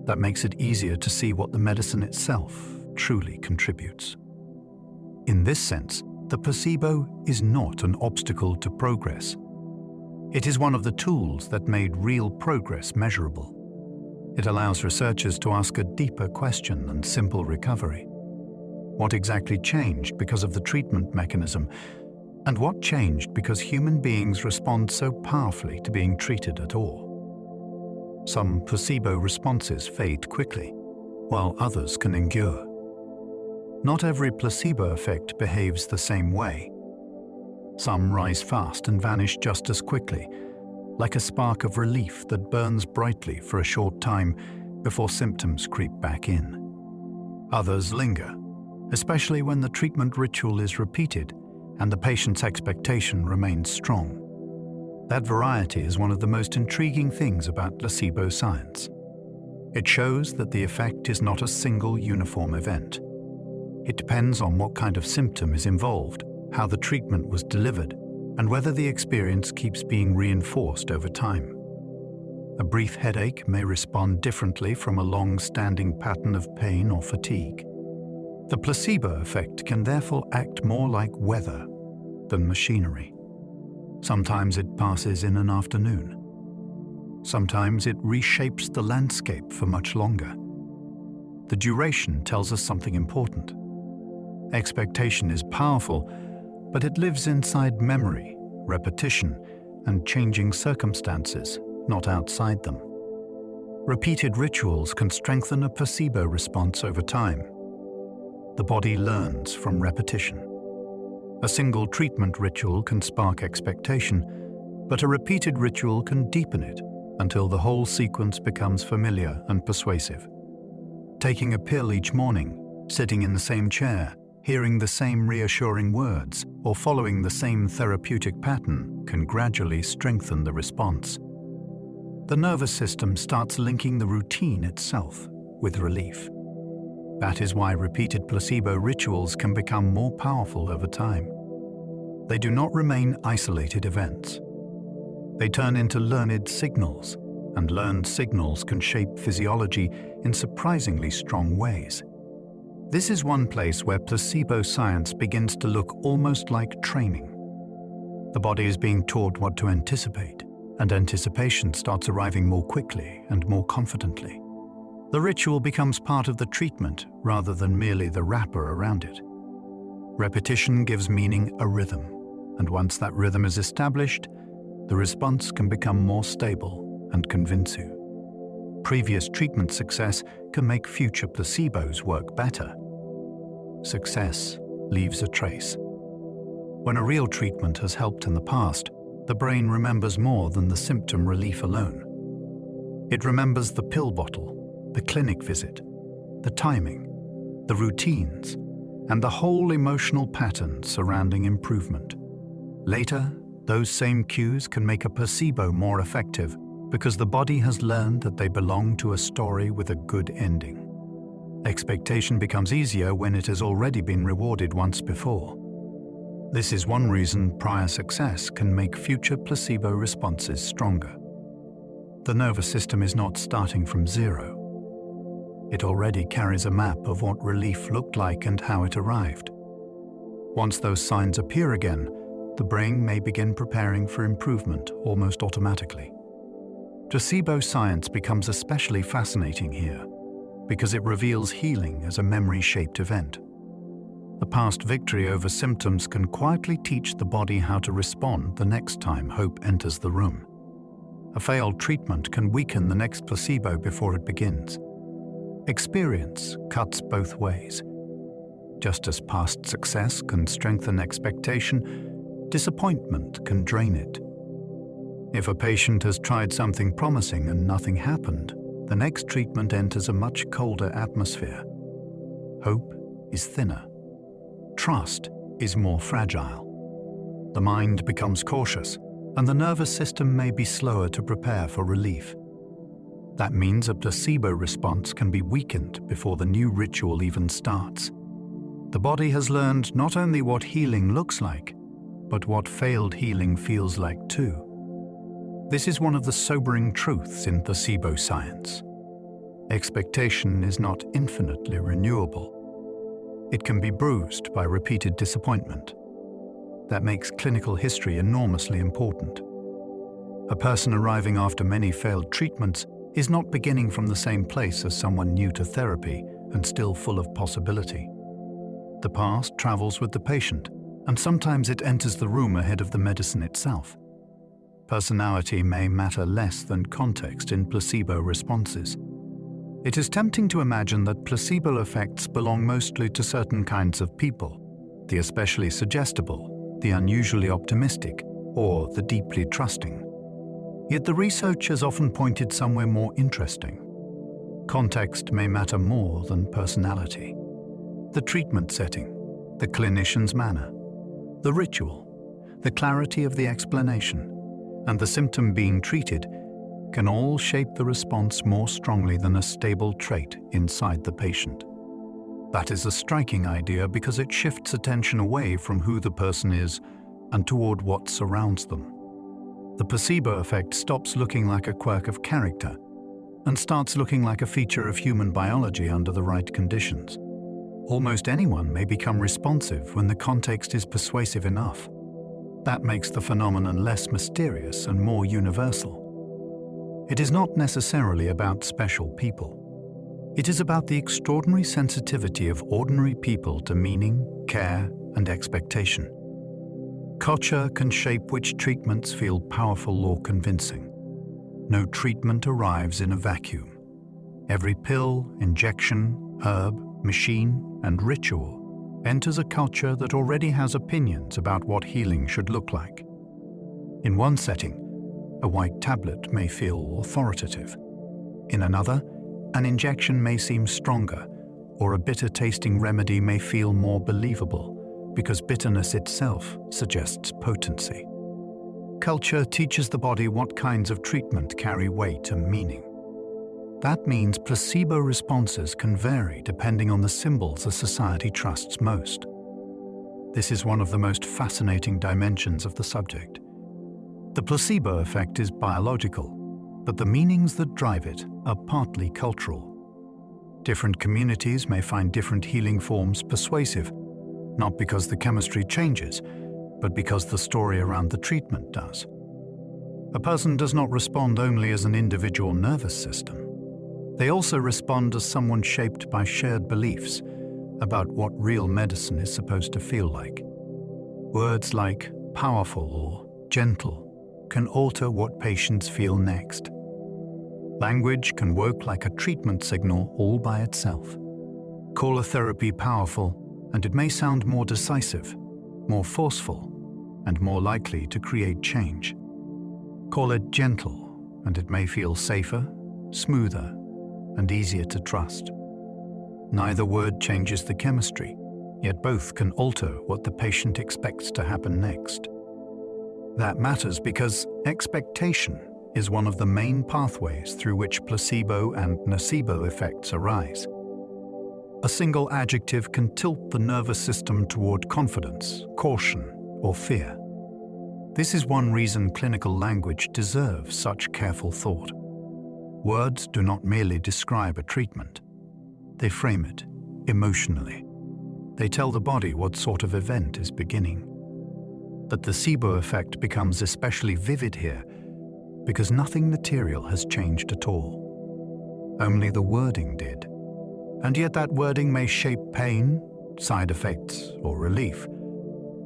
That makes it easier to see what the medicine itself truly contributes. In this sense, the placebo is not an obstacle to progress. It is one of the tools that made real progress measurable. It allows researchers to ask a deeper question than simple recovery. What exactly changed because of the treatment mechanism? And what changed because human beings respond so powerfully to being treated at all? Some placebo responses fade quickly, while others can endure. Not every placebo effect behaves the same way. Some rise fast and vanish just as quickly, like a spark of relief that burns brightly for a short time before symptoms creep back in. Others linger, especially when the treatment ritual is repeated and the patient's expectation remains strong. That variety is one of the most intriguing things about placebo science. It shows that the effect is not a single uniform event. It depends on what kind of symptom is involved, how the treatment was delivered, and whether the experience keeps being reinforced over time. A brief headache may respond differently from a long-standing pattern of pain or fatigue. The placebo effect can therefore act more like weather than machinery. Sometimes it passes in an afternoon. Sometimes it reshapes the landscape for much longer. The duration tells us something important. Expectation is powerful, but it lives inside memory, repetition, and changing circumstances, not outside them. Repeated rituals can strengthen a placebo response over time. The body learns from repetition. A single treatment ritual can spark expectation, but a repeated ritual can deepen it until the whole sequence becomes familiar and persuasive. Taking a pill each morning, sitting in the same chair, hearing the same reassuring words, or following the same therapeutic pattern can gradually strengthen the response. The nervous system starts linking the routine itself with relief. That is why repeated placebo rituals can become more powerful over time. They do not remain isolated events. They turn into learned signals, and learned signals can shape physiology in surprisingly strong ways. This is one place where placebo science begins to look almost like training. The body is being taught what to anticipate, and anticipation starts arriving more quickly and more confidently. The ritual becomes part of the treatment rather than merely the wrapper around it. Repetition gives meaning a rhythm, and once that rhythm is established, the response can become more stable and convincing. Previous treatment success can make future placebos work better. Success leaves a trace. When a real treatment has helped in the past, the brain remembers more than the symptom relief alone. It remembers the pill bottle, the clinic visit, the timing, the routines, and the whole emotional pattern surrounding improvement. Later, those same cues can make a placebo more effective because the body has learned that they belong to a story with a good ending. Expectation becomes easier when it has already been rewarded once before. This is one reason prior success can make future placebo responses stronger. The nervous system is not starting from zero. It already carries a map of what relief looked like and how it arrived. Once those signs appear again, the brain may begin preparing for improvement almost automatically. Placebo science becomes especially fascinating here because it reveals healing as a memory-shaped event. The past victory over symptoms can quietly teach the body how to respond the next time hope enters the room. A failed treatment can weaken the next placebo before it begins. Experience cuts both ways. Just as past success can strengthen expectation, disappointment can drain it. If a patient has tried something promising and nothing happened, the next treatment enters a much colder atmosphere. Hope is thinner. Trust is more fragile. The mind becomes cautious, and the nervous system may be slower to prepare for relief. That means a placebo response can be weakened before the new ritual even starts. The body has learned not only what healing looks like, but what failed healing feels like too. This is one of the sobering truths in placebo science. expectation is not infinitely renewable. It can be bruised by repeated disappointment. That makes clinical history enormously important. A person arriving after many failed treatments is not beginning from the same place as someone new to therapy and still full of possibility. The past travels with the patient, and sometimes it enters the room ahead of the medicine itself. Personality may matter less than context in placebo responses. It is tempting to imagine that placebo effects belong mostly to certain kinds of people, the especially suggestible, the unusually optimistic, or the deeply trusting. Yet the research has often pointed somewhere more interesting. Context may matter more than personality. The treatment setting, the clinician's manner, the ritual, the clarity of the explanation, and the symptom being treated can all shape the response more strongly than a stable trait inside the patient. That is a striking idea because it shifts attention away from who the person is and toward what surrounds them. The placebo effect stops looking like a quirk of character and starts looking like a feature of human biology under the right conditions. Almost anyone may become responsive when the context is persuasive enough. That makes the phenomenon less mysterious and more universal. It is not necessarily about special people. It is about the extraordinary sensitivity of ordinary people to meaning, care, and expectation. Culture can shape which treatments feel powerful or convincing. No treatment arrives in a vacuum. Every pill, injection, herb, machine, and ritual enters a culture that already has opinions about what healing should look like. In one setting, a white tablet may feel authoritative. In another, an injection may seem stronger, or a bitter-tasting remedy may feel more believable, because bitterness itself suggests potency. Culture teaches the body what kinds of treatment carry weight and meaning. That means placebo responses can vary depending on the symbols a society trusts most. This is one of the most fascinating dimensions of the subject. The placebo effect is biological, but the meanings that drive it are partly cultural. Different communities may find different healing forms persuasive, not because the chemistry changes, but because the story around the treatment does. A person does not respond only as an individual nervous system. They also respond as someone shaped by shared beliefs about what real medicine is supposed to feel like. Words like powerful or gentle can alter what patients feel next. Language can work like a treatment signal all by itself. Call a therapy powerful, and it may sound more decisive, more forceful, and more likely to create change. Call it gentle, and it may feel safer, smoother, and easier to trust. Neither word changes the chemistry, yet both can alter what the patient expects to happen next. That matters because expectation is one of the main pathways through which placebo and nocebo effects arise. A single adjective can tilt the nervous system toward confidence, caution, or fear. This is one reason clinical language deserves such careful thought. Words do not merely describe a treatment. They frame it emotionally. They tell the body what sort of event is beginning. The placebo effect becomes especially vivid here because nothing material has changed at all. Only the wording did. And yet that wording may shape pain, side effects, or relief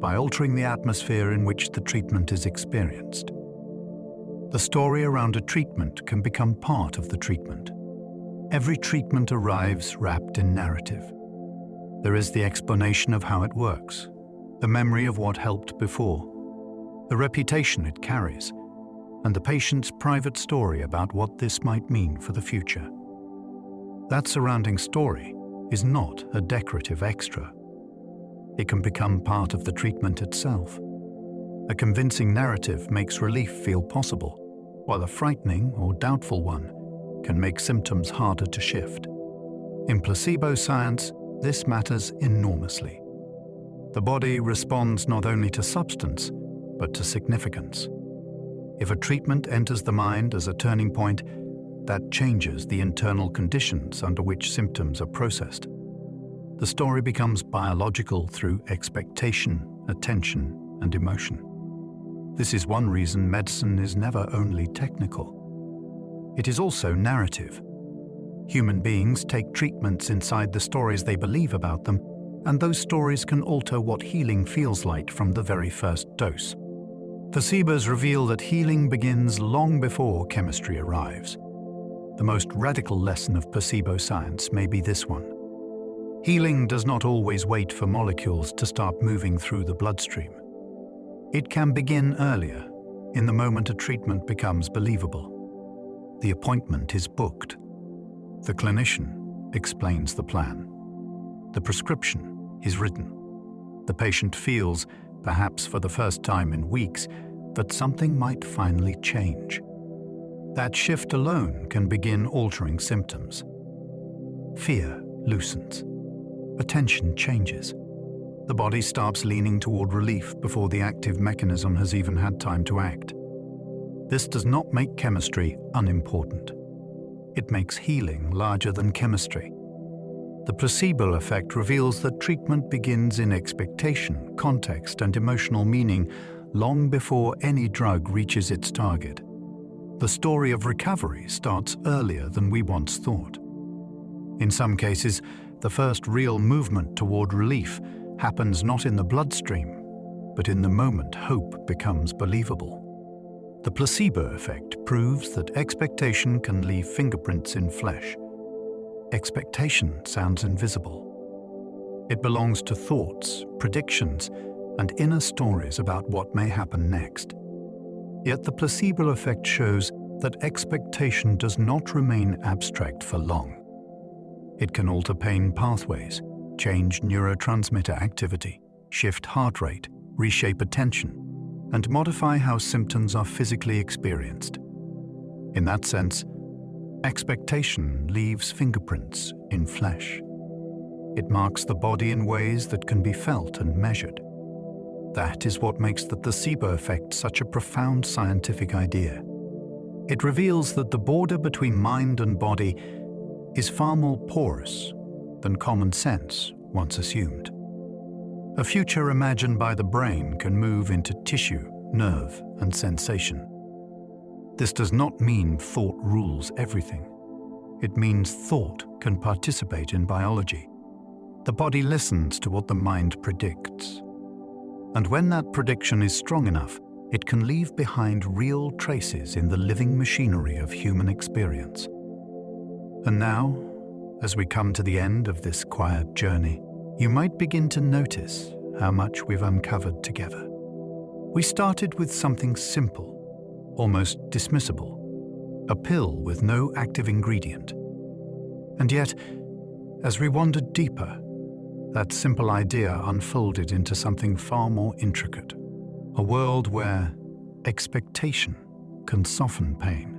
by altering the atmosphere in which the treatment is experienced. The story around a treatment can become part of the treatment. Every treatment arrives wrapped in narrative. There is the explanation of how it works, the memory of what helped before, the reputation it carries, and the patient's private story about what this might mean for the future. That surrounding story is not a decorative extra. It can become part of the treatment itself. A convincing narrative makes relief feel possible, while a frightening or doubtful one can make symptoms harder to shift. In placebo science, this matters enormously. The body responds not only to substance, but to significance. If a treatment enters the mind as a turning point, that changes the internal conditions under which symptoms are processed. The story becomes biological through expectation, attention, and emotion. This is one reason medicine is never only technical. It is also narrative. Human beings take treatments inside the stories they believe about them, and those stories can alter what healing feels like from the very first dose. Placebos reveal that healing begins long before chemistry arrives. The most radical lesson of placebo science may be this one. Healing does not always wait for molecules to start moving through the bloodstream. It can begin earlier, in the moment a treatment becomes believable. The appointment is booked. The clinician explains the plan. The prescription is written. The patient feels, perhaps for the first time in weeks, that something might finally change. That shift alone can begin altering symptoms. Fear loosens. Attention changes. The body starts leaning toward relief before the active mechanism has even had time to act. This does not make chemistry unimportant. It makes healing larger than chemistry. The placebo effect reveals that treatment begins in expectation, context, and emotional meaning long before any drug reaches its target. The story of recovery starts earlier than we once thought. In some cases, the first real movement toward relief happens not in the bloodstream, but in the moment hope becomes believable. The placebo effect proves that expectation can leave fingerprints in flesh. Expectation sounds invisible. It belongs to thoughts, predictions, and inner stories about what may happen next. Yet the placebo effect shows that expectation does not remain abstract for long. It can alter pain pathways, change neurotransmitter activity, shift heart rate, reshape attention, and modify how symptoms are physically experienced. In that sense, expectation leaves fingerprints in flesh. It marks the body in ways that can be felt and measured. That is what makes the placebo effect such a profound scientific idea. It reveals that the border between mind and body is far more porous than common sense once assumed. A future imagined by the brain can move into tissue, nerve, and sensation. This does not mean thought rules everything. It means thought can participate in biology. The body listens to what the mind predicts. And when that prediction is strong enough, it can leave behind real traces in the living machinery of human experience. And now, as we come to the end of this quiet journey, you might begin to notice how much we've uncovered together. We started with something simple, almost dismissible, a pill with no active ingredient. And yet, as we wandered deeper, that simple idea unfolded into something far more intricate, a world where expectation can soften pain,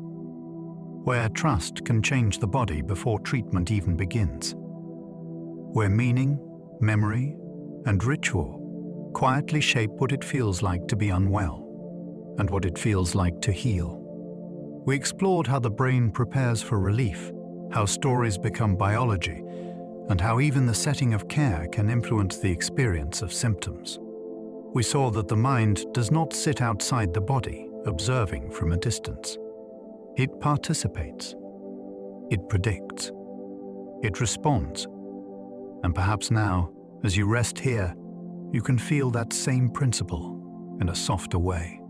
where trust can change the body before treatment even begins, where meaning, memory, and ritual quietly shape what it feels like to be unwell and what it feels like to heal. We explored how the brain prepares for relief, how stories become biology, and how even the setting of care can influence the experience of symptoms. We saw that the mind does not sit outside the body, observing from a distance. It participates. It predicts. It responds. And perhaps now, as you rest here, you can feel that same principle in a softer way.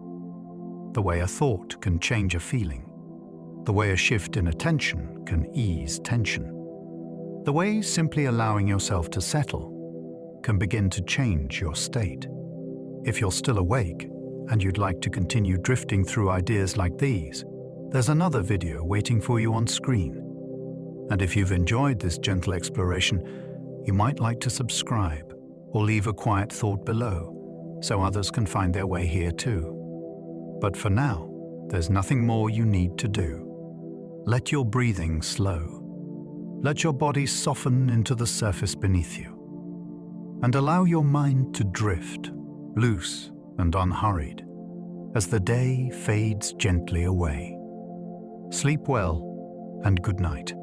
The way a thought can change a feeling. The way a shift in attention can ease tension. The way simply allowing yourself to settle can begin to change your state. If you're still awake and you'd like to continue drifting through ideas like these, there's another video waiting for you on screen. And if you've enjoyed this gentle exploration, you might like to subscribe or leave a quiet thought below so others can find their way here too. But for now, there's nothing more you need to do. Let your breathing slow. Let your body soften into the surface beneath you. And allow your mind to drift, loose and unhurried, as the day fades gently away. Sleep well and good night.